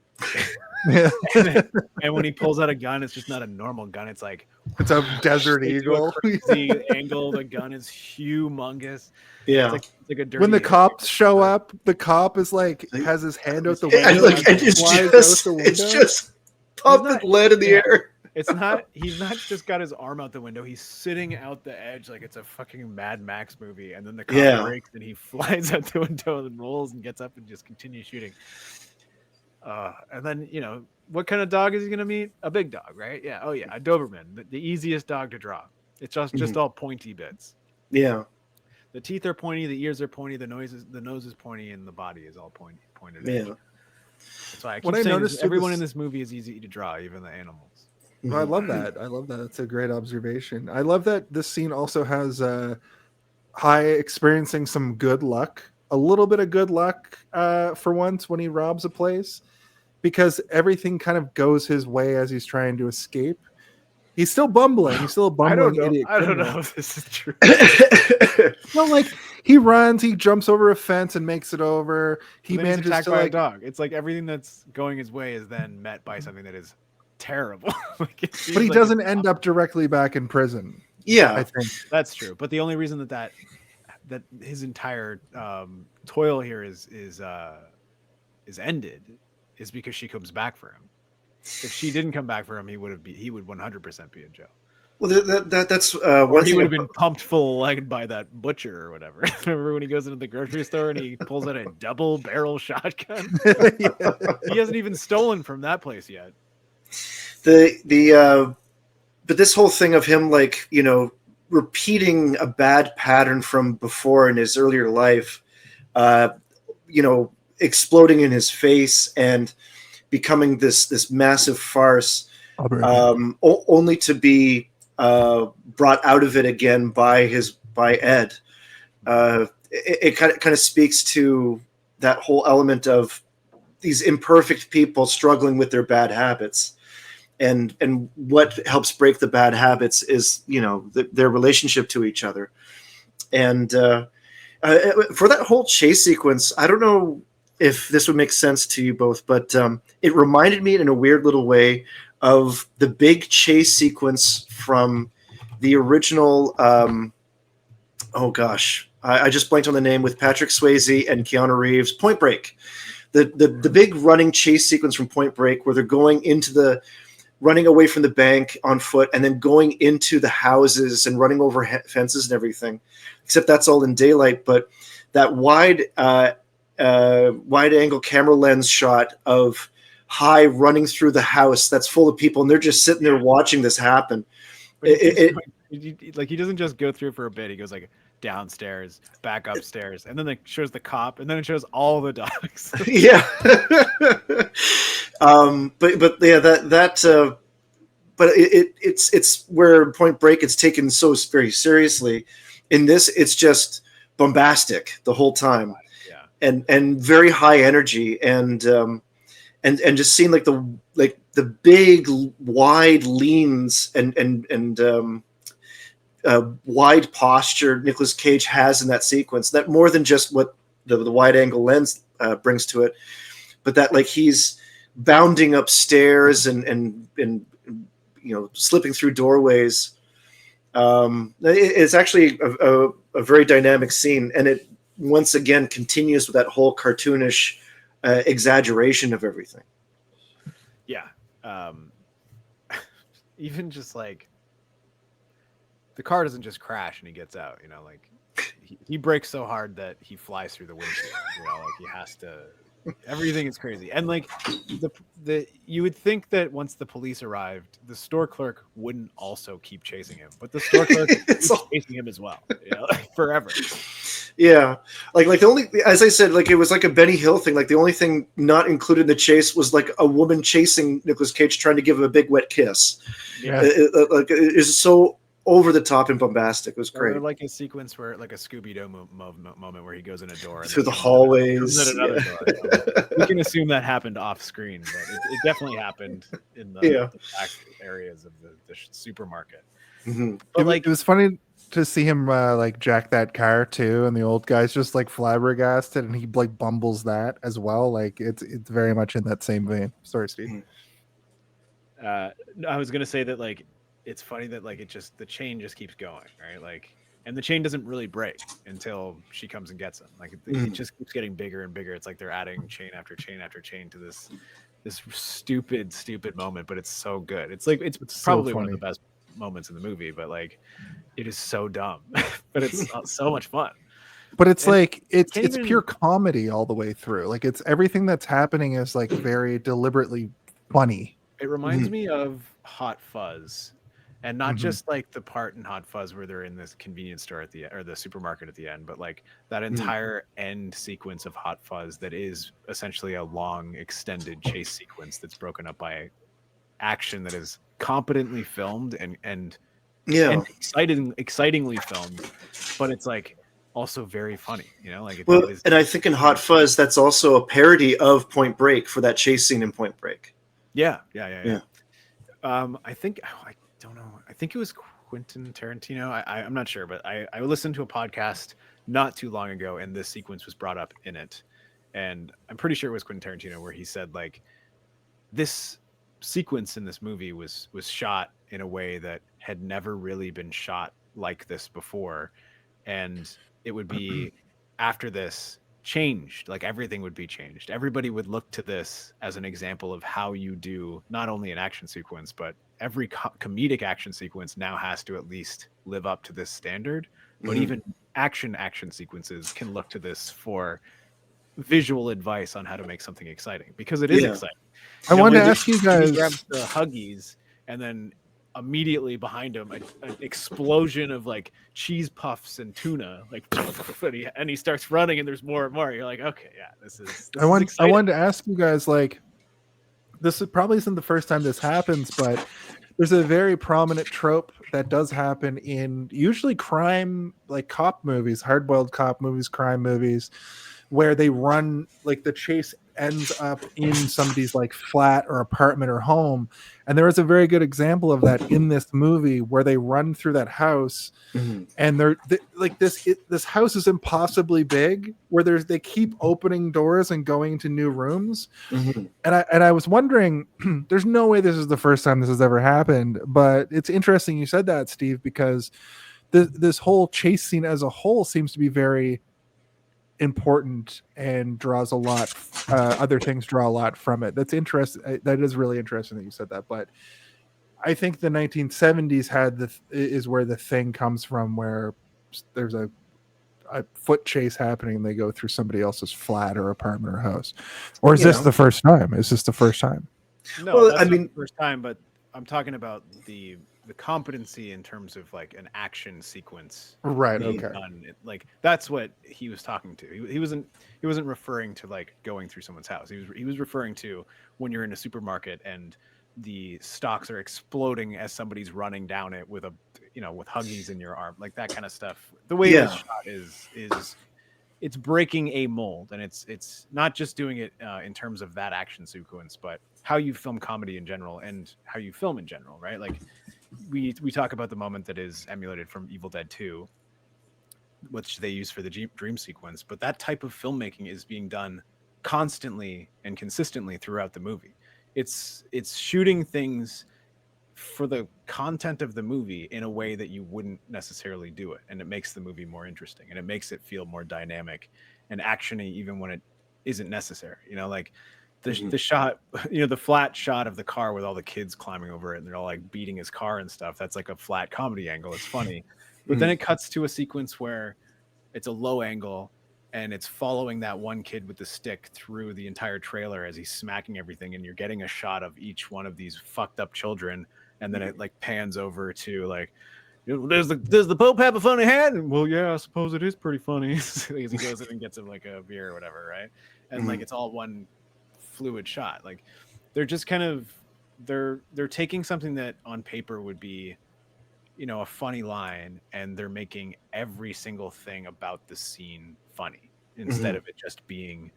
And when he pulls out a gun, it's just not a normal gun. It's like it's a Desert Eagle. The angle of the gun is humongous. Yeah, it's like a dirty when the cops show up, the cop is like has his hand out the window. It's just pumping lead in the air. It's not. He's not just got his arm out the window. He's sitting out the edge like it's a fucking Mad Max movie. And then the cop breaks and he flies out the window and rolls and gets up and just continues shooting. And then, you know, what kind of dog is he going to meet? A big dog, right? Yeah. Oh, yeah. A Doberman, the easiest dog to draw. It's just all pointy bits. Yeah. The teeth are pointy, the ears are pointy, the nose is pointy, and the body is all pointed. Yeah. That's why I keep saying everyone in this movie is easy to draw, even the animals. Well, I love that. That's a great observation. I love that this scene also has High experiencing some good luck, a little bit of good luck for once when he robs a place, because everything kind of goes his way as he's trying to escape. He's still bumbling. He's still a bumbling idiot. I don't know if this is true. Well, like he runs, he jumps over a fence and makes it over. He manages attacked to by like a dog. It's like everything that's going his way is then met by something that is terrible. But he doesn't end up directly back in prison. Yeah, I think that's true. But the only reason that his entire toil here is ended is because she comes back for him. If she didn't come back for him, he would 100% be in jail. Well, that's or he would have been pumped full legged by that butcher or whatever. Remember when he goes into the grocery store and he pulls out a double barrel shotgun? He hasn't even stolen from that place yet. But this whole thing of him, like, you know, repeating a bad pattern from before in his earlier life, you know, exploding in his face and becoming this massive farce, only to be brought out of it again by Ed. It kind of speaks to that whole element of these imperfect people struggling with their bad habits, and what helps break the bad habits is, you know, their relationship to each other. And for that whole chase sequence, I don't know if this would make sense to you both, but it reminded me in a weird little way of the big chase sequence from the original. Oh gosh, I just blanked on the name, with Patrick Swayze and Keanu Reeves. Point Break, the big running chase sequence from Point Break, where they're running away from the bank on foot and then going into the houses and running over fences and everything. Except that's all in daylight, but that wide angle camera lens shot of High running through the house that's full of people, and they're just sitting there watching this happen. He doesn't just go through for a bit. He goes like downstairs, back upstairs, and then it shows the cop, and then it shows all the dogs. Yeah. But it's where Point Break it's taken so very seriously. In this, it's just bombastic the whole time. And very high energy, and just seeing like the big wide leans and wide posture Nicolas Cage has in that sequence, that more than just what the wide angle lens brings to it, but that like he's bounding upstairs and you know, slipping through doorways. It's actually a very dynamic scene, and once again continues with that whole cartoonish exaggeration of everything. Yeah. Even just like the car doesn't just crash and he gets out, you know, like he brakes so hard that he flies through the windshield, you know, like he has to, everything is crazy. And like the you would think that once the police arrived, the store clerk wouldn't also keep chasing him, but the store clerk keeps chasing him as well, you know, like forever. Yeah, like the only, as I said, like it was like a Benny Hill thing. Like the only thing not included in the chase was like a woman chasing Nicolas Cage, trying to give him a big wet kiss. Yeah, it is so over the top and bombastic. It was great. Or like a sequence where, like a Scooby-Doo moment where he goes in a door and through the hallways. Comes in another door. We can assume that happened off screen, but it definitely happened in the back areas of the supermarket. Mm-hmm. But it was funny to see him like jack that car too, and the old guy's just like flabbergasted, and he like bumbles that as well. Like it's very much in that same vein. Sorry, Steve. I was gonna say that like it's funny that like the chain just keeps going, right? Like, and the chain doesn't really break until she comes and gets him. Like it just keeps getting bigger and bigger. It's like they're adding chain after chain after chain to this stupid moment, but it's so good. It's like it's probably one of the best moments in the movie, but like it is so dumb, but it's so much fun. But it's like it's pure comedy all the way through. Like it's everything that's happening is like very deliberately funny. It reminds me of Hot Fuzz, and not just like the part in Hot Fuzz where they're in this convenience store at the or the supermarket at the end, but like that entire end sequence of Hot Fuzz that is essentially a long extended chase sequence that's broken up by action that is competently filmed and excitingly filmed, but it's like also very funny, you know, like and I think in Hot Fuzz that's also a parody of Point Break for that chase scene in Point Break. Yeah. I think I don't know. I think it was Quentin Tarantino. I'm not sure, but I listened to a podcast not too long ago, and this sequence was brought up in it, and I'm pretty sure it was Quentin Tarantino where he said like this sequence in this movie was shot in a way that had never really been shot like this before, and it would be after this changed, like everything would be changed. Everybody would look to this as an example of how you do not only an action sequence, but every comedic action sequence now has to at least live up to this standard. But even action sequences can look to this for visual advice on how to make something exciting, because it is exciting. I wanted to ask you guys. He grabs the Huggies, and then immediately behind him, an explosion of like cheese puffs and tuna, like, and he starts running, and there's more and more. You're like, okay, yeah, this is. I wanted to ask you guys, like, this probably isn't the first time this happens, but there's a very prominent trope that does happen in usually crime, like cop movies, hard-boiled cop movies, crime movies, where they run, like the chase ends up in somebody's like flat or apartment or home. And there is a very good example of that in this movie where they run through that house and they're like this house is impossibly big, where they keep opening doors and going to new rooms. And I was wondering, there's no way this is the first time this has ever happened, but it's interesting you said that, Steve, because this whole chase scene as a whole seems to be very important and draws a lot. Other things draw a lot from it. That's interesting. That is really interesting that you said that. But I think the 1970s is where the thing comes from, where there's a foot chase happening and they go through somebody else's flat or apartment or house. Or is this the first time? Is this the first time? No, well, I mean, the first time, but I'm talking about the competency in terms of like an action sequence, right? Okay, like that's what he was talking to. He wasn't referring to like going through someone's house. He was referring to when you're in a supermarket and the stocks are exploding as somebody's running down it with with Huggies in your arm, like that kind of stuff. The way it's shot is it's breaking a mold, and it's not just doing it in terms of that action sequence, but how you film comedy in general and how you film in general, right? Like we talk about the moment that is emulated from Evil Dead 2, which they use for the dream sequence, but that type of filmmaking is being done constantly and consistently throughout the movie. It's shooting things for the content of the movie in a way that you wouldn't necessarily do it, and it makes the movie more interesting, and it makes it feel more dynamic and actiony even when it isn't necessary. Like the shot, the flat shot of the car with all the kids climbing over it and they're all like beating his car and stuff. That's like a flat comedy angle. It's funny. But then it cuts to a sequence where it's a low angle and it's following that one kid with the stick through the entire trailer as he's smacking everything. And you're getting a shot of each one of these fucked up children. And then it like pans over to like, does the Pope have a funny hat? And, well, yeah, I suppose it is pretty funny. As he goes in and gets him like a beer or whatever, right? And like it's all one fluid shot. Like they're just kind of they're taking something that on paper would be, a funny line, and they're making every single thing about the scene funny instead of it just being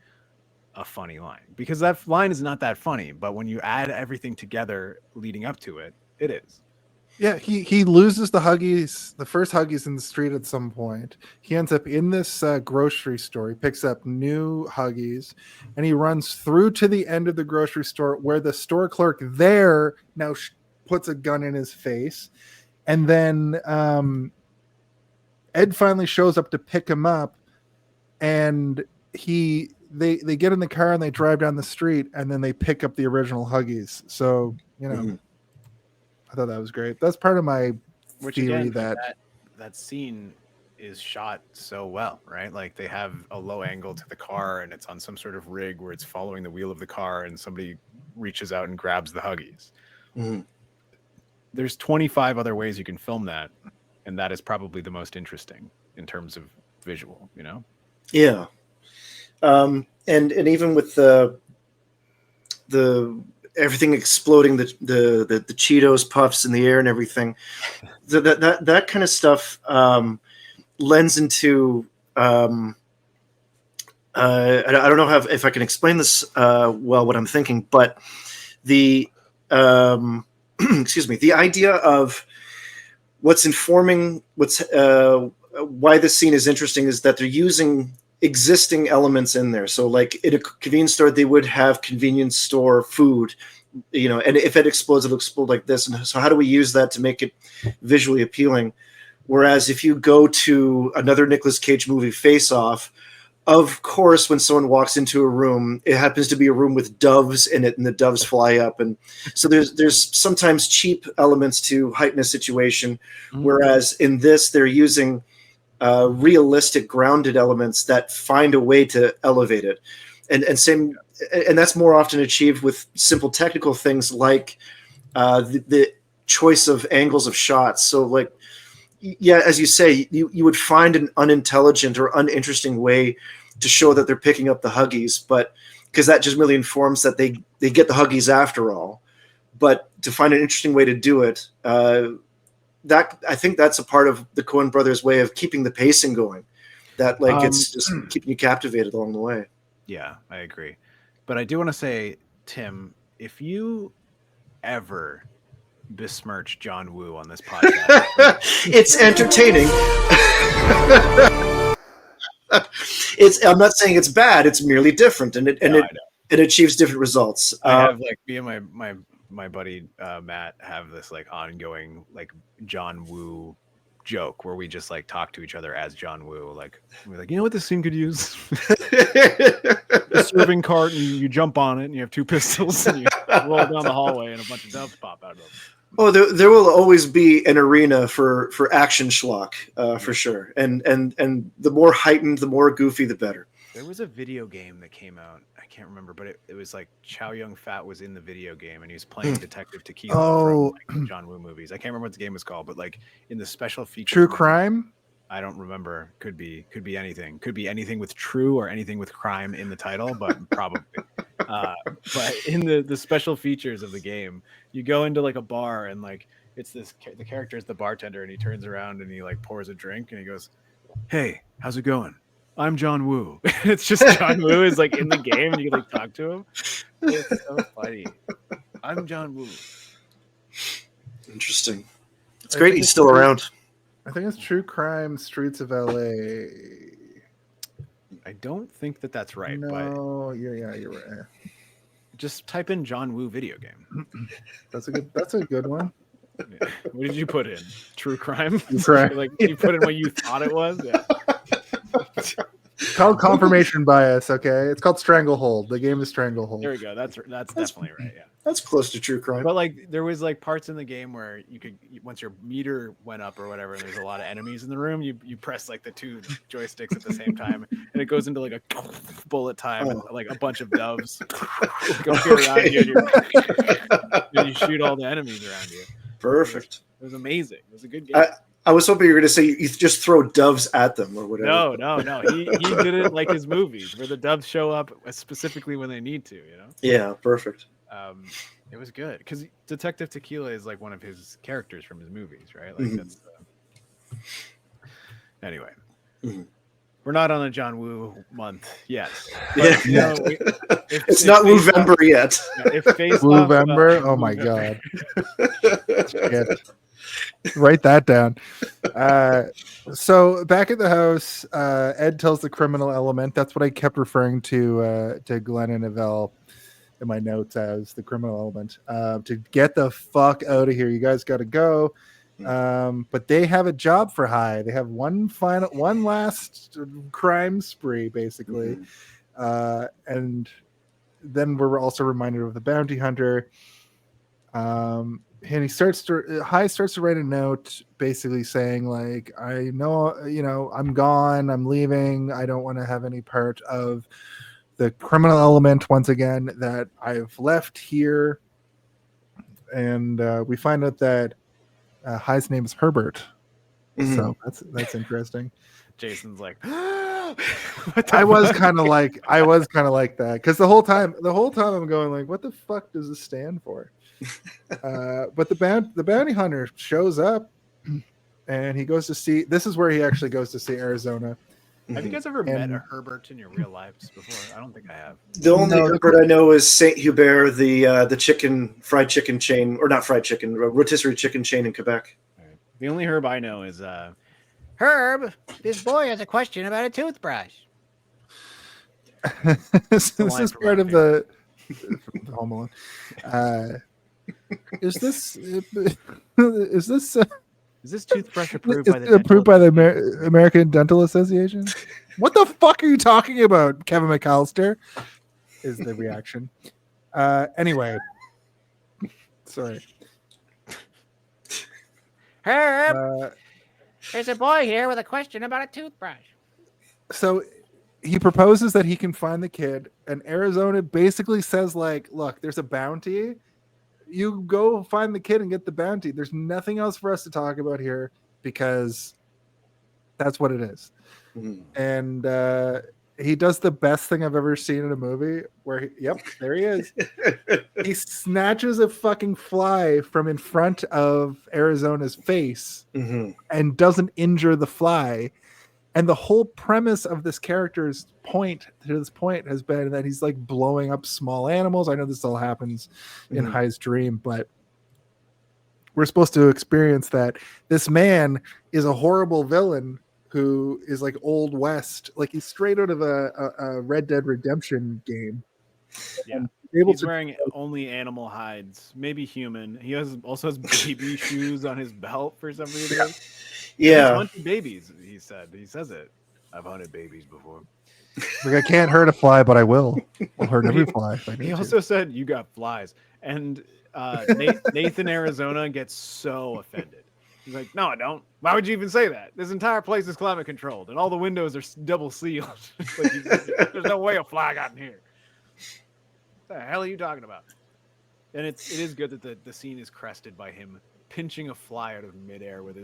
a funny line, because that line is not that funny, but when you add everything together leading up to it, it is. Yeah, he loses the Huggies, the first Huggies in the street at some point. He ends up in this grocery store. He picks up new Huggies, and he runs through to the end of the grocery store where the store clerk there now puts a gun in his face. And then Ed finally shows up to pick him up, and they get in the car and they drive down the street, and then they pick up the original Huggies. So, I thought that was great. That's part of my theory that scene is shot so well, right? Like they have a low angle to the car and it's on some sort of rig where it's following the wheel of the car and somebody reaches out and grabs the Huggies. There's 25 other ways you can film that, and that is probably the most interesting in terms of visual, Yeah. And even with the everything exploding, the Cheetos puffs in the air and everything, that kind of stuff lends into I don't know if I can explain this well, what I'm thinking, but the excuse me, the idea of what's informing why this scene is interesting is that they're using existing elements in there. So like in a convenience store, they would have convenience store food, and if it explodes, it'll explode like this. And so how do we use that to make it visually appealing? Whereas if you go to another Nicolas Cage movie, Face Off, of course, when someone walks into a room, it happens to be a room with doves in it, and the doves fly up. And so there's sometimes cheap elements to heighten a situation, whereas in this, they're using realistic, grounded elements that find a way to elevate it. And that's more often achieved with simple technical things like the choice of angles of shots. So like, yeah, as you say, you would find an unintelligent or uninteresting way to show that they're picking up the Huggies, but because that just really informs that they get the Huggies after all. But to find an interesting way to do it, that I think that's a part of the Coen Brothers' way of keeping the pacing going. That like it's just keeping you captivated along the way. Yeah, I agree. But I do want to say, Tim, if you ever besmirch John Woo on this podcast, it's entertaining. I'm not saying it's bad. It's merely different, and it achieves different results. I have like me and my buddy Matt have this like ongoing like John Woo joke where we just like talk to each other as John Woo. Like we're like, what this scene could use? A serving cart, and you jump on it, and you have two pistols, and you roll down the hallway, and a bunch of doves pop out of it. Oh, there will always be an arena for action schlock, for sure. And the more heightened, the more goofy, the better. There was a video game that came out. I can't remember, but it was like Chow Yun-Fat was in the video game, and he was playing Detective Tequila from like, John Woo movies. I can't remember what the game was called, but like in the special features. True Crime? I don't remember. Could be anything. Could be anything with true or anything with crime in the title, but probably. But in the special features of the game, you go into like a bar and like it's the character is the bartender, and he turns around and he like pours a drink and he goes, "Hey, how's it going? I'm John Woo." It's just John Woo is like in the game and you can like talk to him. It's so funny. I'm John Woo. Interesting. It's great he's still around. I think it's True Crime Streets of LA. I don't think that's right. No, you're right. Just type in John Woo video game. That's a good one. Yeah. What did you put in? True crime? crime. Like you put in what you thought it was? Yeah. It's called confirmation bias. Okay, it's called Stranglehold. The game is Stranglehold. There we go. That's definitely right. Yeah. That's close to true crime. But like there was like parts in the game where you could once your meter went up or whatever, and there's a lot of enemies in the room, you press like the two joysticks at the same time, and it goes into like a bullet time, and like a bunch of doves go around you, and you shoot all the enemies around you. Perfect. It was amazing. It was a good game. I was hoping you were going to say you just throw doves at them or whatever. No. He did it like his movies, where the doves show up specifically when they need to. You know. Yeah, perfect. It was good because Detective Tequila is like one of his characters from his movies, right? Like that's. Anyway, we're not on a John Woo month yet. But, you know, it's not Nic-Vember yet. If Nic-Vember, oh my god! Shit. Write that down. So back at the house, Ed tells the criminal element. That's what I kept referring to Glenn and Yvelle in my notes as the criminal element. To get the fuck out of here. You guys got to go. But they have a job for hire. They have one last crime spree, basically. And then we're also reminded of the bounty hunter. And High starts to write a note basically saying, like, I know, I'm gone, I'm leaving, I don't want to have any part of the criminal element once again, that I've left here. And we find out that High's name is Herbert. So that's interesting. Jason's like, I was kind of like that, because the whole time I'm going like, what the fuck does this stand for? But the bounty hunter shows up, and he goes to see. This is where he actually goes to see Arizona. Have you guys ever met a Herbert in your real lives before? I don't think I have. The only Herbert I know is Saint Hubert, the fried chicken chain, or not fried chicken, rotisserie chicken chain in Quebec. The only Herb I know is Herb, this boy has a question about a toothbrush. This is part of the Home Alone. Is this toothbrush approved by the American Dental Association? What the fuck are you talking about, Kevin McAllister? Is the reaction. Anyway, sorry. Herb, there's a boy here with a question about a toothbrush. So he proposes that he can find the kid, and Arizona basically says, like, look, there's a bounty. You go find the kid and get the bounty. There's nothing else for us to talk about here, because that's what it is. And he does the best thing I've ever seen in a movie, where there he is. He snatches a fucking fly from in front of Arizona's face and doesn't injure the fly. And the whole premise of this character's point to this point has been that he's like blowing up small animals. I know this all happens in High's dream, but we're supposed to experience that this man is a horrible villain who is like Old West, like he's straight out of a Red Dead Redemption game. Yeah, he's wearing only animal hides, maybe human. He also has baby shoes on his belt for some reason. Yeah, he's hunted babies. He says it. I've hunted babies before. Like, I can't hurt a fly, but I will. I'll hurt every fly. He also said, "You got flies," and Nathan Arizona gets so offended. He's like, "No, I don't. Why would you even say that? This entire place is climate controlled, and all the windows are double sealed. Like, there's no way a fly got in here. What the hell are you talking about?" And it is good that the scene is crested by him pinching a fly out of midair with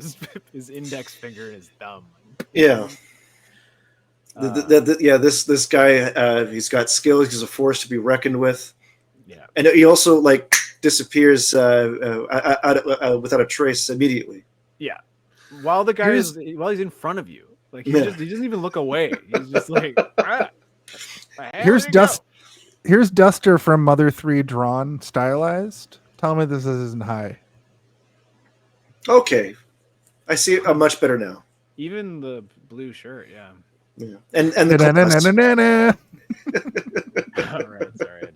his index finger and his thumb. Yeah. This guy, he's got skills. He's a force to be reckoned with. Yeah, and he also like disappears without a trace immediately. Yeah, while he's in front of you, like he doesn't even look away. He's just like, here's Duster from Mother 3 drawn, stylized. Tell me this isn't High. Okay, I see it much better now. Even the blue shirt, yeah. And the all right, sorry,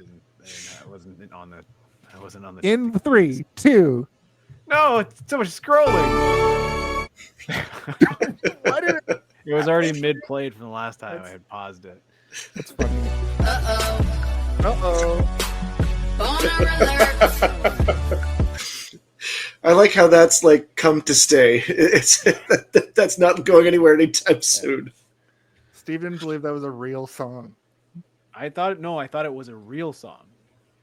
I wasn't on the. In 3, 2. No, it's so much scrolling. Why did it? It was already mid-played from the last time I had paused it. That's funny. I like how that's like come to stay. It's that's not going anywhere anytime soon. Steve didn't believe that was a real song. I thought it was a real song.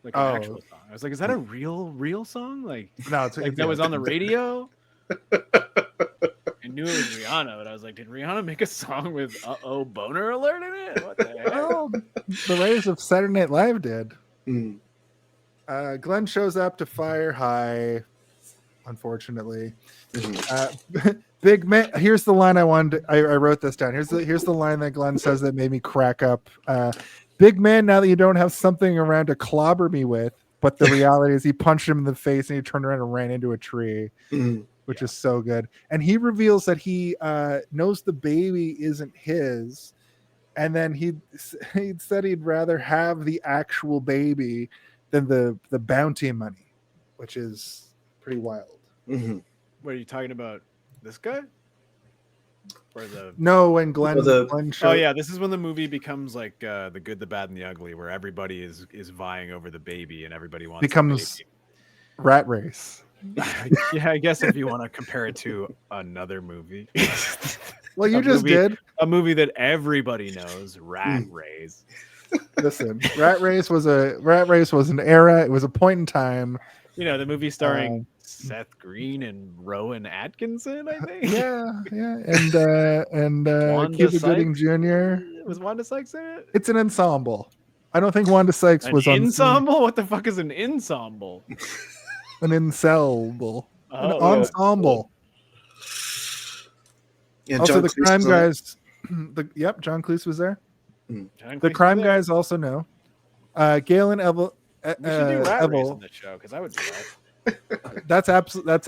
Like an actual song. I was like, is that a real song? Like, No, it's like that was on the radio? I knew it was Rihanna, but I was like, did Rihanna make a song with "Uh-oh boner alert" in it? What the heck? Well, the writers of Saturday Night Live did. Mm. Glenn shows up to fire high, unfortunately. Big man, here's the line I wanted. I wrote this down. Here's the line that Glenn says that made me crack up. Big man, now that you don't have something around to clobber me with, but the reality is he punched him in the face and he turned around and ran into a tree, which is so good. And he reveals that he knows the baby isn't his, and then he said he'd rather have the actual baby than the bounty money, which is pretty wild. Mm-hmm. What are you talking about? This guy? Or the No, when Glenn, Oh yeah, this is when the movie becomes like The Good, the Bad, and the Ugly, where everybody is vying over the baby and everybody wants becomes rat race. Yeah, I guess if you want to compare it to another movie. Well, you just did a movie that everybody knows, Rat Race. Listen, Rat Race was an era. It was a point in time. You know, the movie starring Seth Green and Rowan Atkinson, I think. Yeah, and Cuba Gooding Jr. Was Wanda Sykes in it? It's an ensemble. I don't think Wanda Sykes was on ensemble. What the fuck is an ensemble? An ensemble. An ensemble. Yeah, also, John the Cleese crime was on guys. Yep, John Cleese was there. John The Cleese crime was there? guys also know. Gail and Evel. We should do Rat Race on this show because I would do that. That's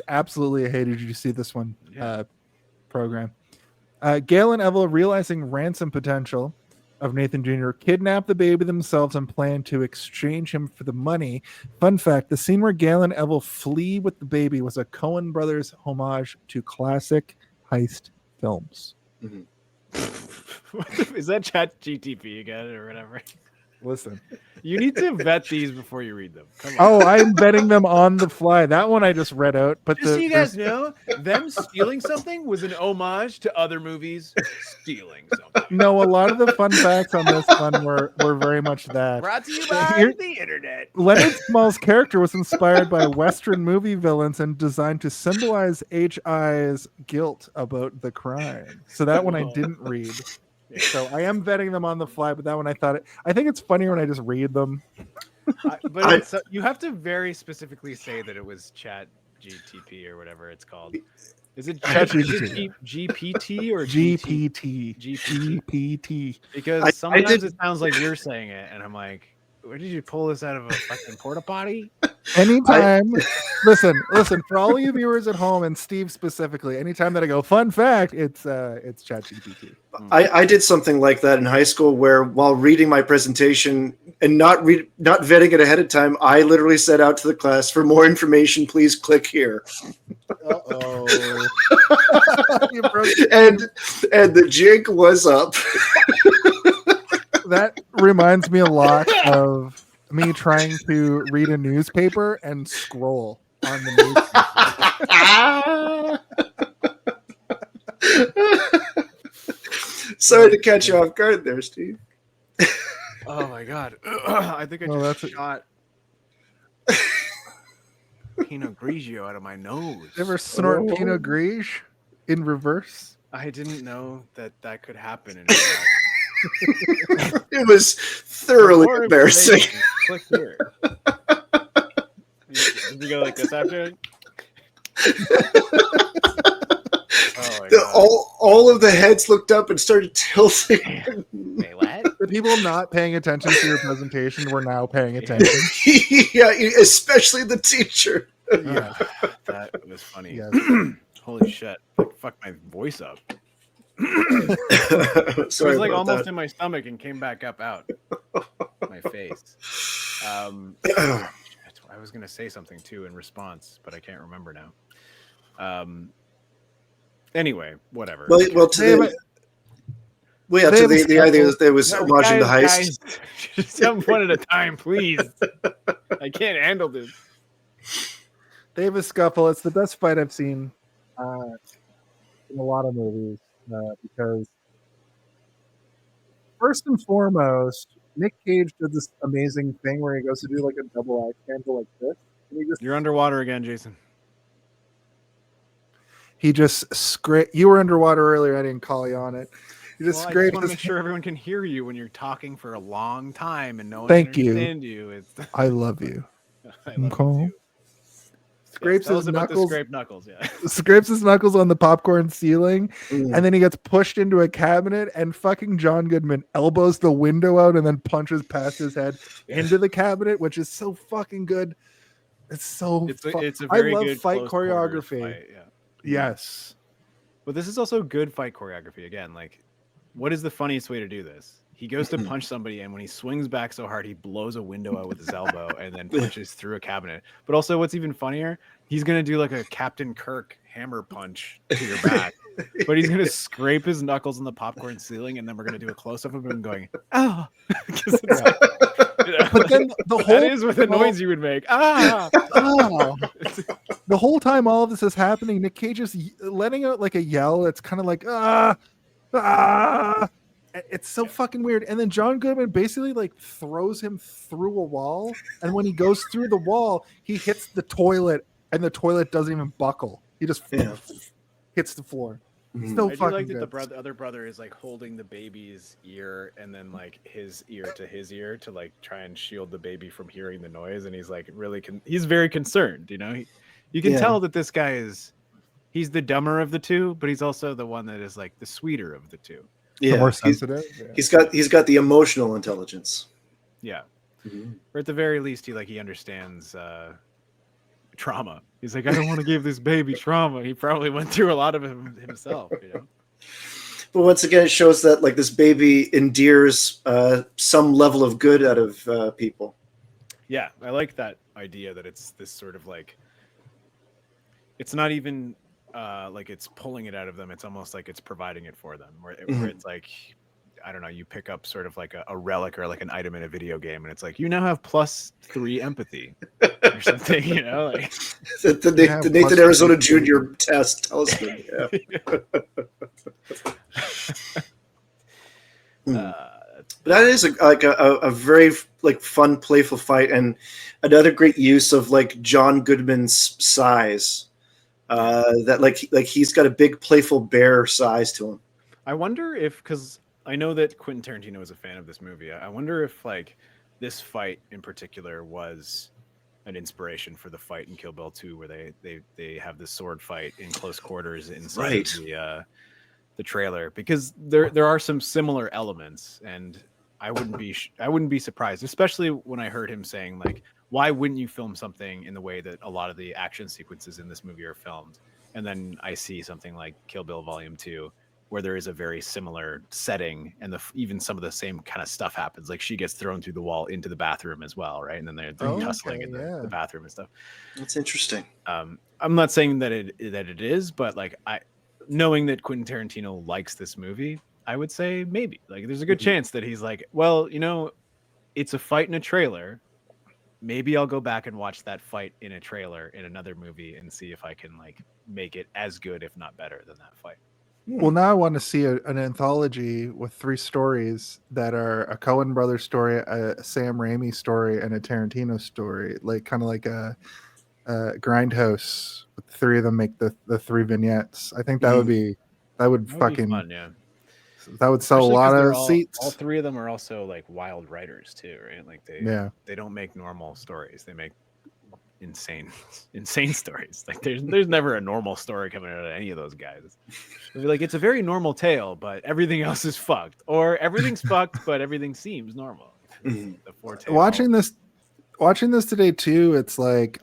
absolutely a hey, did you see this one program. Gail and Evel, realizing ransom potential of Nathan Jr., kidnap the baby themselves and plan to exchange him for the money. Fun fact, the scene where Gail and Evel flee with the baby was a Coen Brothers homage to classic heist films. Is that Chat GTP again or whatever? Listen, you need to vet these before you read them. Come on. Oh, I'm betting them on the fly. That one I just read out. But just so you guys know, them stealing something was an homage to other movies stealing something. No, a lot of the fun facts on this one were very much that. Brought to you by the internet. Leonard Small's character was inspired by Western movie villains and designed to symbolize H.I.'s guilt about the crime. So that one I didn't read. So I am vetting them on the fly, but that one I think it's funnier when I just read them. But you have to very specifically say that it was Chat GTP or whatever it's called. Is it GPT or GPT? GPT. Because sometimes it sounds like you're saying it, and I'm like, where did you pull this out of a fucking porta potty? Anytime, listen, for all you viewers at home and Steve specifically, anytime that I go, fun fact, it's ChatGPT. I did something like that in high school where while reading my presentation and not vetting it ahead of time, I literally said out to the class, for more information, please click here. Uh-oh. and the jig was up. That reminds me a lot of me trying to read a newspaper and scroll on the newspaper. Sorry to catch you off guard there, Steve. Oh my god. I think I just shot Pinot Grigio out of my nose. You ever snort Pinot Grigio in reverse? I didn't know that could happen in It was thoroughly embarrassing. Click here. Did you go like this after? All of the heads looked up and started tilting. Wait, what? The people not paying attention to your presentation were now paying attention. Yeah, especially the teacher. Yeah, that was funny. Yes. Holy shit! Like, fuck my voice up. It was like almost in my stomach and came back up out my face. I was gonna say something too in response, but I can't remember now. Anyway, whatever. Well, to the idea that there was homaging the heist. Guys, just have one at a time, please. I can't handle this. They have a scuffle. It's the best fight I've seen in a lot of movies because first and foremost, Nick Cage did this amazing thing where he goes to do like a double axe handle like this. And You're underwater again, Jason. He just scraped. You were underwater earlier. I didn't call you on it. He just I scraped. want to make sure everyone can hear you when you're talking for a long time and no one Thank can you. understand you. I love you. I love you too. Scrapes Tell his us about the knuckles. scraped knuckles, yeah. Scrapes his knuckles on the popcorn ceiling, and then he gets pushed into a cabinet, and fucking John Goodman elbows the window out and then punches past his head into the cabinet, which is so fucking good. It's so. It's a very I love good fight close quarters choreography. fight, yeah. Yes. But this is also good fight choreography. Again, like, what is the funniest way to do this? He goes to punch somebody, and when he swings back so hard, he blows a window out with his elbow and then punches through a cabinet. But also, what's even funnier, he's going to do like a Captain Kirk hammer punch to your back. But he's going to scrape his knuckles on the popcorn ceiling, and then we're going to do a close-up of him going, oh. But then the whole that is what the noise you would make. Ah! Oh. The whole time all of this is happening, Nick Cage is letting out like a yell that's kind of like it's so fucking weird. And then John Goodman basically like throws him through a wall, and when he goes through the wall, he hits the toilet, and the toilet doesn't even buckle. He just hits the floor. So I do like that the other brother is like holding the baby's ear and then like his ear to like try and shield the baby from hearing the noise, and he's like really he's very concerned, you know. You can tell that this guy he's the dumber of the two, but he's also the one that is like the sweeter of the two. Yeah, more sensitive. He's got the emotional intelligence. Yeah, or at the very least, he understands trauma. He's like, I don't want to give this baby trauma. He probably went through a lot of it himself, you know. But once again, it shows that like this baby endears some level of good out of people. Yeah, I like that idea that it's this sort of like, it's not even like it's pulling it out of them. It's almost like it's providing it for them. Where it's like, I don't know, you pick up sort of like a relic or like an item in a video game, and it's like, you now have +3 empathy or something, you know? Like the Nathan Arizona Jr. test tells me. That is a very like fun, playful fight, and another great use of like John Goodman's size. That like he's got a big, playful bear size to him. I wonder if, because I know that Quentin Tarantino is a fan of this movie. I wonder if like this fight in particular was an inspiration for the fight in Kill Bill 2, where they have this sword fight in close quarters inside of the trailer, because there are some similar elements, and I wouldn't be surprised, especially when I heard him saying like, why wouldn't you film something in the way that a lot of the action sequences in this movie are filmed? And then I see something like Kill Bill Volume 2, where there is a very similar setting, and even some of the same kind of stuff happens. Like she gets thrown through the wall into the bathroom as well, right? And then they're tussling in the bathroom and stuff. That's interesting. I'm not saying that it is, but like knowing that Quentin Tarantino likes this movie, I would say maybe like there's a good chance that he's like, well, you know, it's a fight in a trailer. Maybe I'll go back and watch that fight in a trailer in another movie and see if I can like make it as good, if not better, than that fight. Well, now I want to see an anthology with 3 stories that are a Coen Brothers story, a Sam Raimi story, and a Tarantino story, like kind of like a Grindhouse. With the 3 of them make the 3 vignettes. I think that would fucking be fun, yeah. That would sell Especially a lot of seats. All 3 of them are also like wild writers too, right? Like they don't make normal stories. They make insane stories. Like there's never a normal story coming out of any of those guys. They'll be like, it's a very normal tale, but everything else is fucked, or everything's fucked, but everything seems normal. The Watching this today too, it's like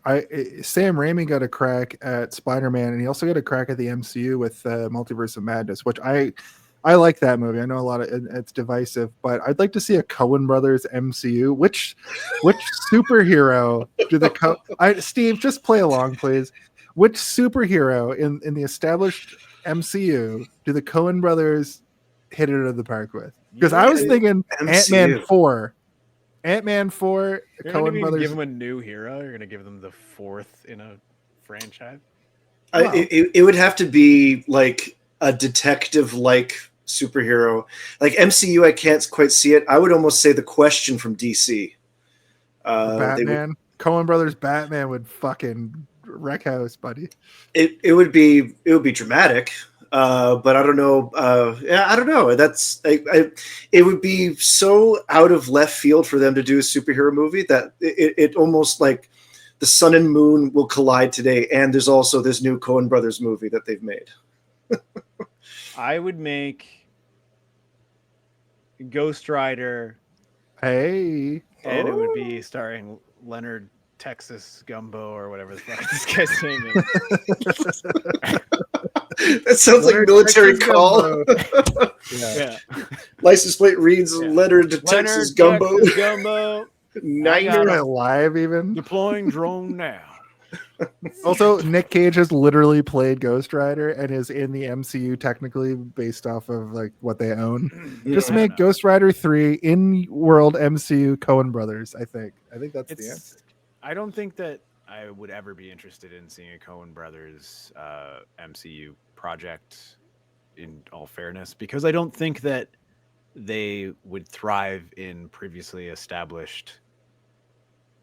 Sam Raimi got a crack at Spider-Man, and he also got a crack at the MCU with Multiverse of Madness, which I like that movie. I know a lot of it's divisive, but I'd like to see a Coen Brothers MCU. Which superhero do Steve, just play along, please. which superhero in the established MCU do the Coen brothers hit it out of the park with? Because I was thinking Ant-Man 4. Ant-Man 4, You're Coen not even brothers. give them a new hero. You're gonna give them the fourth in a franchise. It would have to be like a detective-like superhero. Like MCU, I can't quite see it. I would almost say The Question from DC. Batman. Coen brothers Batman would fucking wreck house, buddy. It would be dramatic. But I don't know. I don't know. It would be so out of left field for them to do a superhero movie that it almost like the sun and moon will collide today. And there's also this new Coen Brothers movie that they've made. I would make Ghost Rider. Hey. And it would be starring Leonard Texas Gumbo or whatever the fuck this guy's name is. That sounds like military call. Yeah. License plate reads Leonard Texas Gumbo. Texas Gumbo. You're alive even. Deploying drone now. Also, Nick Cage has literally played Ghost Rider and is in the MCU technically based off of like what they own. Just make Ghost Rider 3 in world MCU Coen Brothers. I think that's the answer. I don't think that I would ever be interested in seeing a Coen Brothers MCU project, in all fairness, because I don't think that they would thrive in previously established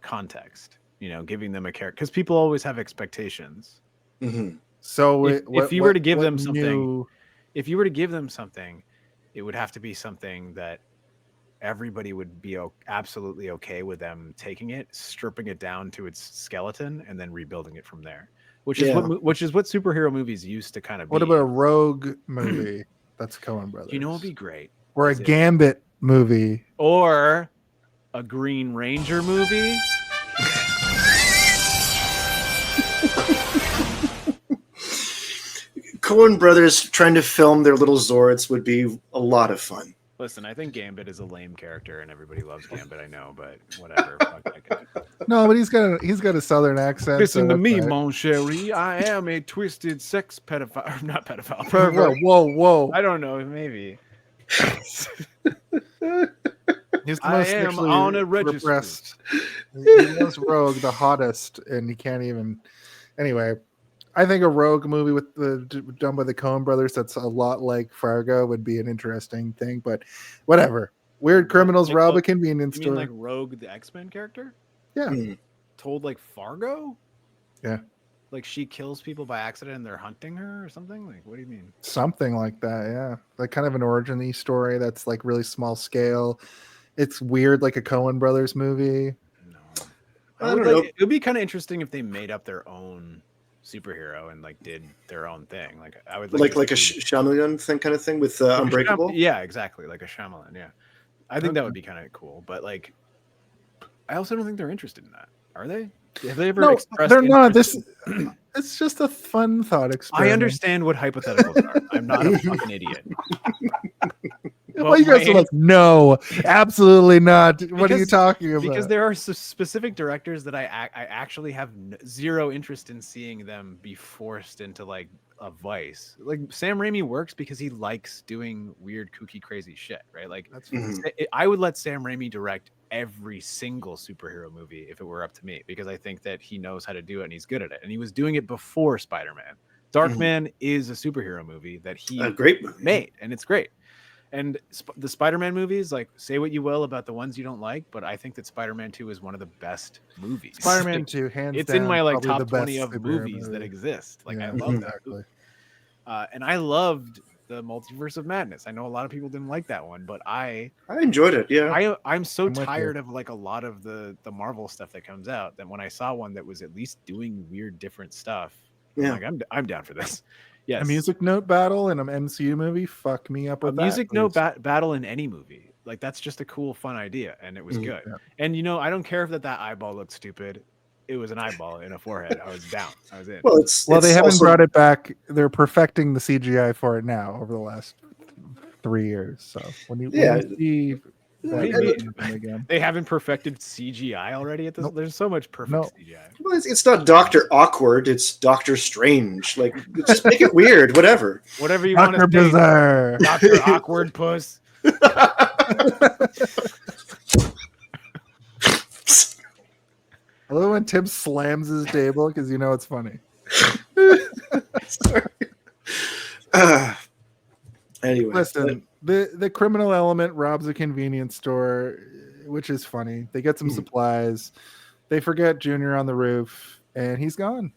context. You know, giving them a character, because people always have expectations. Mm-hmm. So if you were to give them something, it would have to be something that everybody would be absolutely okay with them taking it, stripping it down to its skeleton, and then rebuilding it from there. Which is what superhero movies used to kind of be. What about a Rogue movie? That's Coen Brothers. You know, it'd be great. Or a Gambit movie. Or a Green Ranger movie. Coen Brothers trying to film their little Zords would be a lot of fun. Listen, I think Gambit is a lame character, and everybody loves Gambit. I know, but whatever. Fuck that guy. No, but he's got a southern accent. Listen to me, mon chéri. I am a twisted sex pedophile. Not pedophile. Pervert. Whoa. I don't know. Maybe. He's the I most am sexually on a registry. repressed. He was Rogue, the hottest, and he can't even. Anyway, I think a Rogue movie done by the Coen Brothers that's a lot like Fargo would be an interesting thing. But whatever. Weird criminals rob a convenience store. You mean like Rogue, the X-Men character? Yeah. Told like Fargo? Yeah. Like she kills people by accident and they're hunting her or something? Like, what do you mean? Something like that, yeah. Like kind of an origin-y story that's like really small scale. It's weird, like a Coen Brothers movie. No. I don't know. It would be kind of interesting if they made up their own superhero and like did their own thing. Like I would like a Shyamalan thing kind of thing with Unbreakable. Yeah, exactly, like a Shyamalan. Yeah, I think that would be kind of cool. But like, I also don't think they're interested in that. Are they? Have they ever? No, expressed they're not. interest? It's just a fun thought experiment. I understand what hypotheticals are. I'm not a fucking idiot. Well, you guys are like, no, absolutely not. What are you talking about? Because there are specific directors that I actually have zero interest in seeing them be forced into like a vice. Like Sam Raimi works because he likes doing weird, kooky, crazy shit, right? Like I would let Sam Raimi direct every single superhero movie if it were up to me, because I think that he knows how to do it and he's good at it. And he was doing it before Spider-Man. Darkman is a superhero movie that he made, and it's great. And the Spider-Man movies, like, say what you will about the ones you don't like, but I think that Spider-Man 2 is one of the best movies. Spider-Man 2, hands it's down, in my like probably top 20 of movies that exist. Like, I love that. And I loved the Multiverse of Madness. I know a lot of people didn't like that one, but I enjoyed it. Yeah, I'm so tired of like a lot of the Marvel stuff that comes out that when I saw one that was at least doing weird, different stuff, I'm down for this. Yes. A music note battle in an MCU movie, fuck me up with a music note battle in any movie. Like, that's just a cool, fun idea, and it was good. Yeah. And, you know, I don't care if that eyeball looked stupid. It was an eyeball in a forehead. I was down. I was in. Well, they haven't brought it back. They're perfecting the CGI for it now over the last 3 years. So when you see What do you mean? Again. They haven't perfected CGI already at this. Nope. There's so much perfect No. CGI. Well, it's not Doctor Awkward. It's Doctor Strange. Like, just make it weird. Whatever. Whatever you want Dr. to say. Bizarre. Doctor Awkward Puss. I love when Tim slams his table because you know it's funny. Sorry. Anyway, Listen, the criminal element robs a convenience store, which is funny. They get some supplies. They forget Junior on the roof, and he's gone.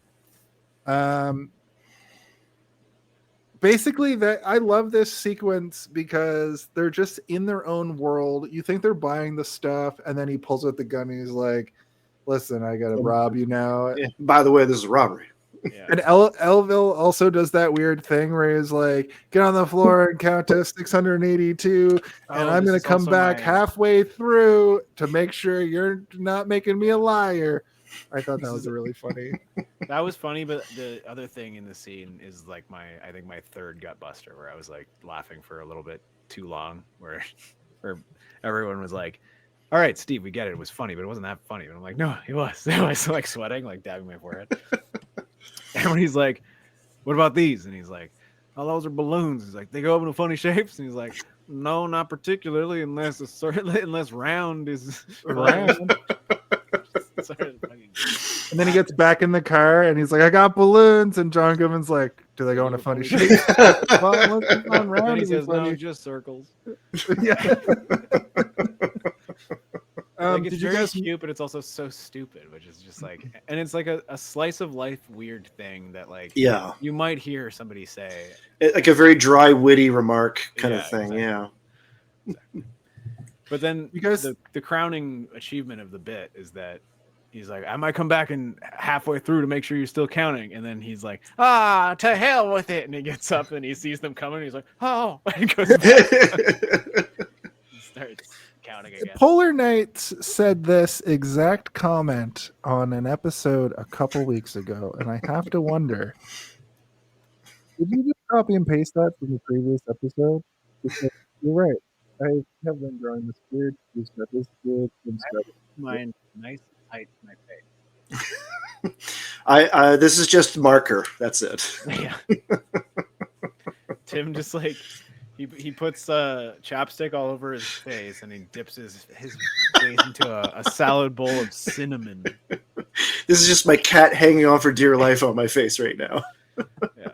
Basically, that I love this sequence because they're just in their own world. You think they're buying the stuff, and then he pulls out the gun and he's like, "Listen, I gotta rob you now." yeah, by the way, this is a robbery. Yeah. And Elville also does that weird thing where he's like, "Get on the floor and count to 682, and I'm going to come back halfway through to make sure you're not making me a liar." I thought that was really funny. That was funny, but the other thing in the scene is like I think my third gut buster, where I was like laughing for a little bit too long, where everyone was like, "All right, Steve, we get it. It was funny, but it wasn't that funny." And I'm like, "No, it was." I was like sweating, like dabbing my forehead. And when he's like, "What about these?" And he's like, "Oh, those are balloons." He's like, "They go up into funny shapes." And he's like, "No, not particularly, unless round is Round. And then he gets back in the car and he's like, "I got balloons." And John Goodman's like, "Do they go in a funny shape?" Well, let's go on round. And he says, funny. "No, just circles." Yeah. Like, it's did you very guys? cute, but it's also so stupid, which is just like, and it's like a slice of life weird thing that like, Yeah, you might hear somebody say, like a very dry, witty remark kind of thing. Exactly. Yeah. Exactly. But then You guys- the crowning achievement of the bit is that he's like, "I might come back and halfway through to make sure you're still counting." And then he's like, "To hell with it." And he gets up and he sees them coming. And he's like, "Oh," and goes back and starts counting again. Polar Knights said this exact comment on an episode a couple weeks ago, and I have to wonder, did you just copy and paste that from the previous episode? Because you're right. I have been drawing this weird strip. This weird strip. Mine nice tight to my face. This is just marker. That's it. Yeah. Tim just like he puts chapstick all over his face and he dips his face into a salad bowl of cinnamon. This is just my cat hanging on for dear life on my face right now. Yeah.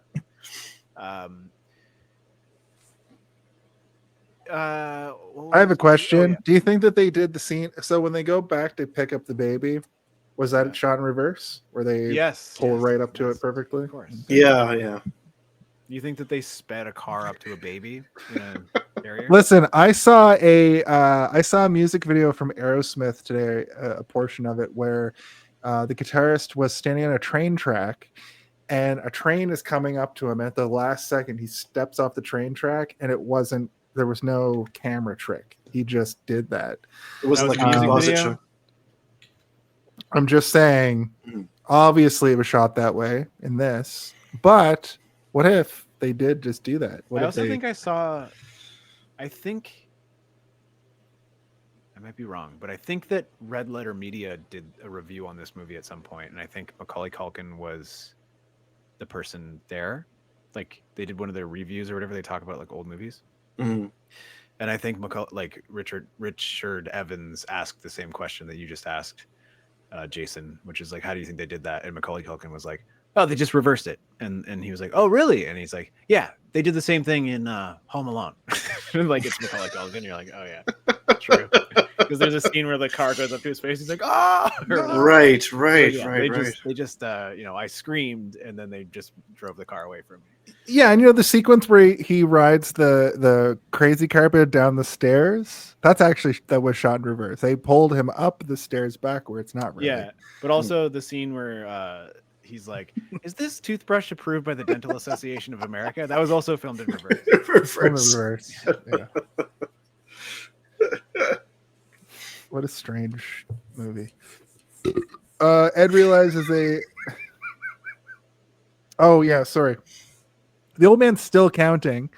I have a question. Oh, yeah. Do you think that they did the scene? So when they go back to pick up the baby, was that shot in reverse? Where they Yes. pull yes, right up to yes, it perfectly? Of course. Yeah. You think that they sped a car up to a baby in a carrier? Listen, I saw a music video from Aerosmith today, a portion of it where the guitarist was standing on a train track, and a train is coming up to him. At the last second, he steps off the train track, and there was no camera trick. He just did that. It wasn't That like was a a music composite video? show. I'm just saying, obviously it was shot that way in this, but what if they did just do that? What I if also they, think I think I might be wrong, but I think that Red Letter Media did a review on this movie at some point, and I think Macaulay Culkin was the person there. Like they did one of their reviews or whatever. They talk about like old movies. Mhm. And I think Richard Evans asked the same question that you just asked, Jason, which is like, how do you think they did that? And Macaulay Culkin was like, "Oh, they just reversed it." And he was like, "Oh, really?" And he's like, "Yeah, they did the same thing in Home Alone." Like it's Macaulay Culkin. You're like, "Oh yeah, true." Because there's a scene where the car goes up to his face. He's like, "Ah!" Right. They just I screamed, and then they just drove the car away from me. yeah, and the sequence where he rides the crazy carpet down the stairs, that was shot in reverse. They pulled him up the stairs backwards, not really. Yeah, but also the scene where he's like, "Is this toothbrush approved by the Dental Association of America?" That was also filmed in reverse. From reverse. Yeah. What a strange movie. Ed realizes oh yeah, sorry. The old man's still counting.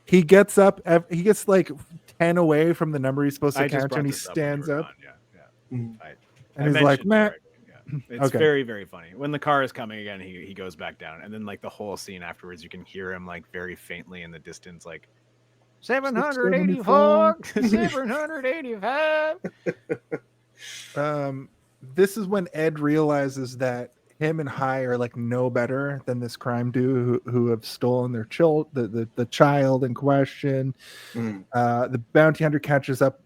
He gets up. He gets like 10 away from the number he's supposed to I just count to, brought and he this up when you stands were up. gone. Yeah. And he's like, mentioned it "Meh." already. Yeah. It's Okay. very, very funny. When the car is coming again, he goes back down. And then like the whole scene afterwards, you can hear him like very faintly in the distance, like 784, 785. This is when Ed realizes that him and High are like no better than this crime duo who have stolen their the child in question. The bounty hunter catches up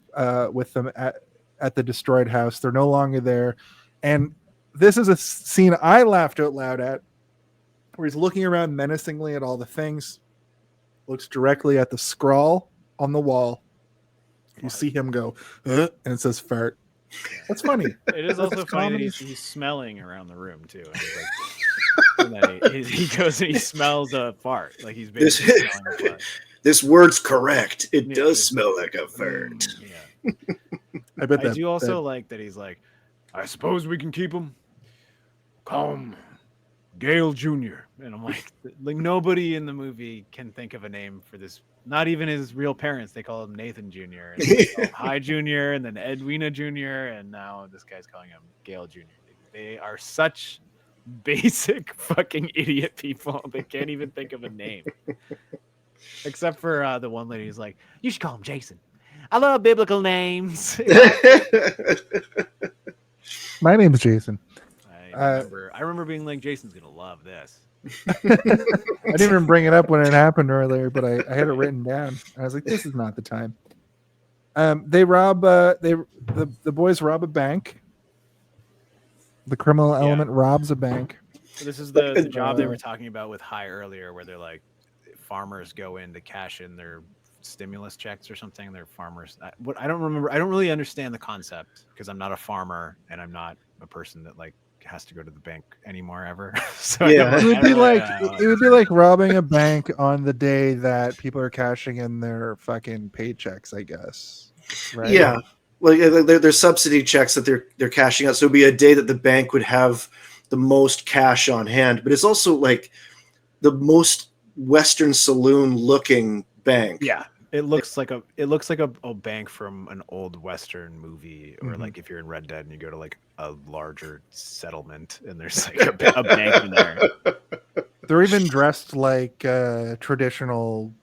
with them at the destroyed house. They're no longer there. And this is a scene I laughed out loud at, where he's looking around menacingly at all the things, looks directly at the scrawl on the wall. You see him go, and it says fart. That's funny. It is also funny that he's smelling around the room too. And he's like, and then he goes and he smells a fart. Like he's basically smelling a fart. This word's correct. It does smell like a fart. Yeah. I bet I do also like that he's like, I suppose we can keep him. Call him Gale Jr. And I'm like nobody in the movie can think of a name for this. Not even his real parents. They call him Nathan Jr. and they call him High Jr. and then Edwina Jr. And now this guy's calling him Gale Jr. They are such basic fucking idiot people. They can't even think of a name. Except for the one lady who's like, you should call him Jason. I love biblical names. My name is Jason. I remember being like, Jason's gonna love this. I didn't even bring it up when it happened earlier, but I had it written down. I was like, this is not the time. They rob the boys rob a bank. The criminal element robs a bank. So this is the job they were talking about with High earlier, where they're like, farmers go in to cash in their stimulus checks or something. They're farmers. I don't remember. I don't really understand the concept because I'm not a farmer and I'm not a person that like has to go to the bank anymore ever. So yeah, it would be like robbing a bank on the day that people are cashing in their fucking paychecks, I guess. Right? Yeah. Like they're subsidy checks that they're cashing out. So it'd be a day that the bank would have the most cash on hand, but it's also like the most Western saloon looking bank. Yeah. It looks like a bank from an old Western movie, or like if you're in Red Dead and you go to like a larger settlement and there's like a bank in there. They're even dressed like traditional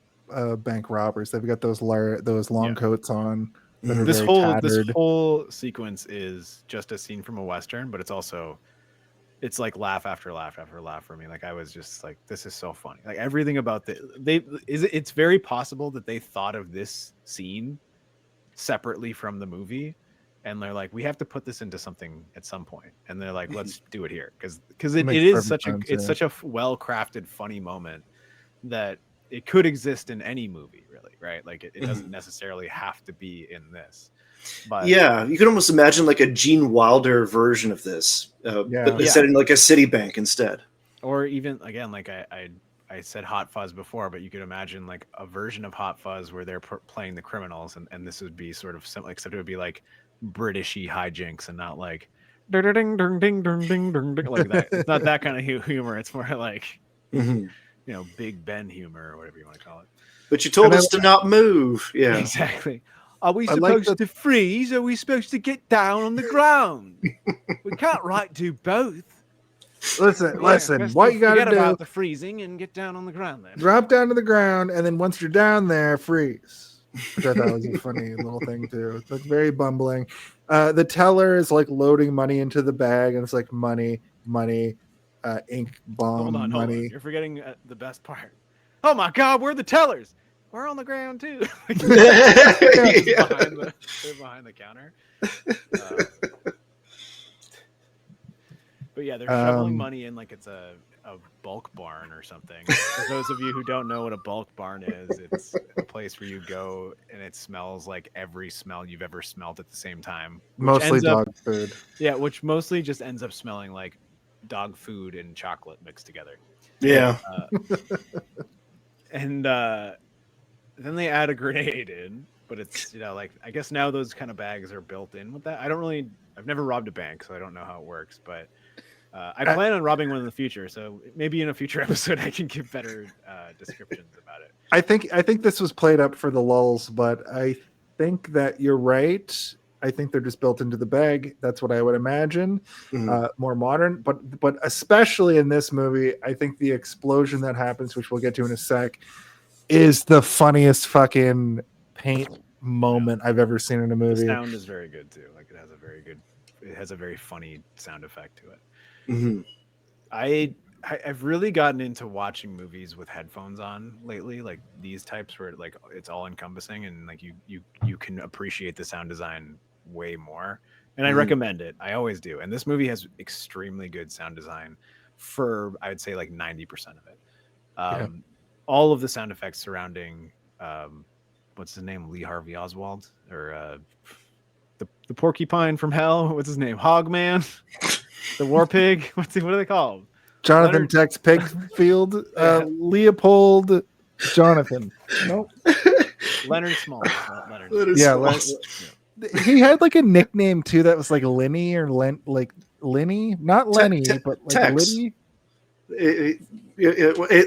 bank robbers. They've got those long coats on. This whole sequence is just a scene from a Western, but it's like laugh after laugh after laugh for me. Like I was just like, this is so funny. Like everything about it's very possible that they thought of this scene separately from the movie, and they're like, we have to put this into something at some point, and they're like, let's do it here because it is such a well-crafted, funny moment that it could exist in any movie, really, right? Like it doesn't necessarily have to be in this. But yeah, you could almost imagine like a Gene Wilder version of this, but set in like a city bank instead. Or even again, like I said Hot Fuzz before, but you could imagine like a version of Hot Fuzz where they're playing the criminals, and this would be sort of similar, except it would be like Britishy hijinks and not like ding ding ding ding ding ding like that. It's not that kind of humor. It's more like Big Ben humor or whatever you want to call it. But you told us to not move. Yeah, exactly. Are we supposed to freeze? Or are we supposed to get down on the ground? We can't do both. Listen. What you got to do? Forget about the freezing and get down on the ground. Then drop down to the ground, and then once you're down there, freeze. Which I thought was a funny little thing too. It's like very bumbling. The teller is like loading money into the bag, and it's like money, ink bomb, hold money. On. You're forgetting the best part. Oh my God, we're the tellers. We're on the ground too. They're behind the counter. But yeah, they're shoveling money in like it's a bulk barn or something. For those of you who don't know what a bulk barn is, it's a place where you go and it smells like every smell you've ever smelled at the same time. Mostly dog food. Yeah, which mostly just ends up smelling like dog food and chocolate mixed together. Yeah. And then they add a grenade in, but it's, like, I guess now those kind of bags are built in with that. I've never robbed a bank, so I don't know how it works, but I plan on robbing one in the future. So maybe in a future episode, I can give better descriptions about it. I think this was played up for the lulz, but I think that you're right. I think they're just built into the bag. That's what I would imagine. More modern, but especially in this movie, I think the explosion that happens, which we'll get to in a sec, is the funniest fucking paint moment I've ever seen in a movie. The sound is very good too. Like it has a very funny sound effect to it. Mm-hmm. I've really gotten into watching movies with headphones on lately, like these types where like it's all encompassing and like you can appreciate the sound design way more. And I recommend it. I always do. And this movie has extremely good sound design for, I would say, like 90% of it. All of the sound effects surrounding what's his name, Lee Harvey Oswald, or the porcupine from hell. What's his name? Hogman, the war pig. What do they call him? Jonathan Tex Pigfield, Leopold Jonathan. Nope. Leonard Small. Leonard. He had like a nickname too that was like Lenny or like Lenny, not Lenny, but like Tex. Liddy.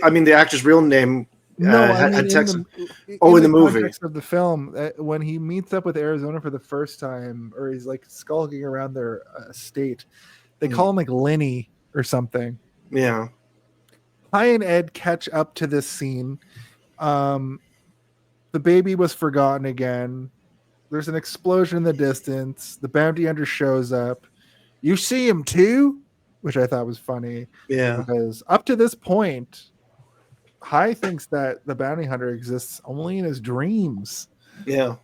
I mean, the actor's real name. Had Tex. In the movie context of the film, when he meets up with Arizona for the first time, or he's like skulking around their estate, they call him like Lenny or something. Yeah. Hi and Ed catch up to this scene. The baby was forgotten again. There's an explosion in the distance. The bounty hunter shows up. You see him too? Which I thought was funny. Yeah. Because up to this point, Hi thinks that the bounty hunter exists only in his dreams. Yeah.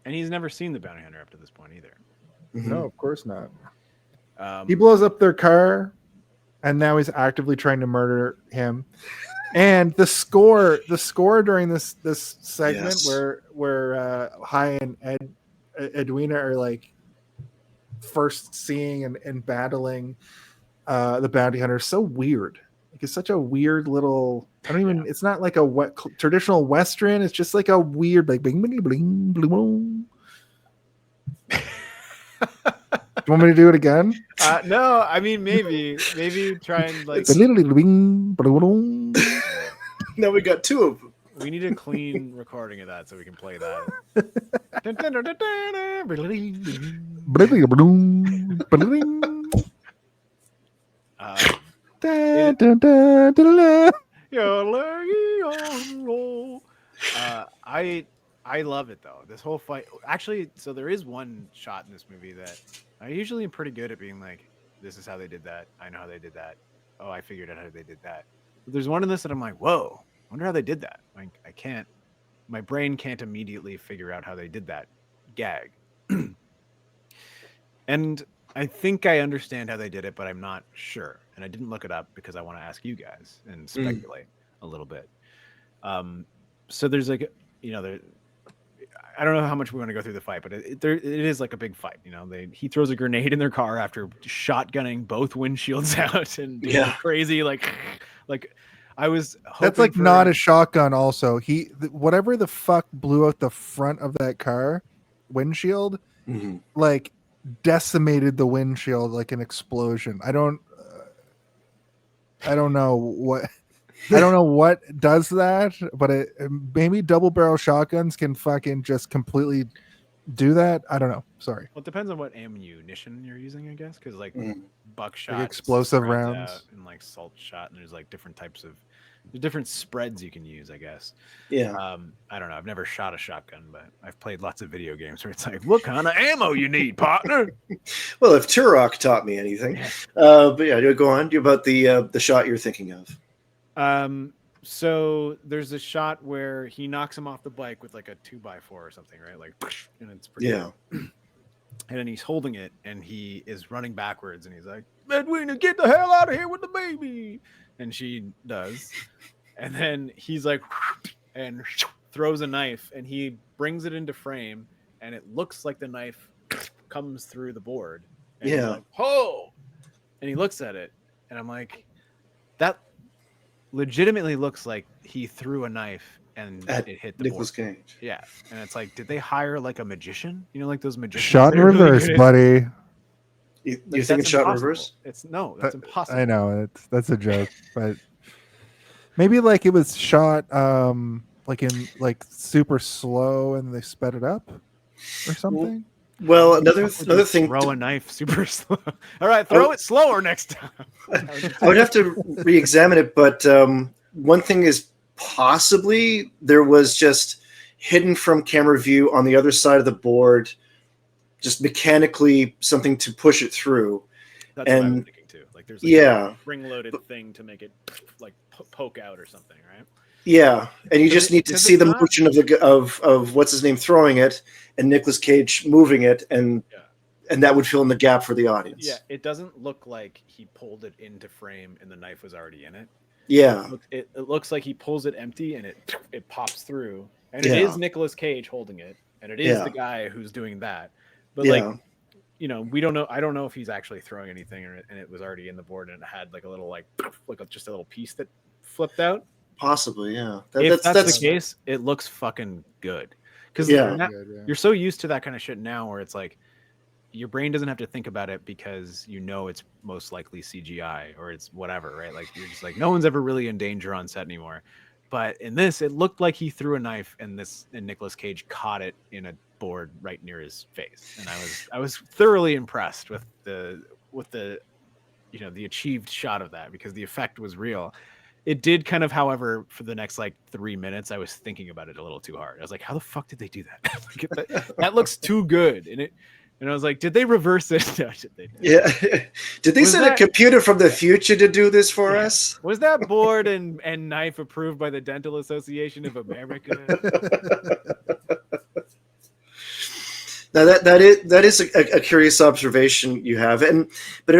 And he's never seen the bounty hunter up to this point either. Mm-hmm. No, of course not. He blows up their car, and now he's actively trying to murder him. And the score during this segment where Hi and Edwina are like first seeing and battling the bounty hunter is so weird. Like it's such a weird little. I don't even. It's not like a traditional Western. It's just like a weird like bling bling bling bling. Do you want me to do it again? No, I mean maybe try and like. Now we got two of them. We need a clean recording of that so we can play that. I love it though. This whole fight. Actually, so there is one shot in this movie that I usually am pretty good at being like, this is how they did that. I know how they did that. Oh, I figured out how they did that. But there's one in this that I'm like, whoa, wonder how they did that. Like, my brain can't immediately figure out how they did that gag. And I think I understand how they did it, but I'm not sure. And I didn't look it up because I want to ask you guys and speculate a little bit. So there's like, I don't know how much we want to go through the fight, but it is like a big fight. He throws a grenade in their car after shotgunning both windshields out and doing crazy like I was. That's like not a shotgun. Also, whatever the fuck blew out the front of that car windshield, like decimated the windshield like an explosion. I don't know what. I don't know what does that, but maybe double barrel shotguns can fucking just completely do that. I don't know. Sorry. Well, it depends on what ammunition you're using, I guess, because like buckshot, like explosive rounds, and like salt shot, and there's like different types of different spreads you can use, I guess. Yeah. I don't know. I've never shot a shotgun, but I've played lots of video games where it's like, what kind of ammo you need, partner? Well, if Turok taught me anything, but yeah, go on. About the shot you're thinking of. So there's a shot where he knocks him off the bike with like a 2x4 or something, right? Like, and it's pretty cool. And then he's holding it and he is running backwards and he's like, Edwina, get the hell out of here with the baby. And she does. And then he's like, and throws a knife and he brings it into frame and it looks like the knife comes through the board. And he's like, oh, and he looks at it and I'm like, that legitimately looks like he threw a knife and it hit the Nicolas board. Cage. Yeah, and it's like, did they hire like a magician? Like those magicians. Shot in reverse, buddy. You think it's shot in reverse? That's impossible. I know that's a joke, but maybe like it was shot like in like super slow and they sped it up. or something. Well, another thing. Throw a knife super slow. All right, throw it slower next time. I would have to re-examine it, but one thing is possibly there was just hidden from camera view on the other side of the board, just mechanically something to push it through. That's what I was thinking too. Like there's like a spring-loaded thing to make it like poke out or something, right? Yeah, and you just need to see the motion of what's his name throwing it and Nicolas Cage moving it, and that would fill in the gap for the audience. Yeah, it doesn't look like he pulled it into frame and the knife was already in it. Yeah, it looks like he pulls it empty and it pops through, and it is Nicolas Cage holding it, and it is the guy who's doing that. But like, you know, we don't know. I don't know if he's actually throwing anything, and it was already in the board, and it had like a little just a little piece that flipped out. Possibly, yeah. If that's the case, it looks fucking good. Because you're so used to that kind of shit now, where it's like your brain doesn't have to think about it because you know it's most likely CGI or it's whatever, right? Like you're just like, no one's ever really in danger on set anymore. But in this, it looked like he threw a knife and Nicolas Cage caught it in a board right near his face, and I was thoroughly impressed with the you know, the achieved shot of that, because the effect was real. It did kind of, however, for the next like 3 minutes, I was thinking about it a little too hard. I was like, how the fuck did they do that? That looks too good. And I was like, did they reverse it? No, yeah. Did they send a computer from the future to do this for us? Was that board and knife approved by the Dental Association of America? Now that is a curious observation you have, but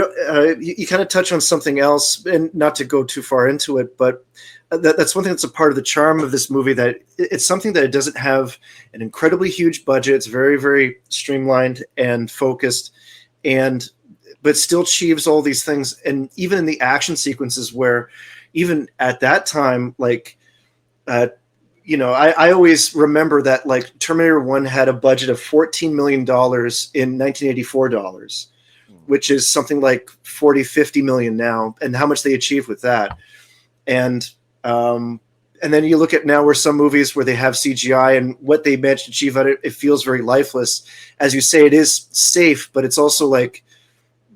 you kind of touch on something else, and not to go too far into it, but that's one thing that's a part of the charm of this movie, that it's something that it doesn't have an incredibly huge budget. It's very, very streamlined and focused, but still achieves all these things. And even in the action sequences, where even at that time, like. You know, I always remember that like Terminator 1 had a budget of $14 million in 1984 dollars, which is something like 40-50 million now, and how much they achieved with that. And then you look at now where some movies where they have CGI and what they managed to achieve at it, it feels very lifeless. As you say, it is safe, but it's also like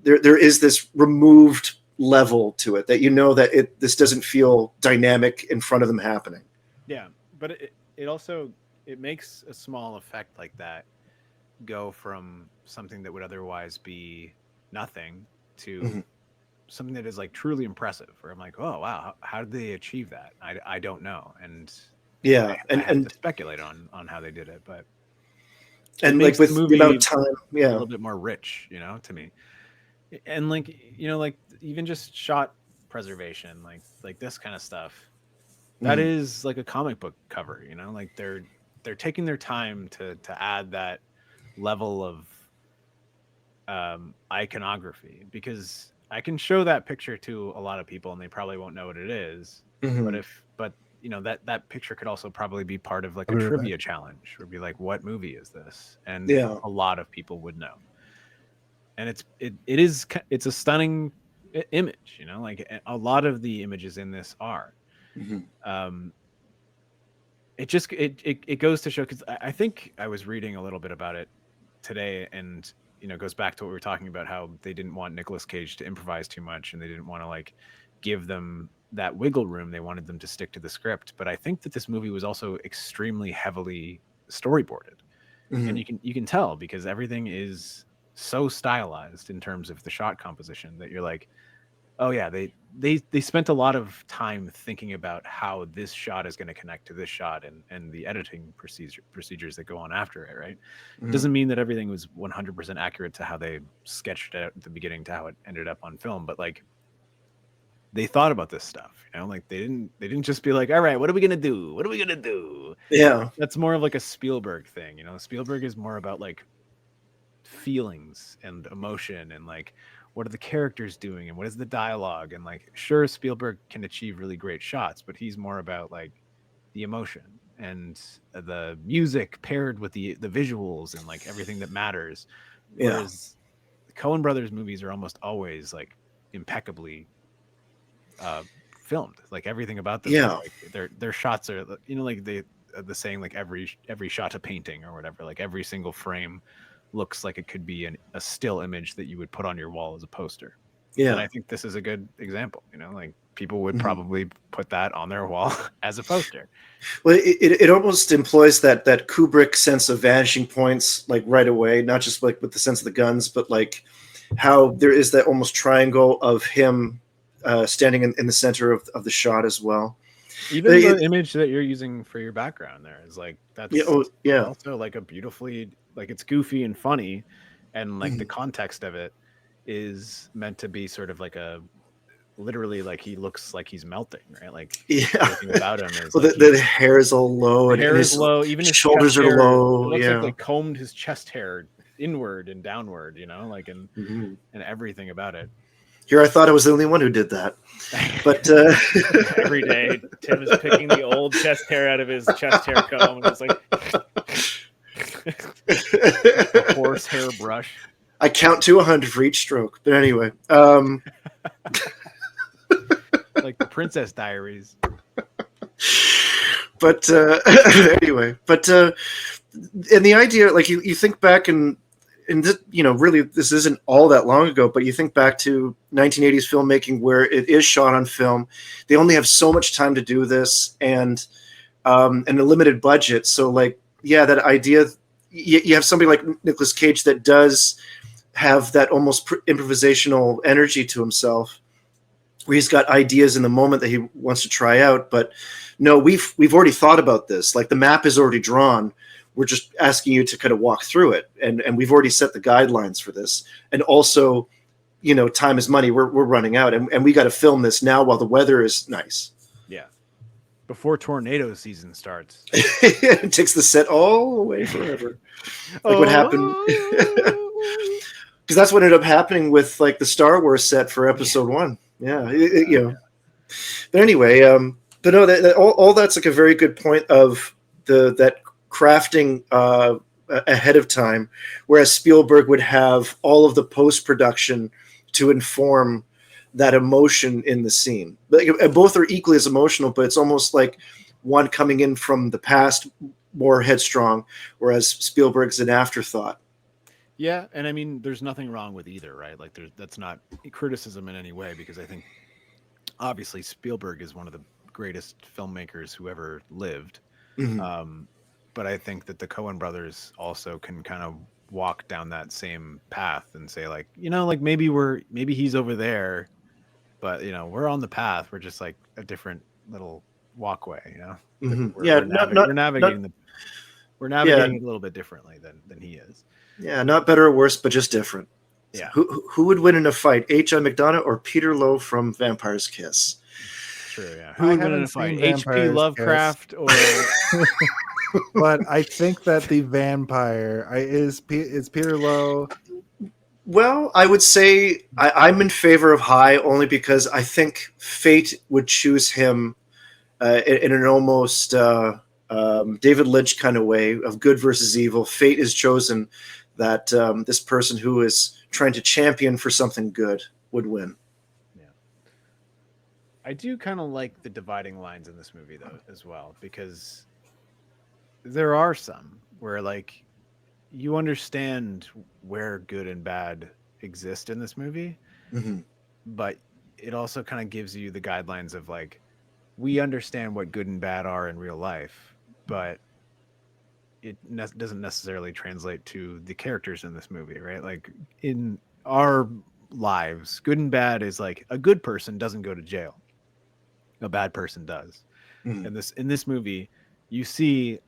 there is this removed level to it that, you know, that this doesn't feel dynamic in front of them happening. Yeah. But it also makes a small effect like that go from something that would otherwise be nothing to something that is like truly impressive, where I'm like, oh wow, how did they achieve that? I don't know. And I have to speculate on how they did it, but and like with the amount of time, a little bit more rich, you know, to me. And like, you know, like even just shot preservation, like this kind of stuff. That is like a comic book cover, you know, like they're taking their time to add that level of iconography, because I can show that picture to a lot of people and they probably won't know what it is. But you know, that picture could also probably be part of like a trivia challenge, or be like, what movie is this? And a lot of people would know. And it's a stunning image, you know, like a lot of the images in this are. It goes to show, because I think I was reading a little bit about it today, and you know, it goes back to what we were talking about, how they didn't want Nicolas Cage to improvise too much, and they didn't want to like give them that wiggle room. They wanted them to stick to the script. But I think that this movie was also extremely heavily storyboarded, and you can tell, because everything is so stylized in terms of the shot composition, that you're like, oh yeah, they spent a lot of time thinking about how this shot is going to connect to this shot, and the editing procedures that go on after it, right? Doesn't mean that everything was 100% accurate to how they sketched it out at the beginning to how it ended up on film, but like they thought about this stuff, you know, like they didn't just be like, all right, what are we going to do? Yeah. That's more of like a Spielberg thing, you know. Spielberg is more about like feelings and emotion, and like, what are the characters doing, and what is the dialogue? And like, sure, Spielberg can achieve really great shots, but he's more about like the emotion and the music paired with the visuals and like everything that matters. Whereas the Coen Brothers movies are almost always like impeccably filmed. Like everything about them, like their shots are, you know, like the saying, like every shot a painting or whatever, like every single frame looks like it could be a still image that you would put on your wall as a poster. Yeah. And I think this is a good example, like people would probably put that on their wall as a poster. Well, it almost employs that Kubrick sense of vanishing points, like right away, not just like with the sense of the guns, but like how there is that almost triangle of him standing in the center of the shot as well. Even the image that you're using for your background there is like, that's also like a beautifully, like it's goofy and funny. And like the context of it is meant to be sort of like literally like he looks like he's melting, right? Like everything about him is the hair is all low, and hair is low, even his shoulders are low. It looks like they combed his chest hair inward and downward, like and everything about it. Here I thought I was the only one who did that. But every day Tim is picking the old chest hair out of his chest hair comb, and it's like a horse hair brush. I count to 100 for each stroke. But anyway, like the Princess Diaries. But anyway, and the idea, like you think back and this, really this isn't all that long ago, but you think back to 1980s filmmaking where it is shot on film. They only have so much time to do this and a limited budget. So like, that idea, you have somebody like Nicolas Cage that does have that almost improvisational energy to himself, where he's got ideas in the moment that he wants to try out. But no, we've already thought about this. Like the map is already drawn. We're just asking you to kind of walk through it. And we've already set the guidelines for this. And also, time is money. We're running out. And we got to film this now while the weather is nice. Yeah. Before tornado season starts. It takes the set all away forever. Like what happened. Because that's what ended up happening with like the Star Wars set for episode 1. Yeah. But anyway, but no, all that's like a very good point of that crafting ahead of time, whereas Spielberg would have all of the post-production to inform that emotion in the scene. Both are equally as emotional, but it's almost like one coming in from the past more headstrong, whereas Spielberg's an afterthought. Yeah, and I mean, there's nothing wrong with either, right? Like, that's not criticism in any way, because I think obviously Spielberg is one of the greatest filmmakers who ever lived. But I think that the Coen brothers also can kind of walk down that same path and say, like, like maybe he's over there, but we're on the path. We're just like a different little walkway, We're navigating it a little bit differently than he is. Yeah, not better or worse, but just different. Yeah. Who would win in a fight, H.I. McDonough or Peter Lowe from Vampire's Kiss? True, yeah. Who would win in a fight, H.P. Lovecraft or? But I think that the vampire is Peter Lowe. Well, I would say I'm in favor of High only because I think fate would choose him in an almost David Lynch kind of way of good versus evil. Fate is chosen that this person who is trying to champion for something good would win. Yeah, I do kind of like the dividing lines in this movie though as well, because there are some where like you understand where good and bad exist in this movie, but it also kind of gives you the guidelines of like, we understand what good and bad are in real life, but it doesn't necessarily translate to the characters in this movie, right? Like in our lives, good and bad is like a good person doesn't go to jail, a bad person does. And in this movie, you see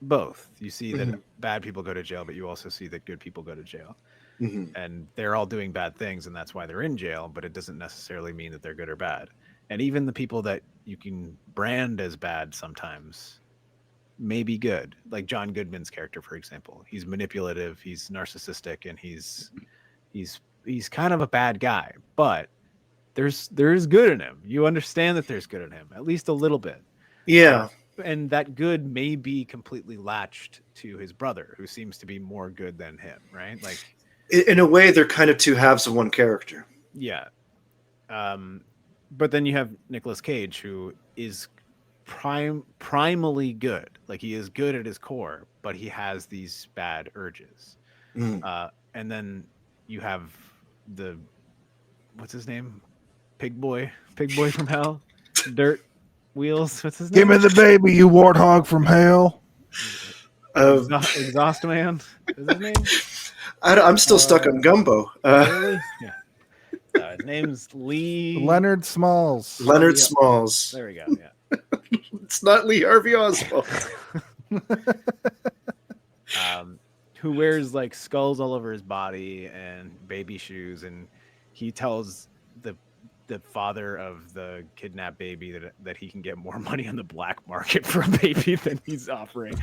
both. You see that bad people go to jail, but you also see that good people go to jail. And they're all doing bad things, and that's why they're in jail, but it doesn't necessarily mean that they're good or bad. And even the people that you can brand as bad sometimes may be good. Like John Goodman's character, for example. He's manipulative, he's narcissistic, and he's kind of a bad guy, but there's good in him. You understand that there's good in him, at least a little bit. Yeah. And that good may be completely latched to his brother, who seems to be more good than him, right? Like, in a way, they're kind of two halves of one character. Yeah. But then you have Nicolas Cage, who is primally good. Like he is good at his core, but he has these bad urges. And then you have the what's his name? Pig boy from hell. Dirt wheels. What's his name? Give me the baby, you warthog from hell. Exhaust man. Is his name? I'm still stuck on Gumbo. Really? Yeah. His name's Leonard Smalls. Leonard Smalls. There we go. Yeah. It's not Lee Harvey Oswald. Who wears like skulls all over his body and baby shoes, and he tells the father of the kidnapped baby that he can get more money on the black market for a baby than he's offering.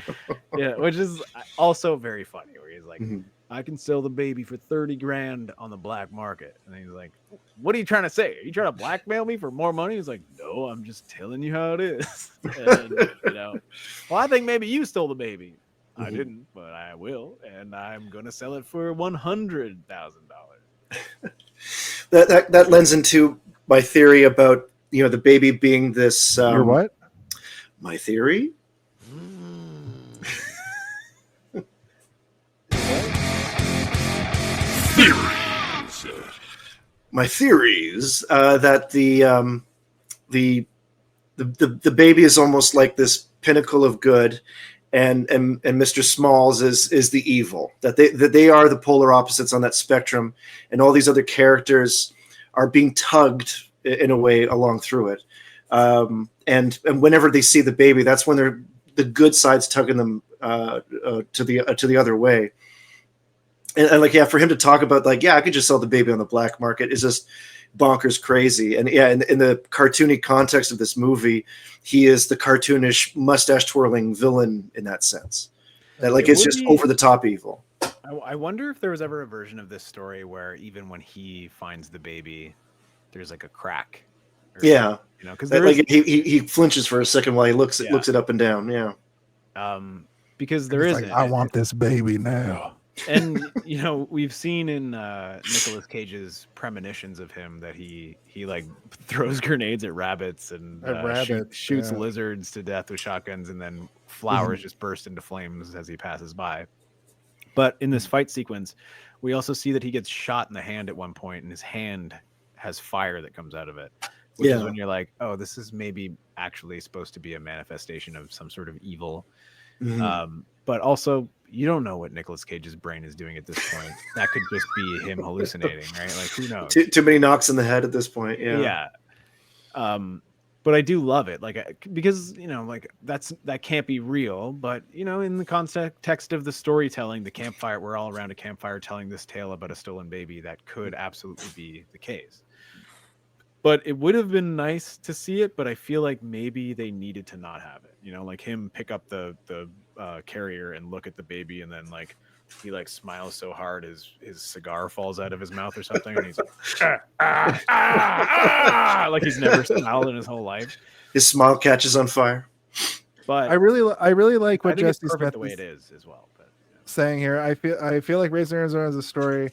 Yeah, which is also very funny. Where he's like, I can sell the baby for 30 grand on the black market. And he's like, what are you trying to say? Are you trying to blackmail me for more money? He's like, no, I'm just telling you how it is. And, well, I think maybe you stole the baby. I didn't, but I will. And I'm going to sell it for $100,000. That lends into my theory about, the baby being this. Your what? My theory? My theories that the baby is almost like this pinnacle of good, and Mr. Smalls is the evil. That they are the polar opposites on that spectrum, and all these other characters are being tugged in a way along through it. And whenever they see the baby, that's when the good side's tugging them to the other way. And for him to talk about I could just sell the baby on the black market is just bonkers crazy. And in the cartoony context of this movie, he is the cartoonish mustache twirling villain in that sense. That it's just over the top evil. I wonder if there was ever a version of this story where even when he finds the baby, there's like a crack. Yeah, because he flinches for a second while he looks it up and down. Yeah, because there isn't. I want this baby now. And we've seen in Nicolas Cage's premonitions of him that he throws grenades at rabbits and shoots lizards to death with shotguns, and then flowers just burst into flames as he passes by. But in this fight sequence, we also see that he gets shot in the hand at one point, and his hand has fire that comes out of it. Which is when you're like, oh, this is maybe actually supposed to be a manifestation of some sort of evil. But also, you don't know what Nicolas Cage's brain is doing at this point. That could just be him hallucinating, right? Like, who knows? Too many knocks in the head at this point. Yeah. But I do love it, because that can't be real. But in the context of the storytelling, the campfire, we're all around a campfire telling this tale about a stolen baby. That could absolutely be the case. But it would have been nice to see it. But I feel like maybe they needed to not have it. Like him pick up the carrier and look at the baby, and then he smiles so hard his cigar falls out of his mouth or something, and he's like he's never smiled in his whole life. His smile catches on fire. But I really like what Jesse Smith the way it is as well. But saying here, I feel like Raising Arizona is a story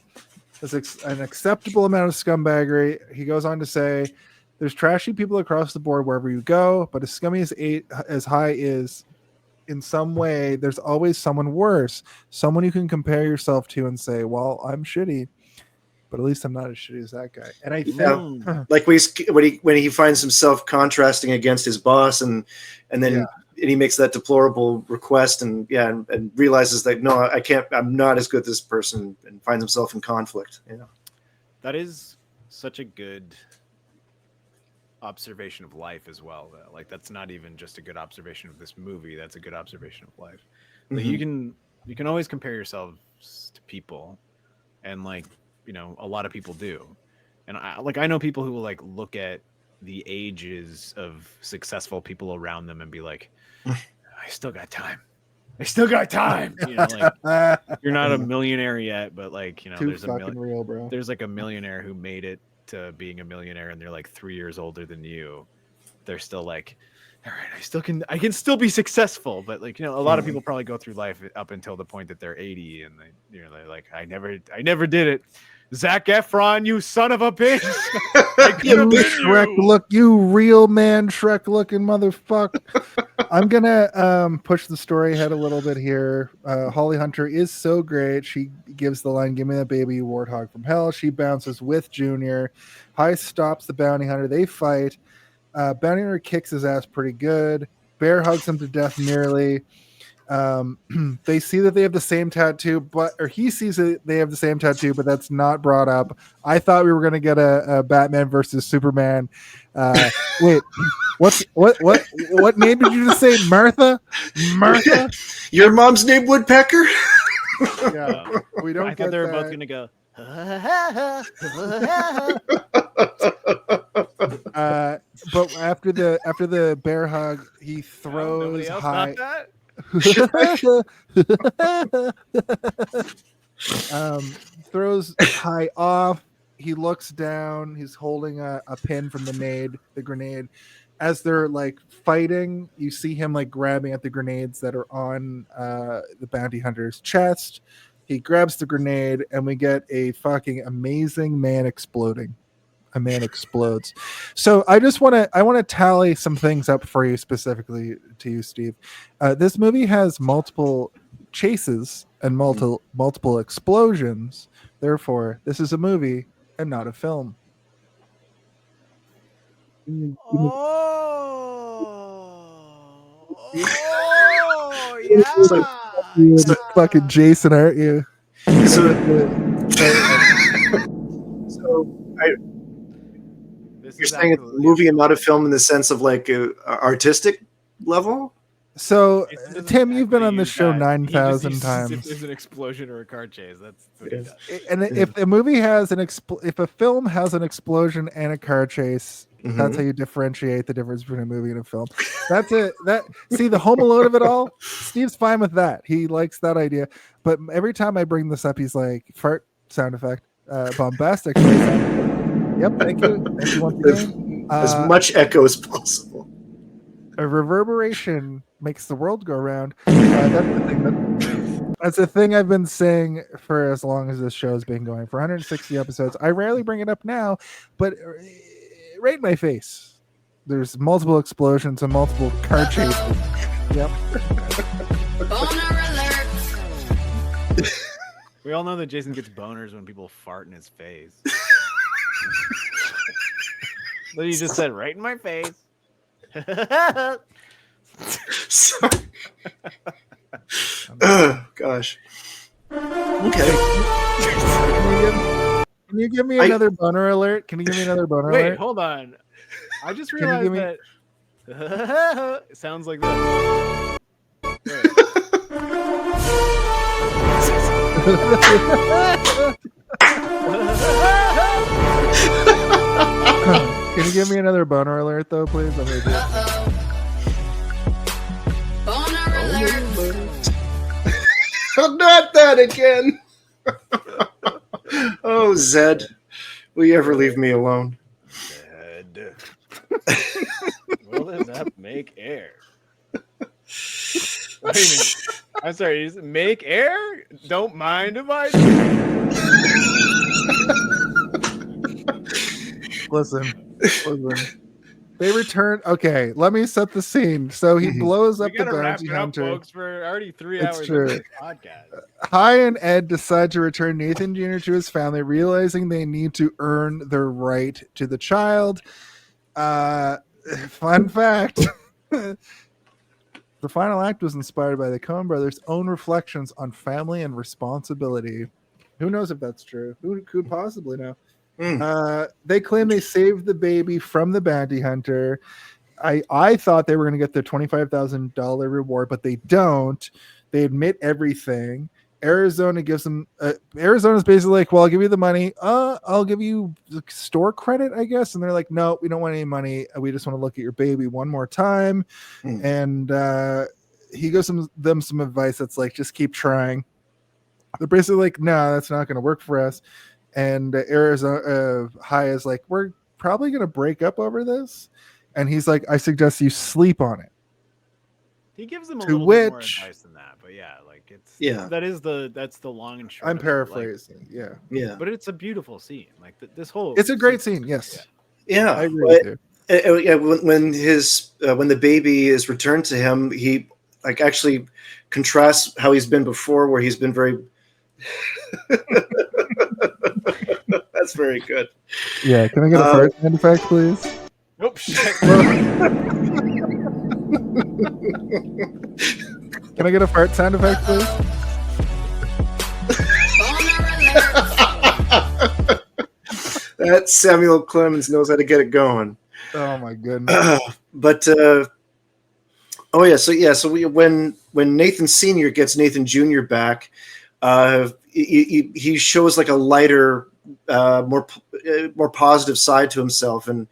that's an acceptable amount of scumbaggery. He goes on to say, "There's trashy people across the board wherever you go, but as scummy as high is." In some way, there's always someone worse, someone you can compare yourself to and say, well, I'm shitty, but at least I'm not as shitty as that guy. And I think when he finds himself contrasting against his boss and then he makes that deplorable request and realizes that, no, I can't, I'm not as good as this person, and finds himself in conflict. That is such a good observation of life as well. That's not even just a good observation of this movie, that's a good observation of life. You can always compare yourselves to people, and a lot of people do, and I know people who will look at the ages of successful people around them and be like, I still got time. You're not a millionaire yet, but there's there's a millionaire who made it to being a millionaire, and they're 3 years older than you. They're still all right, I can still be successful. But a lot of people probably go through life up until the point that they're 80, and they're like, I never did it. Zac Efron, you son of a bitch! I could You have been Shrek you. look, you real man Shrek looking motherfucker. I'm gonna push the story ahead a little bit here. Holly Hunter is so great. She gives the line, "Give me that baby, warthog from hell." She bounces with Junior. High stops the bounty hunter. They fight. Bounty hunter kicks his ass pretty good. Bear hugs him to death nearly. They see that they have the same tattoo, or he sees that they have the same tattoo, but that's not brought up. I thought we were going to get a Batman versus Superman. Wait, what name did you just say? Martha? Your mom's name Woodpecker? Yeah, we don't I get thought they were that. both gonna go. But after the bear hug, he throws Nobody else high. thought that? Throws high off. He looks down. He's holding a pin from the grenade. As they're like fighting, you see him like grabbing at the grenades that are on the bounty hunter's chest. He grabs the grenade, and we get a fucking amazing man exploding. A man explodes. So I want to tally some things up for you, specifically to you, Steve. This movie has multiple chases and multiple explosions. Therefore, this is a movie and not a film. Oh, yeah. You're the fucking Jason, aren't you? So This you're is saying it's a absolutely- movie and not a film in the sense of like artistic level? So, Jason doesn't Tim, you've been actually on this use show that. 9,000 He just uses times. If there's an explosion or a car chase, that's what he does. And if a movie has if a film has an explosion and a car chase, that's how you differentiate the difference between a movie and a film. That's it. See the Home Alone of it all. Steve's fine with that. He likes that idea. But every time I bring this up, he's like, fart sound effect, bombastic. Yep. Thank you once again. As much echo as possible. A reverberation makes the world go round. That's the thing I've been saying for as long as this show has been going, for 160 episodes. I rarely bring it up now, but right in my face. There's multiple explosions and multiple car chases. Yep. We all know that Jason gets boners when people fart in his face. So you just said right in my face. Sorry. Oh, gosh. Okay. Can you give me another boner alert? Can you give me another boner Wait, alert? hold on. I just Can you realized give that it sounds like this. Can you give me another boner alert, though, please? I'm gonna do it. Not that again. Oh, Zed. Will you ever leave me alone? Dead. Will this app make air? Wait a minute. I'm sorry, is it make air? Don't mind if I do. Listen. They return. Okay, let me set the scene. So he blows up We the gotta wrap bounty it up, hunter. folks. We're already 3 It's hours true. into this podcast. Hi and Ed decide to return Nathan Jr. to his family, realizing they need to earn their right to the child. Fun fact. The final act was inspired by the Coen Brothers' own reflections on family and responsibility. Who knows if that's true? Who could possibly know? They claim they saved the baby from the bounty hunter. I thought they were going to get the $25,000 reward, but they don't. They admit everything. Arizona gives them. Arizona's basically like, "Well, I'll give you the money. I'll give you store credit, I guess." And they're like, "No, we don't want any money. We just want to look at your baby one more time." And he gives them some advice that's like, "Just keep trying." They're basically like, "No, that's not going to work for us." And Arizona High is like, "We're probably going to break up over this." And he's like, "I suggest you sleep on it." He gives them a To little bit more which- advice than that, but yeah, like Yeah. that's the long and short. I'm of it, like, paraphrasing. Yeah. Yeah. but it's a beautiful scene. Like this whole. It's a great scene. Yes. Yeah. I agree with you. Yeah, when the baby is returned to him, he like actually contrasts how he's been before, where he's been very. That's very good. Yeah. Can I get a fart sound effect, please? Nope. Shit. Can I get a fart sound effect, please? That Samuel Clemens knows how to get it going. Oh my goodness. But when Nathan Sr. gets Nathan Jr. back, he shows like a lighter, more positive side to himself, and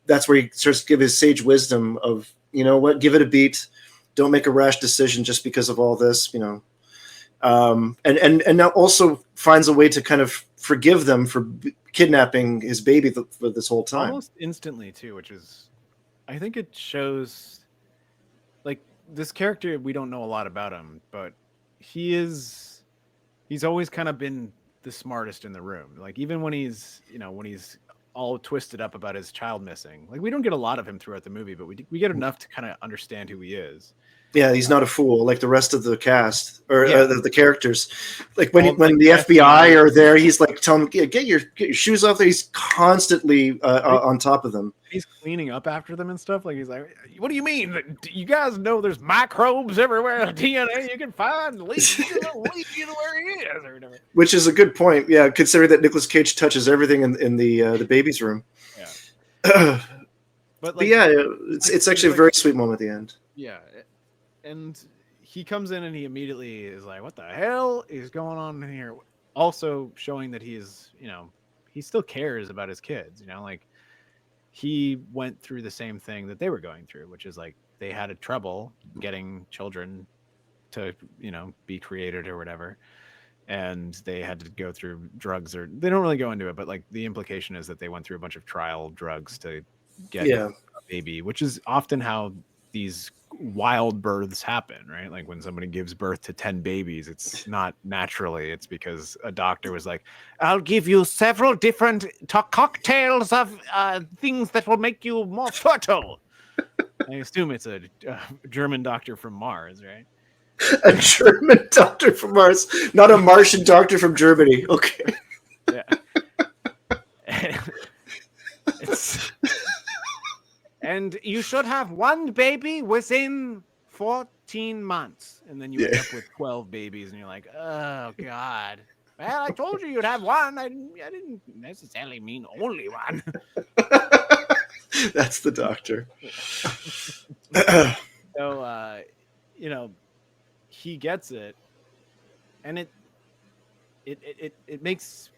that's where he starts to give his sage wisdom of, you know what, give it a beat, don't make a rash decision just because of all this, you know, and now also finds a way to kind of forgive them for kidnapping his baby for this whole time. Almost instantly too, which is, I think it shows, like, this character, we don't know a lot about him, but he's always kind of been the smartest in the room. Like, even when he's all twisted up about his child missing, like, we don't get a lot of him throughout the movie, but we get enough to kind of understand who he is. Yeah, he's not a fool like the rest of the cast or Yeah. the characters. Like when Well, when like the the FBI FBI are there, he's like telling them, get your shoes off there. He's constantly on top of them. He's cleaning up after them and stuff. Like, he's like, what do you mean? You guys know there's microbes everywhere, DNA you can find, lead you to where he is, or whatever. Which is a good point. Yeah, considering that Nicolas Cage touches everything in the baby's room. Yeah. But like, yeah, it's actually a very sweet moment at the end. Yeah. And he comes in and he immediately is like, what the hell is going on in here? Also showing that he's, he still cares about his kids, like he went through the same thing that they were going through, which is like they had a trouble getting children to, be created or whatever. And they had to go through drugs, or they don't really go into it, but like the implication is that they went through a bunch of trial drugs to get a baby, which is often how these wild births happen, right? Like when somebody gives birth to 10 babies, it's not naturally, it's because a doctor was like, I'll give you several different cocktails of things that will make you more fertile. I assume it's a German doctor from Mars, right? A German doctor from Mars, not a Martian doctor from Germany. Okay. Yeah. And you should have one baby within 14 months. And then you end up with 12 babies, and you're like, oh, God. Well, I told you you'd have one. I didn't necessarily mean only one. That's the doctor. So, he gets it. And it makes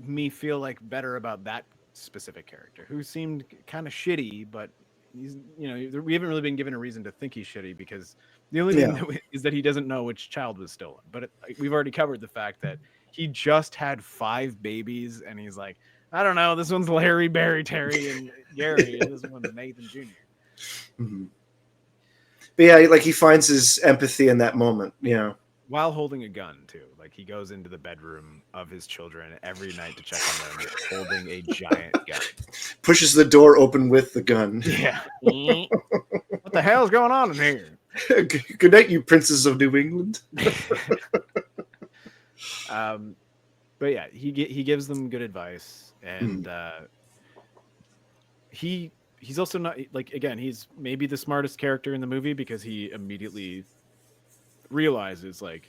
me feel like better about that specific character, who seemed kind of shitty, but he's, we haven't really been given a reason to think he's shitty, because the only thing is that he doesn't know which child was stolen. But we've already covered the fact that he just had 5 babies, and he's like, I don't know, this one's Larry, Barry, Terry, and Gary, and this one's Nathan Jr. Mm-hmm. But yeah, like he finds his empathy in that moment, while holding a gun too. Like he goes into the bedroom of his children every night to check on them, holding a giant gun. Pushes the door open with the gun. Yeah. What the hell's going on in here? Good night, you princes of New England. But yeah, he gives them good advice, and he's also not, like, again, he's maybe the smartest character in the movie, because he immediately realizes, like,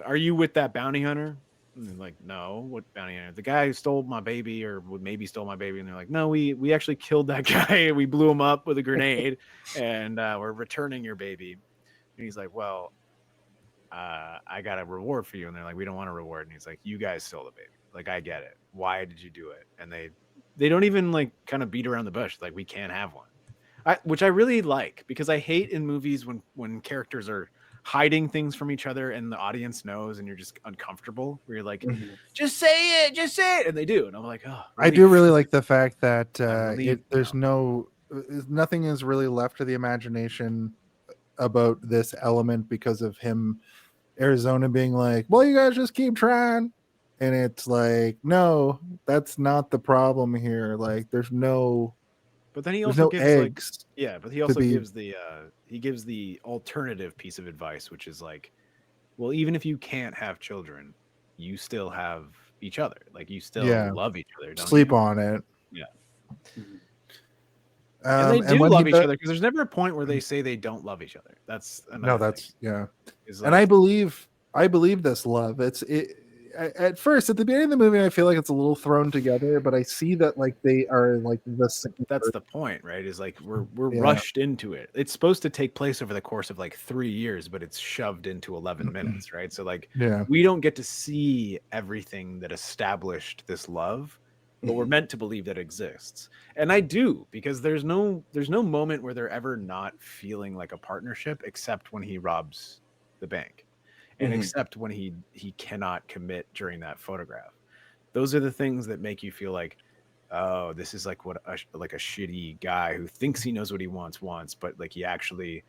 are you with that bounty hunter? And they're like, no, what bounty hunter? The guy who stole my baby, or maybe stole my baby. And they're like, no, we actually killed that guy. We blew him up with a grenade, and we're returning your baby. And he's like, well, I got a reward for you. And they're like, we don't want a reward. And he's like, you guys stole the baby. Like, I get it. Why did you do it? And they don't even like kind of beat around the bush. Like, we can't have one. Which I really like, because I hate in movies when characters are hiding things from each other and the audience knows, and you're just uncomfortable, where you're like, just say it, and they do, and I'm like, oh, really? I do really like the fact that nothing is really left to the imagination about this element because of him, Arizona being like, well, you guys just keep trying. And it's like, no, that's not the problem here. Like, there's no But then he there's also no gives eggs. but he also gives the alternative piece of advice, which is like, well, even if you can't have children, you still have each other. Like you still love each other. Don't Sleep you? on it. Yeah. And they do when love he each other because there's never a point where they say they don't love each other. That's another thing. yeah. Is And like, I believe this love. At first, at the beginning of the movie, I feel like it's a little thrown together, but I see that like they are like the same that's person. the point, right? Is like we're rushed into it. It's supposed to take place over the course of like 3 years, but it's shoved into 11 minutes, right? So like we don't get to see everything that established this love, but we're meant to believe that it exists. And I do, because there's no moment where they're ever not feeling like a partnership except when he robs the bank. And except when he cannot commit during that photograph. Those are the things that make you feel like, oh, this is like what a shitty guy who thinks he knows what he wants, but like he actually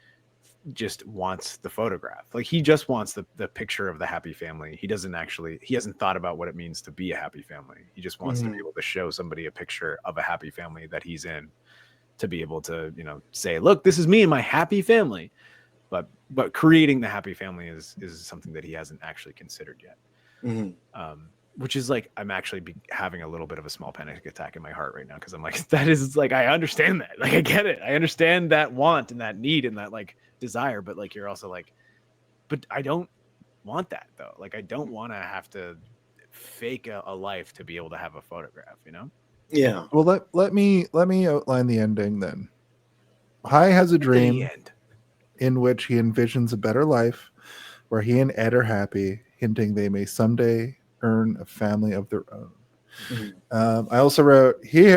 just wants the photograph. Like he just wants the picture of the happy family. He hasn't thought about what it means to be a happy family. He just wants to be able to show somebody a picture of a happy family that he's in, to be able to, say, look, this is me and my happy family. But creating the happy family is something that he hasn't actually considered yet. Which is like, I'm actually having a little bit of a small panic attack in my heart right now. Cause I'm like, that is like, I understand that. Like, I get it. I understand that want and that need and that like desire, but like, you're also like, but I don't want that though. Like, I don't want to have to fake a life to be able to have a photograph, Yeah. Well, let me outline the ending then. Hai has a dream in which he envisions a better life where he and Ed are happy, hinting they may someday earn a family of their own. I also wrote, he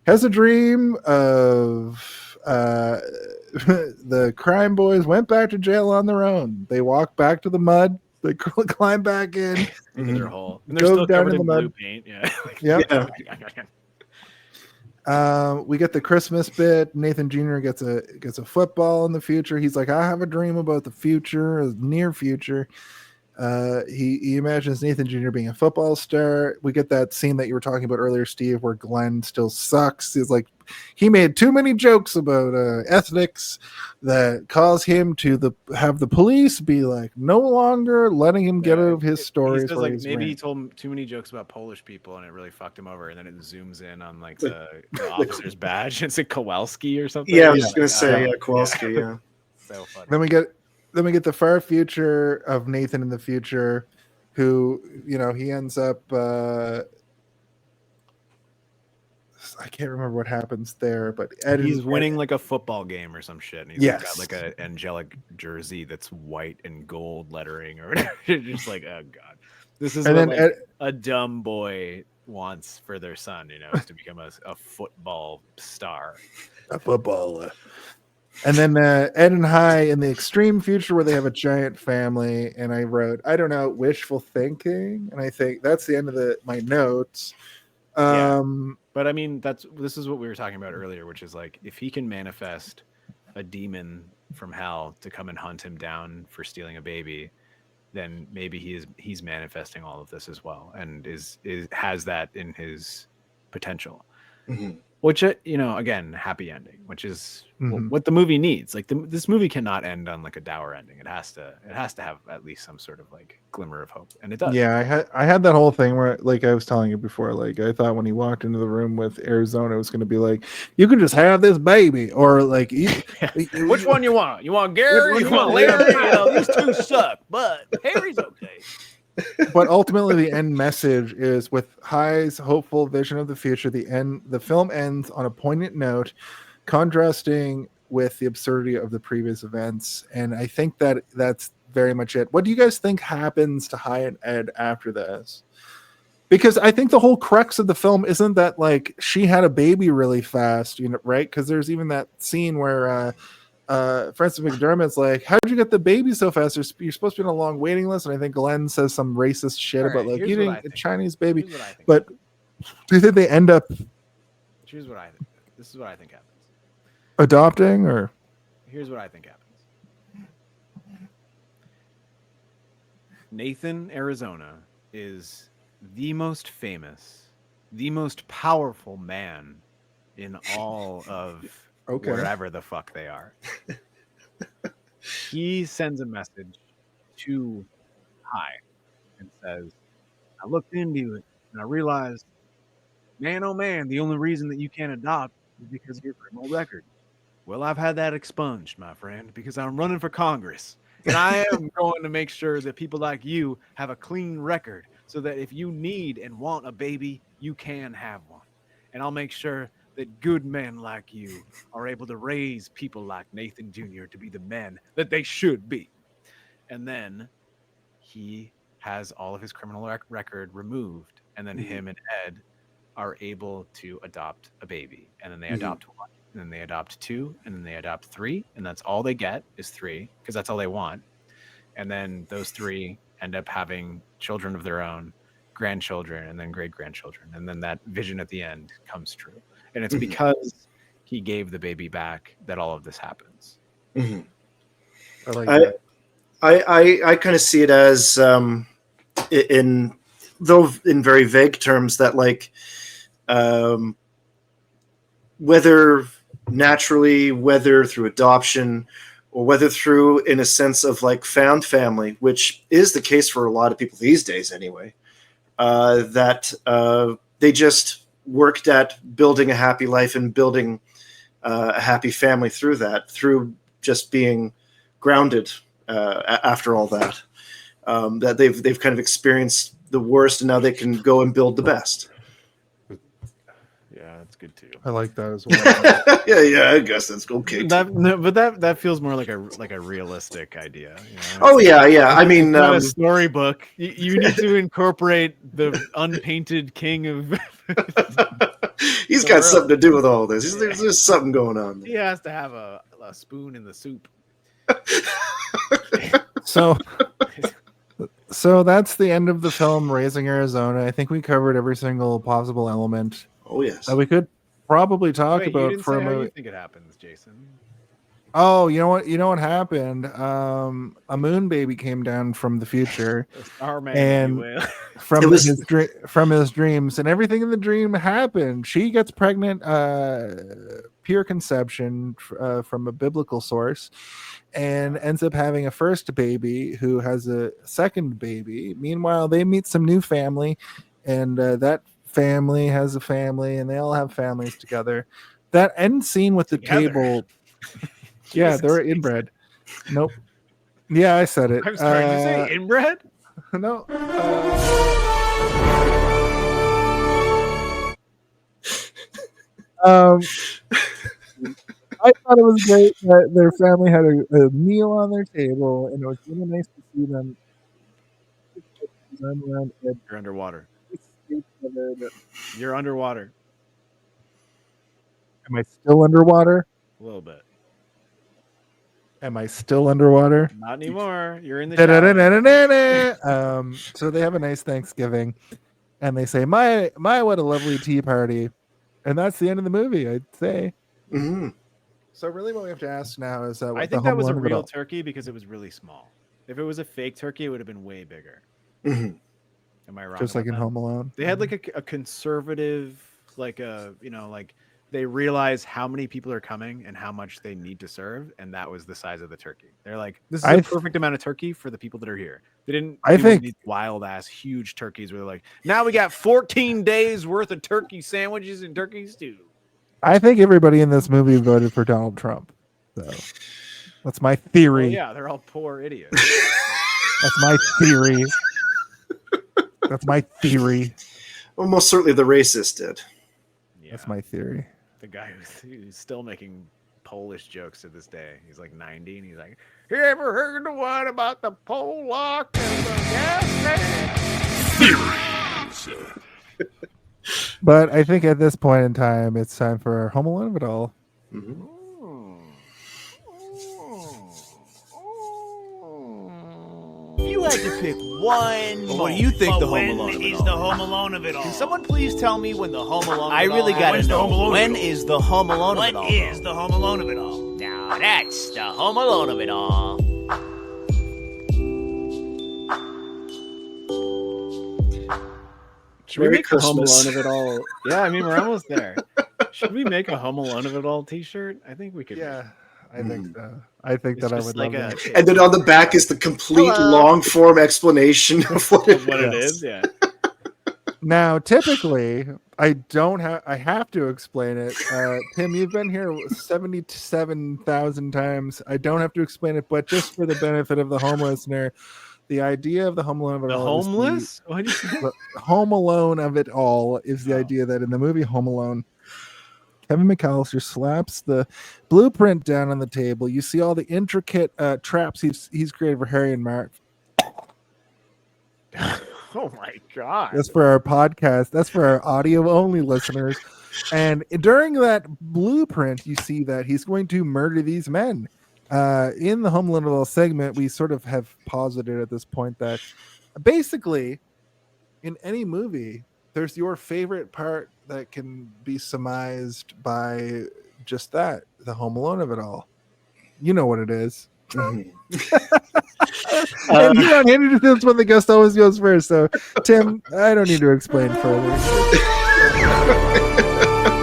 has a dream of the crime boys went back to jail on their own. They walk back to the mud. They climb back in into their hole. And they're go still down covered in in the blue mud. paint. Yeah. Yep. We get the Christmas bit. Nathan Jr. gets a football in the future. He's like, I have a dream about the future, a near future. He imagines Nathan Jr. being a football star. We get that scene that you were talking about earlier, Steve, where Glenn still sucks. He's like, he made too many jokes about ethnics that cause him to have the police be like no longer letting him get out of his stories. He says like maybe he told him too many jokes about Polish people and it really fucked him over. And then it zooms in on like the officer's badge. It's like Kowalski or something. Yeah, I was just gonna say Kowalski. Yeah. So funny. Then we get the far future of Nathan in the future, who he ends up. I can't remember what happens there, but he's winning like a football game or some shit, and he's got like an angelic jersey that's white and gold lettering or whatever. Just like, oh god, this is what a dumb boy wants for their son, is to become a football star, a footballer. And then Ed and Hai in the extreme future where they have a giant family, and I wrote, I don't know, wishful thinking, and I think that's the end of my notes. But I mean, this is what we were talking about earlier, which is like, if he can manifest a demon from hell to come and hunt him down for stealing a baby, then maybe he's manifesting all of this as well, and has that in his potential. Which, again, happy ending, which is what the movie needs. Like this movie cannot end on like a dour ending. It has to have at least some sort of like glimmer of hope, and it does. Yeah, I had that whole thing where, like I was telling you before, like I thought when he walked into the room with Arizona, it was going to be like, you can just have this baby, or like, which one you want? You want Gary? You want Larry? These two suck, but Harry's okay. But ultimately, the end message is with Hai's hopeful vision of the future. The film ends on a poignant note, contrasting with the absurdity of the previous events. And I think that's very much it. What do you guys think happens to Hai and Ed after this? Because I think the whole crux of the film isn't that like she had a baby really fast, right? Because there's even that scene where Francis McDermott's like, how'd you get the baby so fast? You're supposed to be on a long waiting list. And I think Glenn says some racist shit about like eating a Chinese baby. But do you think they end up? Here's what I think. This is what I think happens. Adopting, or? Here's what I think happens. Nathan, Arizona is the most famous, the most powerful man in all of wherever the fuck they are. He sends a message to Hi and says, I looked into it and I realized, man, oh man, the only reason that you can't adopt is because of your criminal record. Well, I've had that expunged, my friend, because I'm running for Congress. And I am going to make sure that people like you have a clean record so that if you need and want a baby, you can have one. And I'll make sure that good men like you are able to raise people like Nathan Jr. to be the men that they should be. And then he has all of his criminal record removed. And then him and Ed are able to adopt a baby. And then they adopt one. And then they adopt two. And then they adopt three. And that's all they get is three, because that's all they want. And then those three end up having children of their own, grandchildren, and then great-grandchildren. And then that vision at the end comes true. And it's because he gave the baby back that all of this happens. I like that. I kind of see it as in very vague terms that like whether naturally, whether through adoption, or whether through in a sense of like found family, which is the case for a lot of people these days anyway, that they just worked at building a happy life and building a happy family through that, through just being grounded after all that, that they've kind of experienced the worst and now they can go and build the best. Yeah, that's good too. I like that as well. yeah, I guess that's okay. That feels more like a realistic idea. You know? Oh yeah. I mean, not a storybook. You need to incorporate the unpainted king of. He's got something to do with all this. There's something going on there. He has to have a spoon in the soup. So that's the end of the film, Raising Arizona. I think we covered every single possible element. Oh yes. That we could probably talk about you for a how movie. you think it happens, Jason? Oh, you know what happened? A moon baby came down from the future, and from his dreams, and everything in the dream happened. She gets pregnant, pure conception from a biblical source, and ends up having a first baby who has a second baby. Meanwhile, they meet some new family, and that family has a family, and they all have families together. That end scene with the table. Yeah, they're inbred. Nope. Yeah, I said it. I was trying to say inbred. No. I thought it was great that their family had a meal on their table, and it was really nice to see them. You're underwater. You're underwater. Am I still underwater? A little bit. Am I still underwater? Not anymore. You're in the shower. So they have a nice Thanksgiving, and they say, "My, what a lovely tea party," and that's the end of the movie, I'd say. Mm-hmm. So really, what we have to ask now is that I think that was a real turkey because it was really small. If it was a fake turkey, it would have been way bigger. Mm-hmm. Am I wrong? Just like in Home Alone. They had like a conservative, like they realize how many people are coming and how much they need to serve, and that was the size of the turkey. They're like, this is the perfect amount of turkey for the people that are here. They didn't. I think these wild ass huge turkeys where they're like, now we got 14 days worth of turkey sandwiches and turkey stew. I think everybody in this movie voted for Donald Trump. So that's my theory. Oh, yeah, they're all poor idiots. That's my theory. That's my theory. Almost certainly the racist did. Yeah. That's my theory. The guy who's still making Polish jokes to this day. He's like 90 and he's like, you ever heard the one about the Polak and the gas Theories. But I think at this point in time, it's time for Home Alone of it all. Mm-hmm. You had to pick one. Well, what do you think the Home Alone of it all? The Home Alone of it all? Can someone please tell me when the Home Alone? I really gotta know. When is the Home Alone of it all? What is the Home Alone of it all? Now that's the Home Alone of it all. Should we Merry make a Home Christmas. Alone of it all? Yeah, I mean, we're almost there. Should we make a Home Alone of it all T-shirt? I think we could. Yeah, I think so. I think It's that I just would like love a that. And then on the back is the complete Hello. long form explanation of what it is. Yeah. Now, typically, I have to explain it. Tim, you've been here 77,000 times. I don't have to explain it, but just for the benefit of the home listener, the idea of the Home Alone of it The all homeless? What do you say? the Home Alone of it all is the idea that in the movie Home Alone, Kevin McAllister slaps the blueprint down on the table. You see all the intricate traps he's created for Harry and Mark. Oh my god! That's for our podcast. That's for our audio only listeners. And during that blueprint, you see that he's going to murder these men. In the Home Alone segment, we sort of have posited at this point that basically in any movie, there's your favorite part that can be surmised by just that, the Home Alone of it all. You know what it is. And here on Henderson's when the guest always goes first. So, Tim, I don't need to explain further.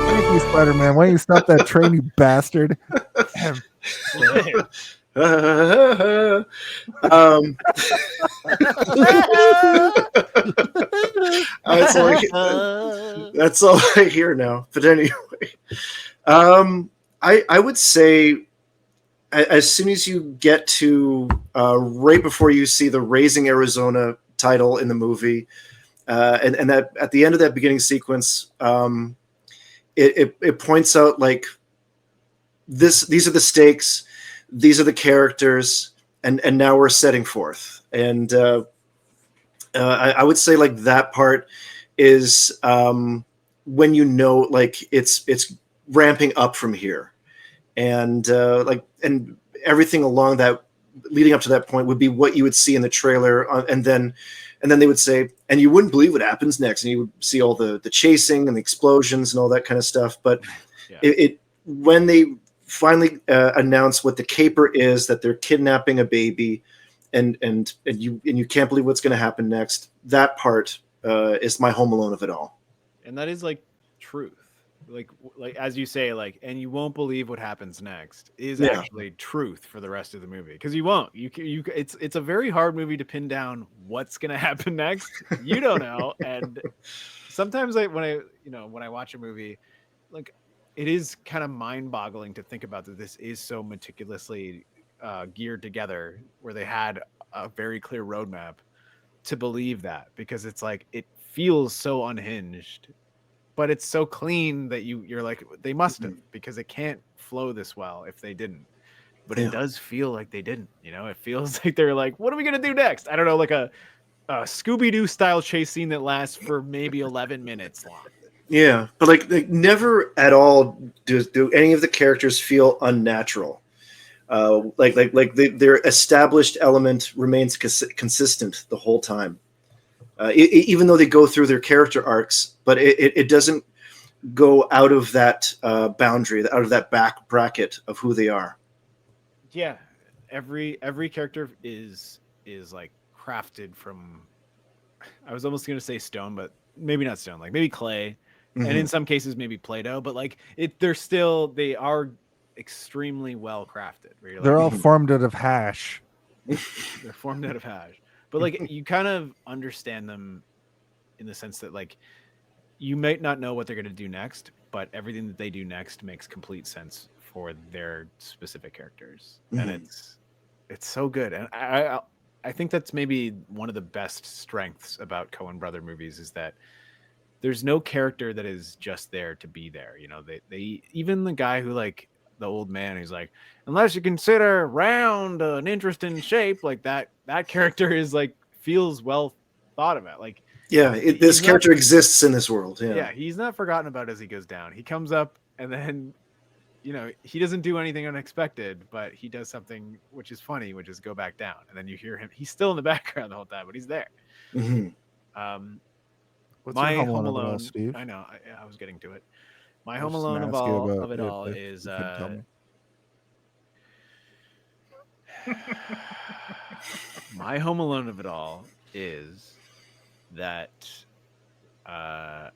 Thank you, Spider-Man. Why don't you stop that train, you bastard? That's all I hear now. But anyway, I would say as soon as you get to right before you see the Raising Arizona title in the movie, and that at the end of that beginning sequence, it points out like these are the stakes, these are the characters, and now we're setting forth. And I would say like that part is when you know like it's ramping up from here. And and everything along that leading up to that point would be what you would see in the trailer, and then they would say, and you wouldn't believe what happens next, and you would see all the chasing and the explosions and all that kind of stuff. But it when they finally announce what the caper is, that they're kidnapping a baby, and you can't believe what's going to happen next. That part is my Home Alone of it all, and that is like truth. Like as you say, like, and you won't believe what happens next is actually truth for the rest of the movie, because you won't. It's a very hard movie to pin down what's gonna happen next. You don't know, and sometimes when I watch a movie, like it is kind of mind-boggling to think about that this is so meticulously geared together, where they had a very clear roadmap to believe that, because it's like it feels so unhinged. But it's so clean that you're like, they must have, because it can't flow this well if they didn't. But it does feel like they didn't. It feels like they're like, what are we gonna do next? I don't know, like a Scooby-Doo style chase scene that lasts for maybe 11 minutes long. Yeah, but like never at all do any of the characters feel unnatural. Their established element remains consistent the whole time. Even though they go through their character arcs, but it doesn't go out of that boundary, out of that back bracket of who they are. Yeah, every character is like crafted from. I was almost going to say stone, but maybe not stone. Like maybe clay, and in some cases maybe Play-Doh. But like they are extremely well crafted. They're all formed out of hash. They're formed out of hash. But like you kind of understand them in the sense that like you might not know what they're going to do next, but everything that they do next makes complete sense for their specific characters, and it's so good. And I think that's maybe one of the best strengths about Coen Brother movies is that there's no character that is just there to be there. They even the guy who like the old man who's like, unless you consider round an interesting shape, like that character is like feels well thought about. Like this character exists in this world. Yeah, he's not forgotten about as he goes down. He comes up and then he doesn't do anything unexpected, but he does something which is funny, which is go back down, and then you hear him. He's still in the background the whole time, but he's there. What's my your Home Alone? Alone, Steve? I know. I was getting to it. My Home Alone of it all is my Home Alone of it all is that I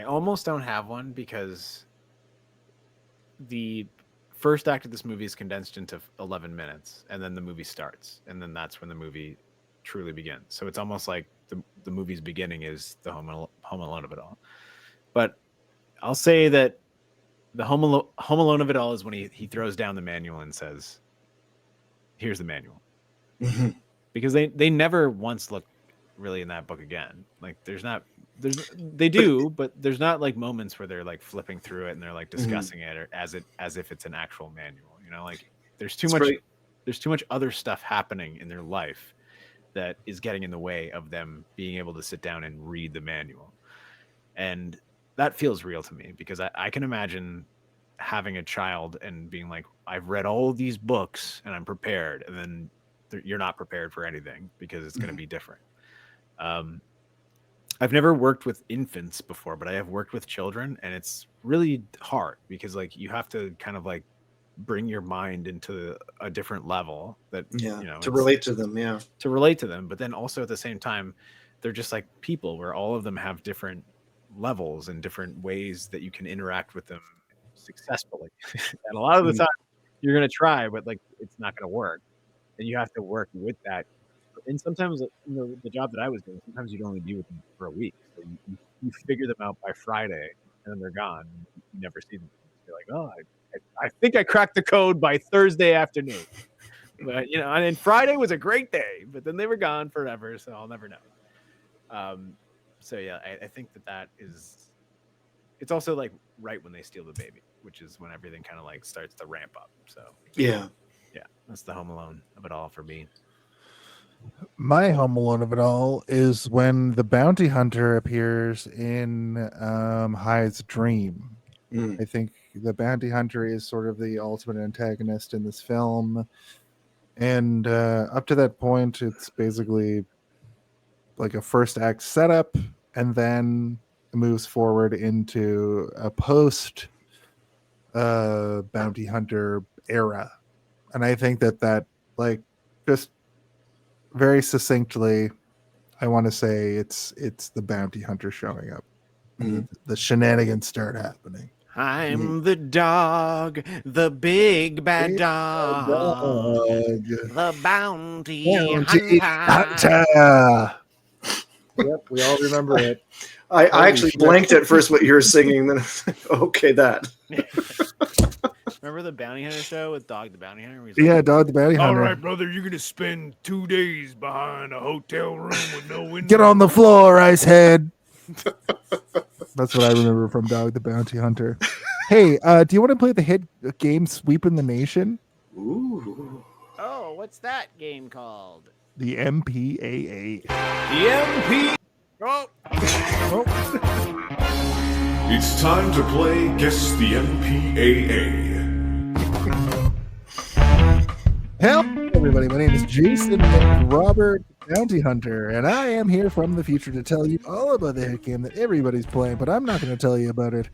almost don't have one because the first act of this movie is condensed into 11 minutes, and then the movie starts, and then that's when the movie truly begins. So it's almost like the movie's beginning is the Home Alone of it all. But I'll say that the Home Alone of it all is when he throws down the manual and says, "Here's the manual," because they never once look really in that book again. Like they do, but there's not like moments where they're like flipping through it and they're like discussing it or as if it's an actual manual. You know, like there's too much other stuff happening in their life that is getting in the way of them being able to sit down and read the manual. And that feels real to me because I can imagine having a child and being like, I've read all of these books and I'm prepared. And then you're not prepared for anything because it's going to be different. I've never worked with infants before, but I have worked with children, and it's really hard because like you have to kind of like bring your mind into a different level that, to relate to them. Yeah. To relate to them. But then also at the same time, they're just like people where all of them have different levels and different ways that you can interact with them successfully. And a lot of the time you're going to try, but like, it's not going to work. And you have to work with that. And sometimes, the job that I was doing, sometimes you'd only be with them for a week. So you figure them out by Friday, and then they're gone. You never see them. You're like, oh, I think I cracked the code by Thursday afternoon. But, and Friday was a great day, but then they were gone forever, so I'll never know. So, yeah, I think that is – it's also, like, right when they steal the baby, which is when everything kind of, like, starts to ramp up. So, yeah, that's the Home Alone of it all for me. My Home Alone of it all is when the bounty hunter appears in Hyde's dream. I think the bounty hunter is sort of the ultimate antagonist in this film. And up to that point, it's basically like a first act setup, and then it moves forward into a post bounty hunter era. And I think that like just very succinctly, I want to say it's the bounty hunter showing up. The shenanigans start happening. I'm the dog, the big bad dog, the bounty hunter. Yep, we all remember it. I actually blanked at first what you were singing, then okay, that. Remember the Bounty Hunter show with Dog the Bounty Hunter? Yeah, Dog the Bounty Hunter. All right, brother, you're going to spend 2 days behind a hotel room with no window. Get on the floor, Icehead. That's what I remember from Dog the Bounty Hunter. Hey, do you want to play the hit game Sweeping the Nation? Ooh. Oh, what's that game called? The MPAA. The MP. Oh. It's time to play Guess the MPAA. Hello, everybody. My name is Jason Robert Bounty Hunter, and I am here from the future to tell you all about the hit game that everybody's playing, but I'm not going to tell you about it.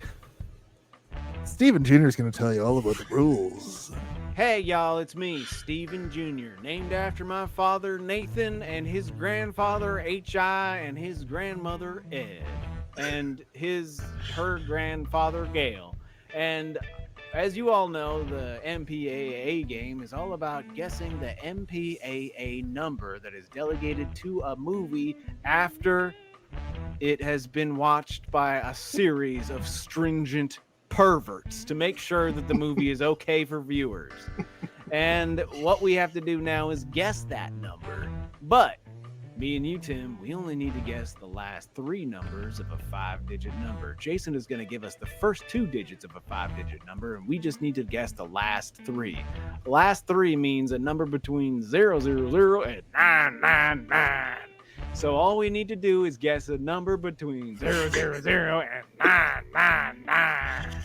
Steven Jr. is going to tell you all about the rules. Hey, y'all, it's me, Steven Jr., named after my father, Nathan, and his grandfather, H.I., and his grandmother, Ed, and her grandfather, Gail. And as you all know, the MPAA game is all about guessing the MPAA number that is delegated to a movie after it has been watched by a series of stringent perverts to make sure that the movie is okay for viewers. And what we have to do now is guess that number. But me and you, Tim, we only need to guess the last 3 numbers of a 5-digit number. Jason is going to give us the first 2 digits of a 5-digit number, and we just need to guess the last 3. The last 3 means a number between 000 and 999. So all we need to do is guess a number between 000 and 999.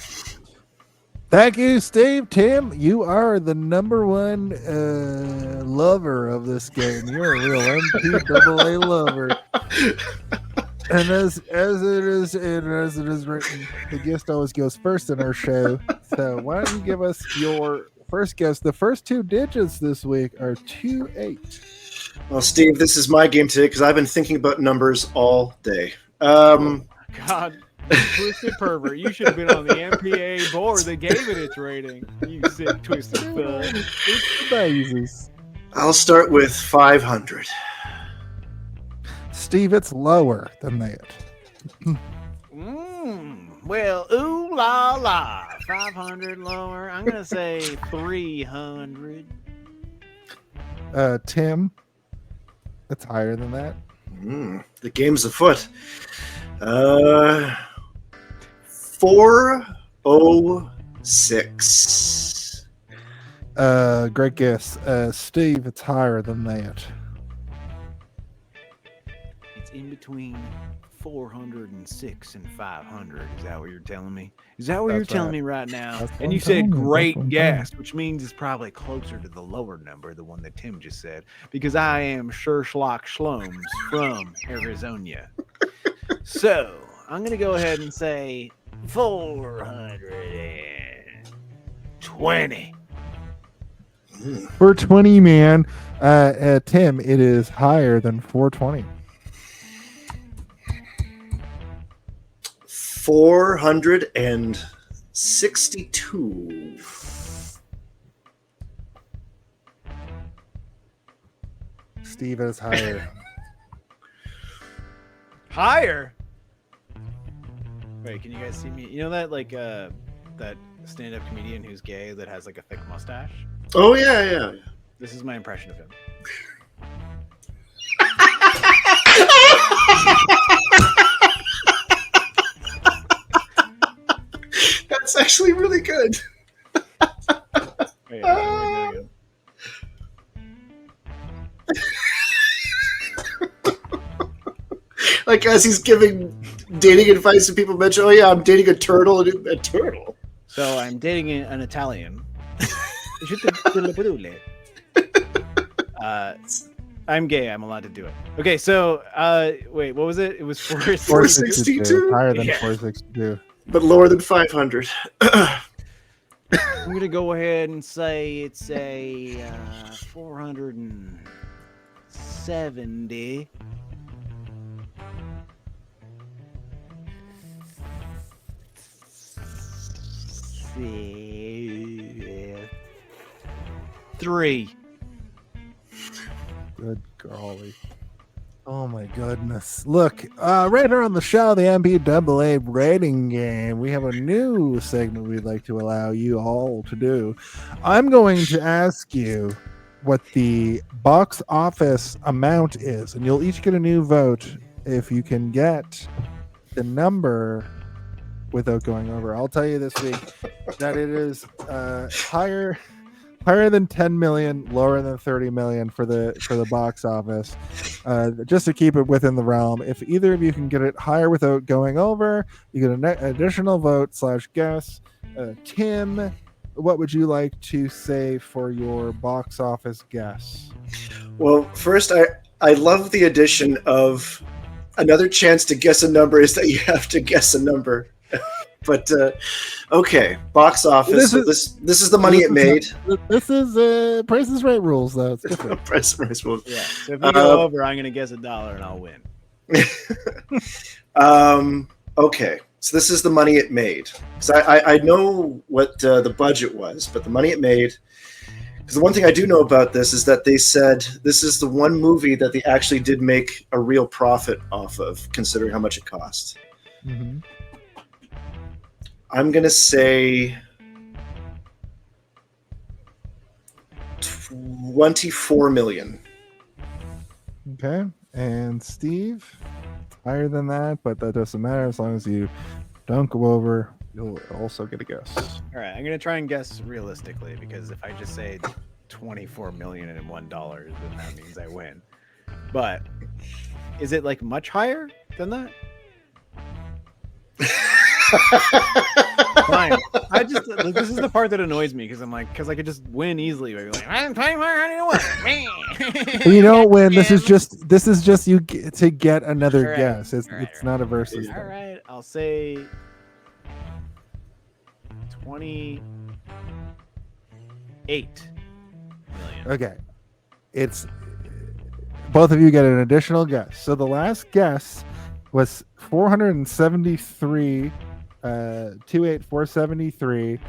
Thank you, Steve. Tim, you are the number one lover of this game. You're a real MPAA lover. And as it is written, the guest always goes first in our show. So why don't you give us your first guess? The first 2 digits this week are 28. Well, Steve, this is my game today because I've been thinking about numbers all day. God, you twisted pervert. You should have been on the MPA board that gave it its rating. You sick, twisted fuck. It's the Jesus. I'll start with 500. Steve, it's lower than that. Well, ooh la la. 500 lower. I'm going to say 300. Tim, it's higher than that. The game's afoot. 406. Great guess. Steve, it's higher than that. It's in between 406 and 500. Is that what you're telling me? Is that what you're telling me right now? That's what And I'm you said telling you. great That's what I'm guess, which means it's probably closer to the lower number, the one that Tim just said, because I am Schlock Schloms from Arizona. So I'm going to go ahead and say 420. For 20, man. Tim, it is higher than 420. 462. Steve is higher. Higher? Wait, can you guys see me? You know that that stand-up comedian who's gay that has like a thick mustache? Oh, yeah. This is my impression of him. That's actually really good. Wait, I'm gonna Like as he's giving dating advice and people mention, oh yeah, I'm dating a turtle. A turtle? So I'm dating an Italian. I'm gay. I'm allowed to do it. Okay, so wait, what was it? It was 462. Higher than Yeah. 462. But lower than 500. I'm gonna go ahead and say it's a 470. Three. Good golly. Oh my goodness. Look, right here on the show, the MPAA rating game, we have a new segment we'd like to allow you all to do. I'm going to ask you what the box office amount is, and you'll each get a new vote if you can get the number without going over. I'll tell you this week that it is higher than 10 million, lower than 30 million for the box office, just to keep it within the realm. If either of you can get it higher without going over, you get an additional vote / guess. Tim, what would you like to say for your box office guess? Well, first, I love the addition of another chance to guess a number is that you have to guess a number. But okay, box office. This is the money it made. This is Price is Right rules, though. It's different. Price rules. Yeah. So if you go over, I'm gonna guess $1 and I'll win. Okay, so this is the money it made. Because I know what the budget was, but the money it made. Because the one thing I do know about this is that they said this is the one movie that they actually did make a real profit off of, considering how much it cost. Mm-hmm. I'm gonna say 24 million. Okay, and Steve, it's higher than that, but that doesn't matter as long as you don't go over. You'll also get a guess. All right, I'm gonna try and guess realistically because if I just say 24 million and $1, then that means I win. But is it like much higher than that? Fine. I just this is the part that annoys me because I could just win easily by being like, I'm 24. You don't win. This is just you to get another guess. It's not a versus. All right, I'll say 28 million. Okay, it's both of you get an additional guess. So the last guess was 473, 28473.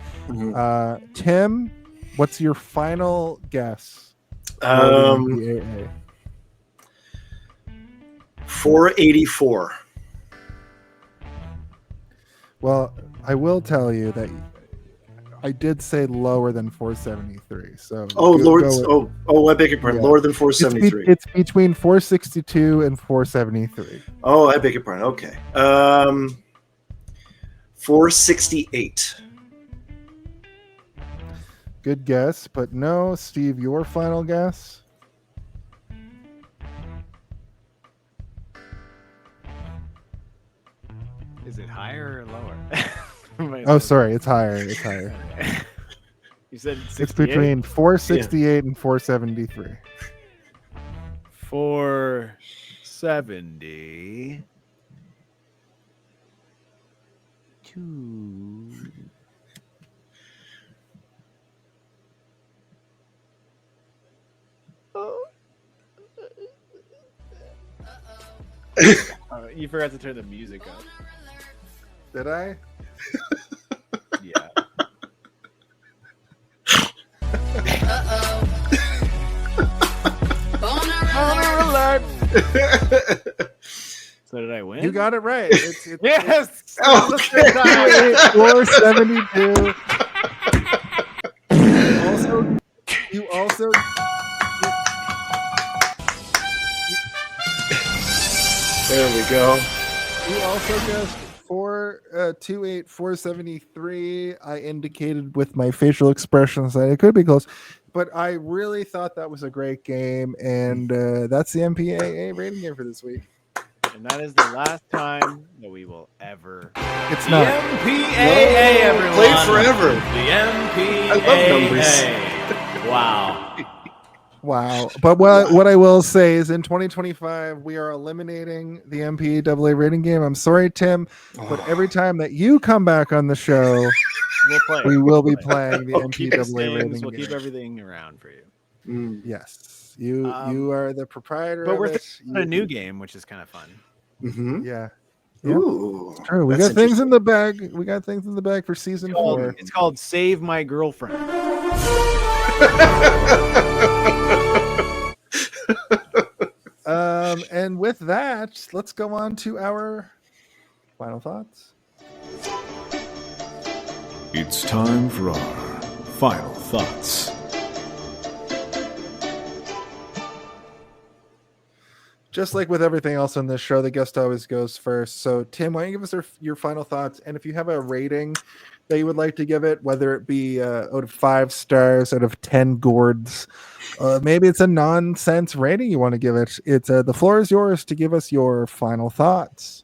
Tim, what's your final guess? 484. Well, I will tell you that I did say lower than 473. So I beg your pardon. Yeah. Lower than 473. It's between 462 and 473. Oh, I beg your pardon. Okay. 468. Good guess, but no. Steve, your final guess? Is it higher or lower? Oh, sorry, it's higher. It's higher. You said It's between 468 and 473. 470. You forgot to turn the music up. Did I? Yeah. So did I win? You got it right. It's Yes. Okay. 472. You also. There we go. You also guessed 473. I indicated with my facial expressions that it could be close, but I really thought that was a great game, and that's the MPAA rating game for this week. And that is the last time that we will ever. It's The not. MPAA, everyone. Play forever. The MPAA. I love numbers. Wow. Wow. But what I will say is in 2025, we are eliminating the MPAA rating game. I'm sorry, Tim, but every time that you come back on the show, We'll play. we will be playing the We'll keep MPAA rating things, we'll game. keep everything around for you. Yes. You are the proprietor But of we're it. thinking about a new game, which is kind of fun. Mm-hmm. Yeah. Ooh. True. We that's got things in the bag. We got things in the bag for season 4. It's called Save My Girlfriend. And with that, let's go on to our final thoughts. It's time for our final thoughts. Just like with everything else on this show, the guest always goes first. So, Tim, why don't you give us your final thoughts? And if you have a rating that you would like to give it, whether it be out of 5 stars, out of 10 gourds, maybe it's a nonsense rating you want to give it. It's the floor is yours to give us your final thoughts.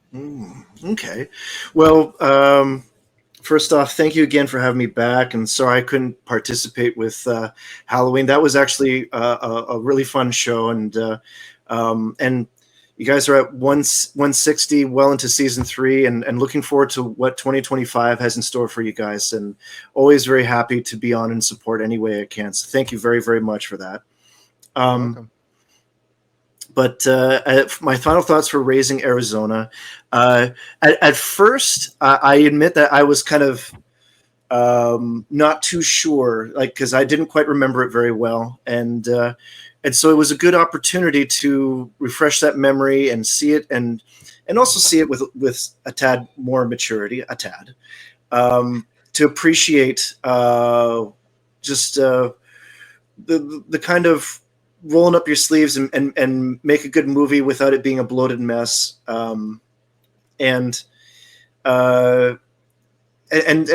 Okay. Well, first off, thank you again for having me back. And sorry I couldn't participate with Halloween. That was actually a really fun show. And you guys are at 160, well into season 3, and looking forward to what 2025 has in store for you guys. And always very happy to be on and support any way I can. So thank you very, very much for that. Welcome. But my final thoughts for Raising Arizona. At first, I admit that I was kind of not too sure, because I didn't quite remember it very well, and so it was a good opportunity to refresh that memory and see it, and also see it with a tad more maturity, to appreciate just the kind of rolling up your sleeves and make a good movie without it being a bloated mess, and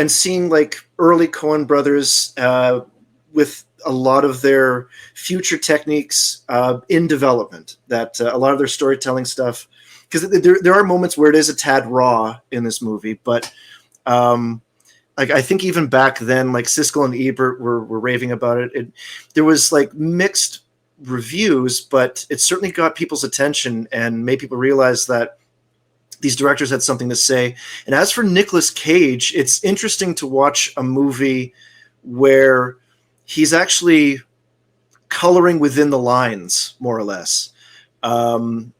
seeing like early Coen Brothers with a lot of their future techniques in development, that a lot of their storytelling stuff, because there are moments where it is a tad raw in this movie, but like I think even back then, like Siskel and Ebert were raving about it. There was like mixed reviews, but it certainly got people's attention and made people realize that these directors had something to say. And as for Nicolas Cage, it's interesting to watch a movie where he's actually coloring within the lines, more or less. And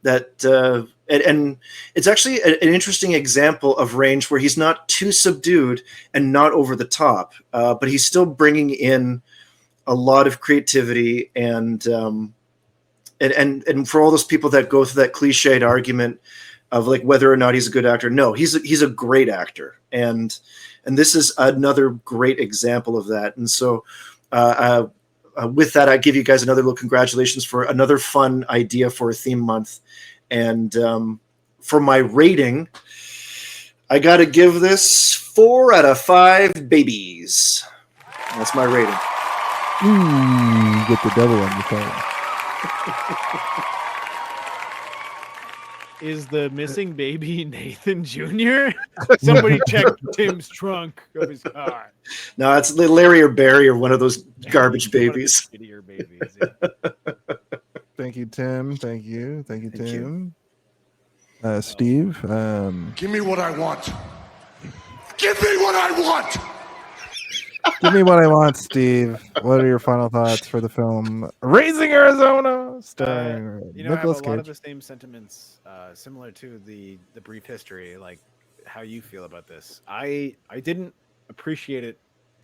it's actually an interesting example of range where he's not too subdued and not over the top, but he's still bringing in a lot of creativity and for all those people that go through that cliched argument of like whether or not he's a good actor, no, he's a great actor, and this is another great example of that. And so with that, I give you guys another little congratulations for another fun idea for a theme month. And for my rating, I got to give this 4 out of 5 babies. That's my rating. Get the devil on your phone. Is the missing baby Nathan Jr.? Somebody check Tim's trunk of his car. No, it's Larry or Barry or one of those garbage babies. Shittier babies. Yeah. Thank you, Tim. Thank you, Thank Tim. Steve. Give me what I want. Give me what I want. Give me what I want, Steve. What are your final thoughts for the film Raising Arizona, starring I have Nicolas a Cage? lot of the same sentiments, similar to the brief history, like how you feel about this. I didn't appreciate it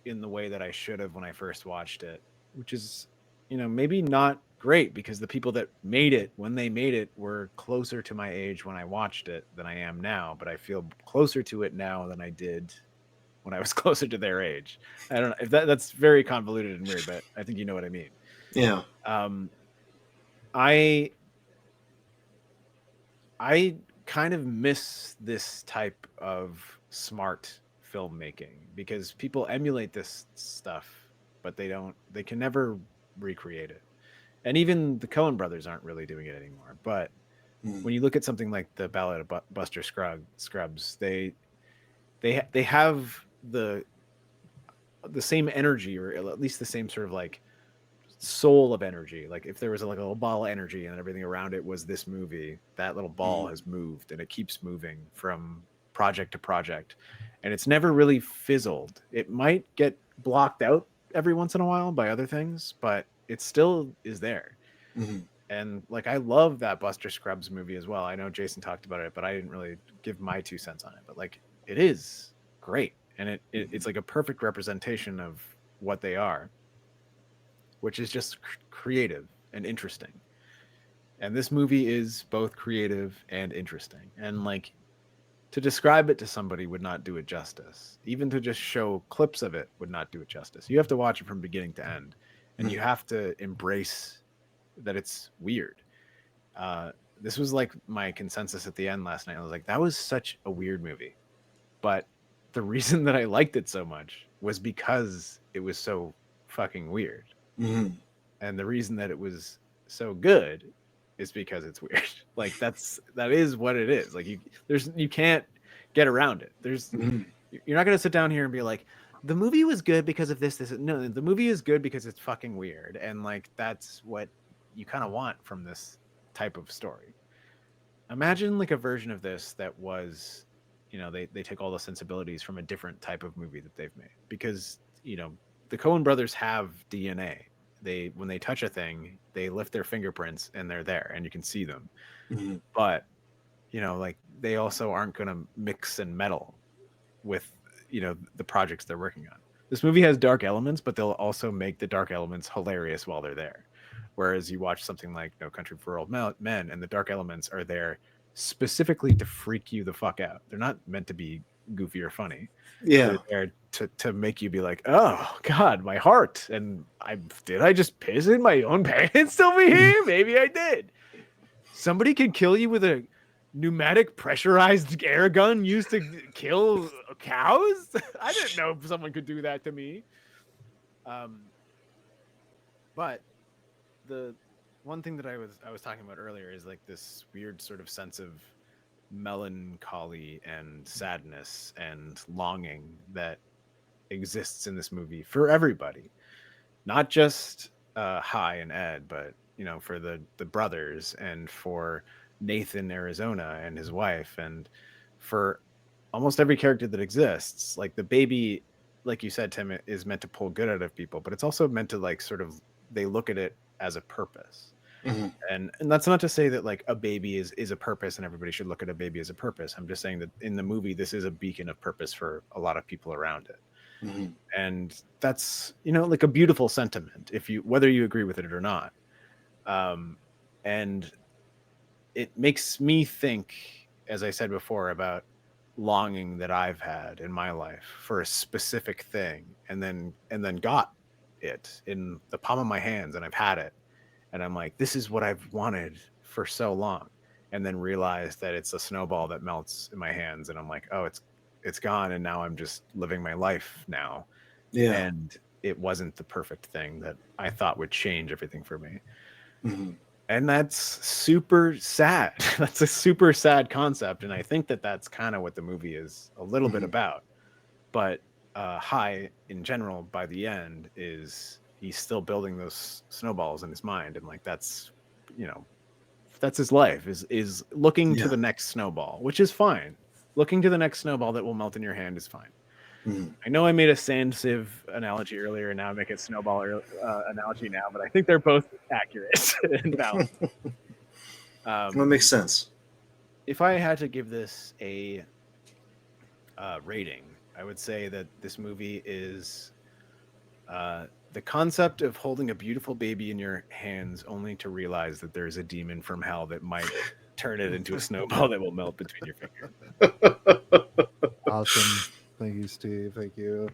in the way that I should have when I first watched it, which is, maybe not great because the people that made it, when they made it, were closer to my age when I watched it than I am now, but I feel closer to it now than I did when I was closer to their age. I don't know if that's very convoluted and weird, but I think you know what I mean. Yeah. I kind of miss this type of smart filmmaking because people emulate this stuff, but they can never recreate it. And even the Coen Brothers aren't really doing it anymore. But when you look at something like the Ballad of Buster Scruggs, they have the same energy, or at least the same sort of like soul of energy. Like if there was like a little ball of energy and everything around it was this movie, that little ball has moved and it keeps moving from project to project, and it's never really fizzled. It might get blocked out every once in a while by other things, but it still is there. And like I love that Buster Scruggs movie as well. I know Jason talked about it, but I didn't really give my 2 cents on it. But like it is great, and it's like a perfect representation of what they are, which is just creative and interesting. And this movie is both creative and interesting. And like to describe it to somebody would not do it justice. Even to just show clips of it would not do it justice. You have to watch it from beginning to end, and you have to embrace that it's weird. This was like my consensus at the end last night. I was like, that was such a weird movie. But the reason that I liked it so much was because it was so fucking weird. And the reason that it was so good is because it's weird. Like that is what it is. Like you can't get around it. You're not gonna sit down here and be like, the movie was good because of this. No, the movie is good because it's fucking weird. And like that's what you kind of want from this type of story. Imagine like a version of this that was, they take all the sensibilities from a different type of movie that they've made, because the Coen Brothers have DNA. When they touch a thing, they lift their fingerprints and they're there and you can see them. But like they also aren't going to mix and meddle with the projects they're working on. This movie has dark elements, but they'll also make the dark elements hilarious while they're there. Whereas you watch something like No Country for Old Men, and the dark elements are there specifically to freak you the fuck out. They're not meant to be goofy or funny. Yeah. They're there to make you be like, oh God, my heart. And did I just piss in my own pants over here? Maybe I did. Somebody can kill you with a pneumatic pressurized air gun used to kill cows. I didn't know if someone could do that to me. But the one thing that I was talking about earlier is like this weird sort of sense of melancholy and sadness and longing that exists in this movie for everybody, not just Hi and Ed, but for the brothers, and for Nathan Arizona and his wife, and for almost every character that exists. Like the baby, like you said, Tim, is meant to pull good out of people, but it's also meant to like sort of, they look at it as a purpose. And that's not to say that like a baby is a purpose and everybody should look at a baby as a purpose. I'm just saying that in the movie, this is a beacon of purpose for a lot of people around it. And that's, like a beautiful sentiment, whether you agree with it or not. And it makes me think, as I said before, about longing that I've had in my life for a specific thing, and then got it in the palm of my hands, and I've had it, and I'm like, this is what I've wanted for so long, and then realize that it's a snowball that melts in my hands, and I'm like, oh, it's gone, and now I'm just living my life now. And it wasn't the perfect thing that I thought would change everything for me. And that's super sad. That's a super sad concept. And I think that that's kind of what the movie is a little bit about. But High, in general, by the end, is he's still building those snowballs in his mind. And like, that's his life, is looking to the next snowball, which is fine. Looking to the next snowball that will melt in your hand is fine. I know I made a sand sieve analogy earlier, and now I make a snowball analogy now, but I think they're both accurate and valid. That makes sense. If I had to give this a rating, I would say that this movie is the concept of holding a beautiful baby in your hands only to realize that there's a demon from hell that might turn it into a snowball that will melt between your fingers. Awesome. Thank you, Steve. Thank you.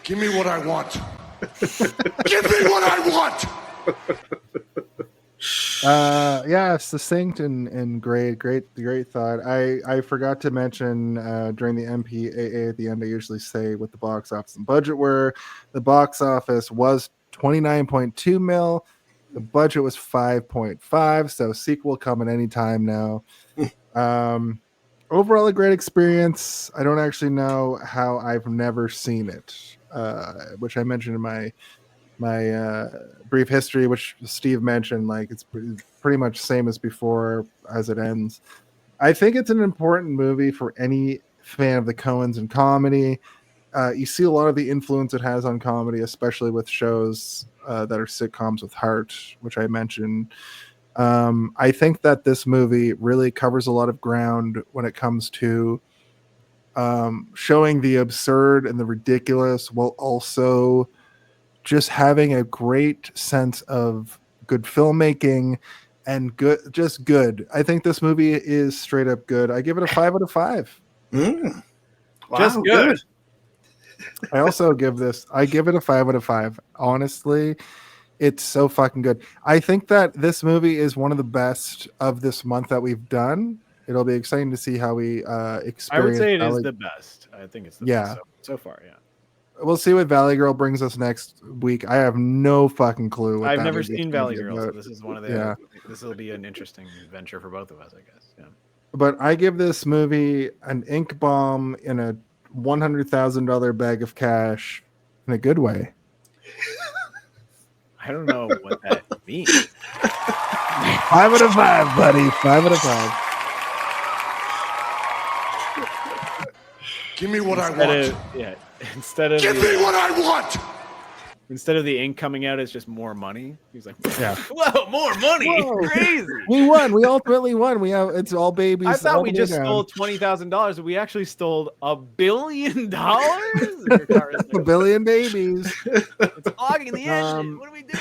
Give me what I want. Give me what I want. Yeah, succinct and great thought. I forgot to mention during the MPAA at the end, I usually say what the box office and budget were. The box office was 29.2 mil. The budget was 5.5, so sequel coming anytime now. Overall, a great experience. I don't actually know how I've never seen it, which I mentioned in my brief history, which Steve mentioned. Like, it's pretty much same as before as it ends. I think it's an important movie for any fan of the Coens and comedy. You see a lot of the influence it has on comedy, especially with shows that are sitcoms with heart, which I mentioned. I think that this movie really covers a lot of ground when it comes to showing the absurd and the ridiculous, while also just having a great sense of good filmmaking and good. I think this movie is straight up good. I give it a 5 out of 5. Wow, Just good. I give it a 5 out of 5. Honestly, it's so fucking good. I think that this movie is one of the best of this month that we've done. It'll be exciting to see how we experience. I would say it is the best. I think it's the best so far. Yeah. We'll see what Valley Girl brings us next week. I have no fucking clue. I've never seen Valley Girl, so this is one of the. This will be an interesting adventure for both of us, I guess. Yeah. But I give this movie an ink bomb in a $100,000 bag of cash in a good way. I don't know what that means. 5 out of 5, buddy. 5 out of 5. Give me what I want. Instead of Give me what I want. Instead of the ink coming out, it's just more money. He's like, yeah. Whoa, more money. Whoa. Crazy. We won. We ultimately won. It's all babies. I thought we just stole $20,000, but we actually stole $1 billion. $1 billion babies. It's clogging the engine. What do we do?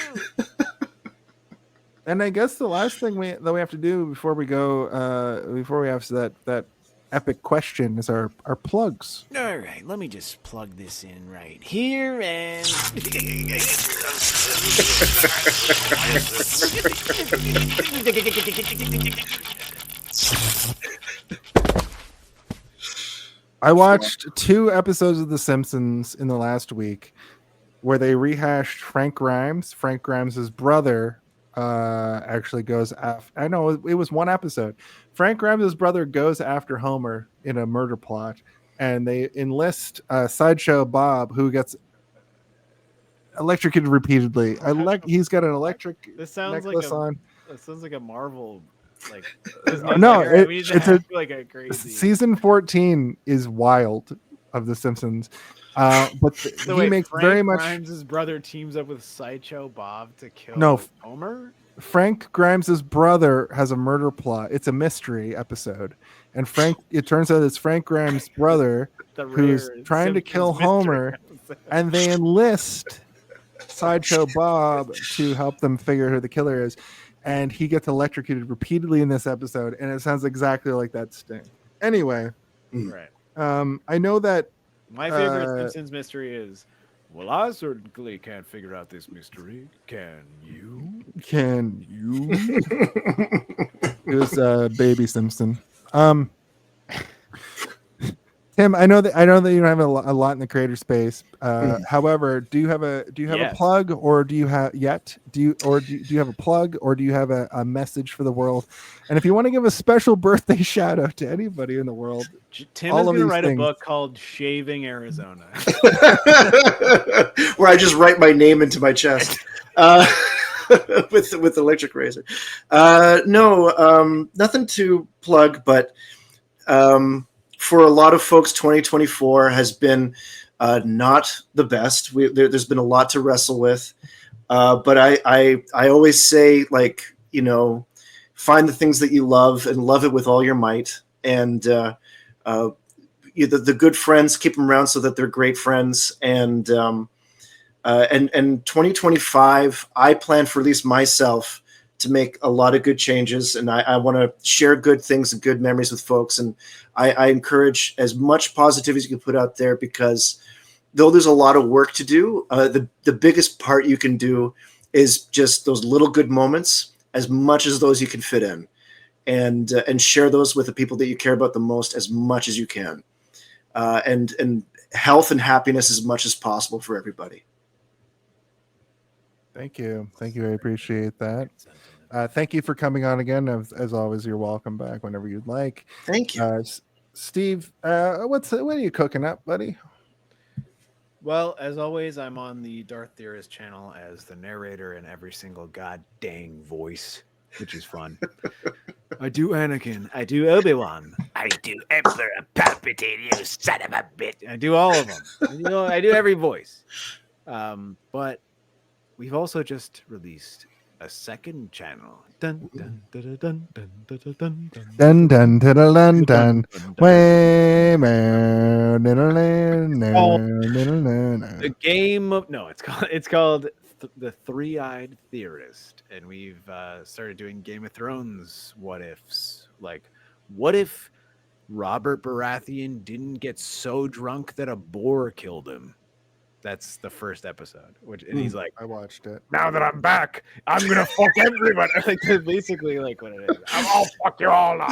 And I guess the last thing we have to do before we go, before we ask that epic question is our plugs. All right, let me just plug this in right here and I watched 2 episodes of The Simpsons in the last week where they rehashed Frank Grimes. Frank Grimes' brother actually goes after. I know it was 1 episode. Frank Grimes' brother goes after Homer in a murder plot, and they enlist Sideshow Bob, who gets electrocuted repeatedly. He's got an electric necklace on. This sounds like a Marvel Like, No, it's like a crazy. Season 14 is wild of The Simpsons, but he makes Frank very much. Grimes' brother teams up with Sideshow Bob to kill Homer. Frank Grimes' brother has a murder plot. It's a mystery episode, and it turns out it's Frank Grimes' brother who's trying to kill Homer, and they enlist Sideshow Bob to help them figure who the killer is, and he gets electrocuted repeatedly in this episode, and it sounds exactly like that sting. Anyway, right. I know that my favorite Simpsons mystery is, well, I certainly can't figure out this mystery. Can you? It was Baby Simpson. Tim, I know that you don't have a lot in the creator space. However, do you have a plug, or do you have a plug, or do you have a message for the world? And if you want to give a special birthday shout out to anybody in the world, Tim is going to write a book called Shaving Arizona, where I just write my name into my chest with electric razor. No, nothing to plug, but. For a lot of folks, 2024 has been not the best. There's been a lot to wrestle with, but I always say, like, find the things that you love and love it with all your might. And the good friends, keep them around so that they're great friends. And 2025, I plan for at least myself to make a lot of good changes, and I want to share good things and good memories with folks. And I encourage as much positivity as you can put out there, because though there's a lot of work to do, the biggest part you can do is just those little good moments, as much as those you can fit in, and share those with the people that you care about the most as much as you can, and health and happiness as much as possible for everybody. Thank you. I appreciate that. Thank you for coming on again. As always, you're welcome back whenever you'd like. Thank you. Steve, what are you cooking up, buddy? Well, as always, I'm on the Darth Theorist channel as the narrator in every single god dang voice, which is fun. I do Anakin. I do Obi-Wan. I do Emperor Palpatine, you son of a bitch. I do all of them. I do every voice. But we've also just released a second channel. Dun dun dun dun dun dun dun dun dun dun dun. The game of it's called The Three-Eyed Theorist, and we've started doing Game of Thrones what ifs. Like, what if Robert Baratheon didn't get so drunk that a boar killed him? That's the first episode, and he's like, I watched it. Now that I'm back, I'm gonna fuck everybody. Like, basically, like what it is. I'll fuck you all up.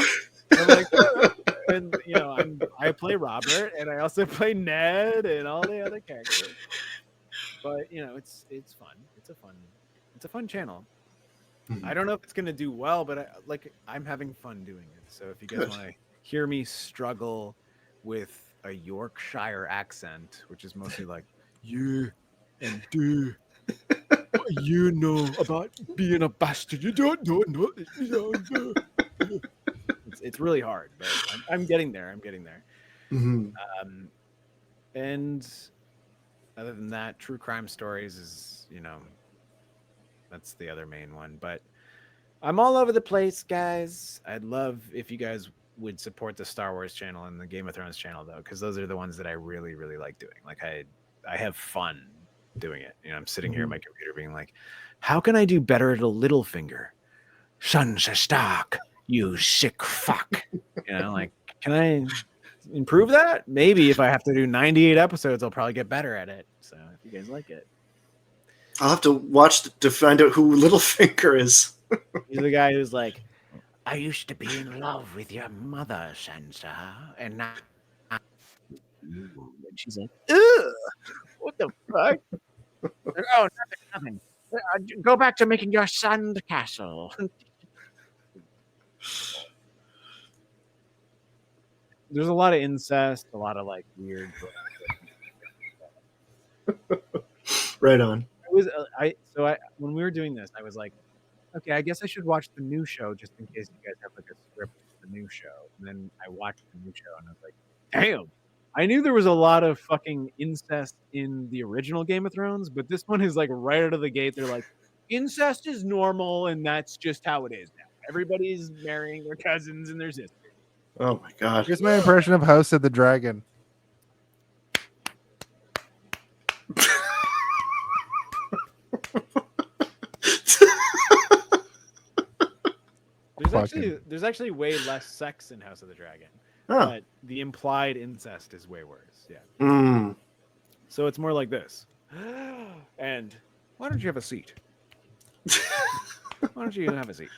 I'm like, and I play Robert, and I also play Ned and all the other characters. But it's fun. It's a fun channel. I don't know if it's gonna do well, but I'm having fun doing it. So if you guys want to hear me struggle with a Yorkshire accent, which is mostly like, you and do what you know about being a bastard. You don't know. It's really hard, but I'm getting there. Mm-hmm. And other than that, true crime stories is, that's the other main one. But I'm all over the place, guys. I'd love if you guys would support the Star Wars channel and the Game of Thrones channel, though, because those are the ones that I really, really like doing. Like, I have fun doing it. I'm sitting here at my computer being like, how can I do better at a little finger? Sansa Stark, you sick fuck. Like, can I improve that? Maybe if I have to do 98 episodes, I'll probably get better at it. So if you guys like it. I'll have to watch to find out who Littlefinger is. He's the guy who's like, I used to be in love with your mother, Sansa, and now... And she's like, ugh, what the fuck? Oh, nothing. Go back to making your sand castle. There's a lot of incest, a lot of like weird. Right on. When we were doing this, I was like, okay, I guess I should watch the new show just in case you guys have like a script for the new show. And then I watched the new show and I was like, damn. I knew there was a lot of fucking incest in the original Game of Thrones, but this one is like right out of the gate. They're like, incest is normal and that's just how it is now. Everybody's marrying their cousins and their sisters. Oh my god. Here's my impression of House of the Dragon. There's actually way less sex in House of the Dragon. Huh. But the implied incest is way worse. Yeah. Mm. So it's more like this. And why don't you have a seat? Why don't you have a seat?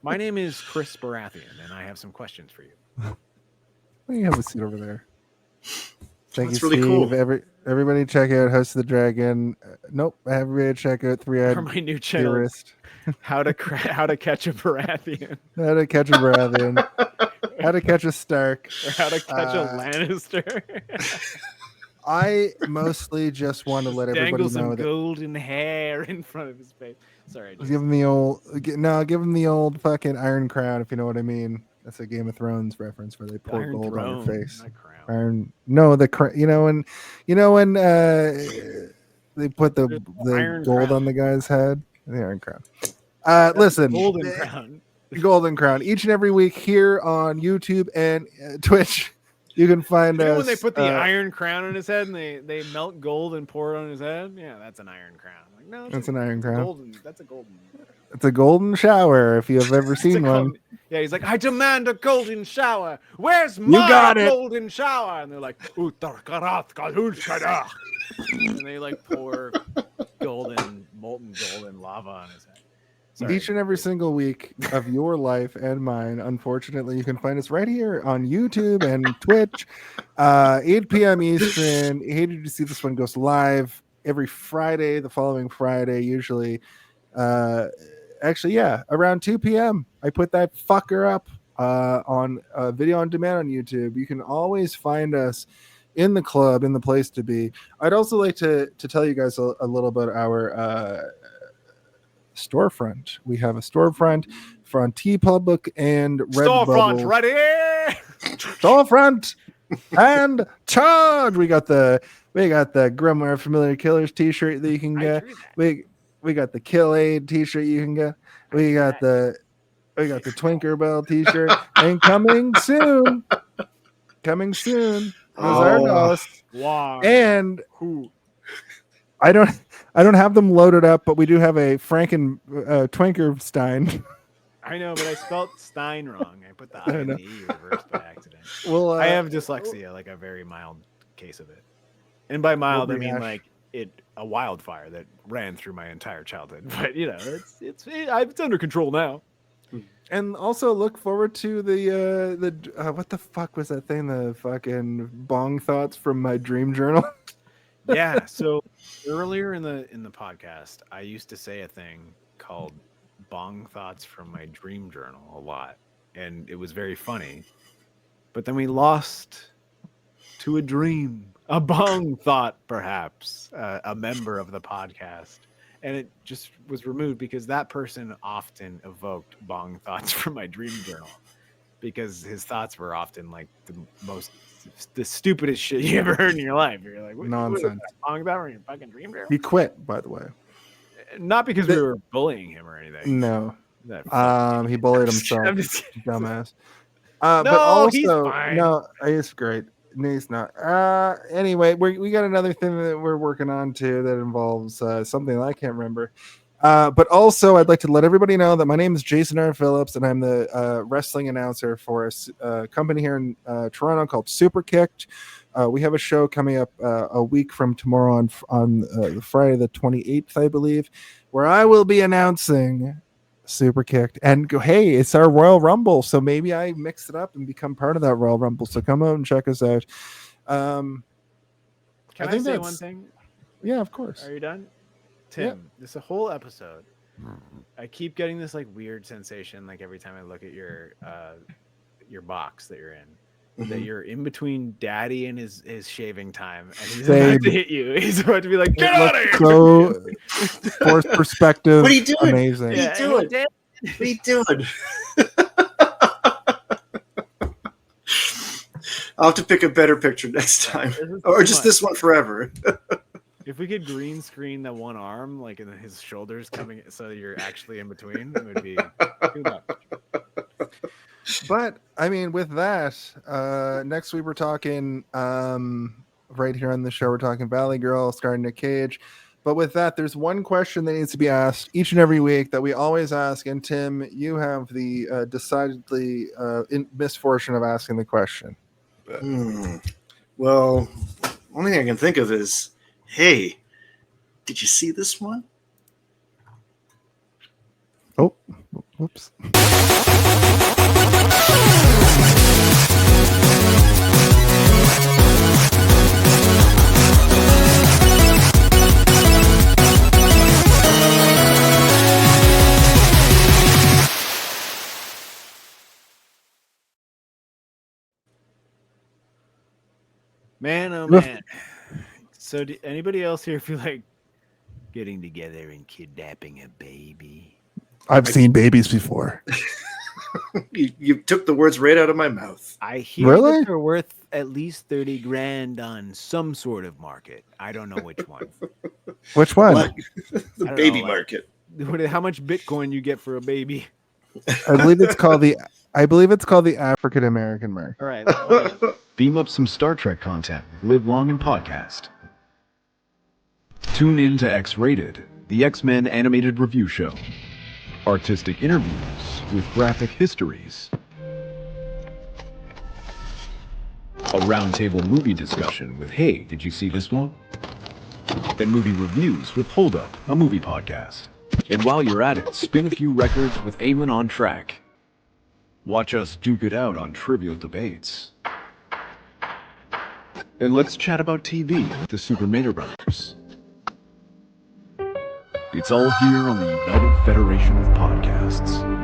My name is Chris Baratheon, and I have some questions for you. You have a seat over there. Thank That's you, really Steve. cool. Everybody check out House of the Dragon. Nope. Everybody check out Three-Eyed For my new channel, Theorist. how to catch a Baratheon, How to catch a Baratheon. How to catch a Stark. or how to catch a Lannister. I mostly just want to let everybody Dangle some know that. golden hair in front of his face. Sorry, Give him the old fucking Iron Crown, if you know what I mean. That's a Game of Thrones reference where they pour Iron gold Throne, on your face. not crown. Iron, no, the when they put the Iron gold Crown. on the guy's head, the Iron Crown. Listen, Golden crown. Golden Crown. Each and every week here on YouTube and Twitch, you can find You know us. when they put the Iron Crown on his head and they melt gold and pour it on his head? Yeah, that's an Iron Crown. Like, no, That's an Iron Crown. golden. That's a golden. It's a golden shower if you have ever seen one. Yeah, he's like, I demand a golden shower. Where's You my got it. golden shower? And they're like, "Utarkarat kalushada." And they like pour molten golden lava on his head. Sorry. Each and every single week of your life and mine. Unfortunately, you can find us right here on YouTube and Twitch, 8 p.m. Eastern. Hated to see this one goes live every Friday, the following Friday, usually. Actually, yeah, around 2 p.m. I put that fucker up on video on demand on YouTube. You can always find us in the club, in the place to be. I'd also like to tell you guys a little about our storefront. We have a storefront on TeePublic and Redbubble. Storefront ready. Storefront and charge. We got the Grimoire Familiar Killers t-shirt that you can get. We got the Kill Aid t-shirt you can get. We got the Twinkerbell t-shirt. And coming soon is our DOS. Wow. And I don't have them loaded up, but we do have a Franken Twinkerstein. I know, but I spelled Stein wrong. I put the I and the E reversed by accident. Well, I have dyslexia, like a very mild case of it. And by mild, I mean like a wildfire that ran through my entire childhood. But you know, it's under control now. And also look forward to the what the fuck was that thing? The fucking bong thoughts from my dream journal. Yeah. So earlier in the podcast, I used to say a thing called bong thoughts from my dream journal a lot, and it was very funny. But then we lost to a dream, a bong thought, perhaps a member of the podcast. And it just was removed because that person often evoked bong thoughts from my dream journal because his thoughts were often like the stupidest shit you ever heard in your life. You're like, what, nonsense. Bong that were in your fucking dream journal? He quit, by the way. Not because we were bullying him or anything. No. He bullied himself. I'm just kidding. Dumbass. No, but also, he's fine. No, he's great. No, he's not. Anyway, we got another thing that we're working on too that involves something that I can't remember. But also, I'd like to let everybody know that my name is Jason R. Phillips, and I'm the wrestling announcer for a company here in Toronto called Super Kicked. We have a show coming up a week from tomorrow on Friday the 28th, I believe, where I will be announcing Super Kicked and go, hey, it's our Royal Rumble, so maybe I mix it up and become part of that Royal Rumble. So come out and check us out. Can I say one thing? Yeah, of course. Are you done? Tim, this whole episode, I keep getting this like weird sensation like every time I look at your box that you're in. that you're in between daddy and his shaving time, and he's Same. about to hit you. He's about to be like, get out of here. So forced perspective. What are you doing? Amazing. What are you doing? What are you doing? I'll have to pick a better picture next time, or just this one forever. If we could green screen the one arm, like in his shoulders coming, so you're actually in between, it would be too much. But I mean, with that, next week we're talking right here on the show. We're talking Valley Girl, starring Nic Cage. But with that, there's one question that needs to be asked each and every week that we always ask. And Tim, you have the decidedly misfortune of asking the question. Well, only thing I can think of is, hey, did you see this one? Oh, whoops. Man, oh man. So, anybody else here feel like getting together and kidnapping a baby? I've seen babies before. You took the words right out of my mouth. I hear that they're worth at least 30 grand on some sort of market. I don't know which one. Which one? The baby market. How much Bitcoin you get for a baby? I believe it's called the African American market. All right. Beam up some Star Trek content. Live long and podcast. Tune in to X-Rated, the X-Men animated review show. Artistic interviews with graphic histories. A roundtable movie discussion with Hey, did you see this one? And movie reviews with Hold Up, a movie podcast. And while you're at it, spin a few records with Eamon on Track. Watch us duke it out on trivial debates. And let's chat about TV with the Super Mario Brothers. It's all here on the United Federation of Podcasts.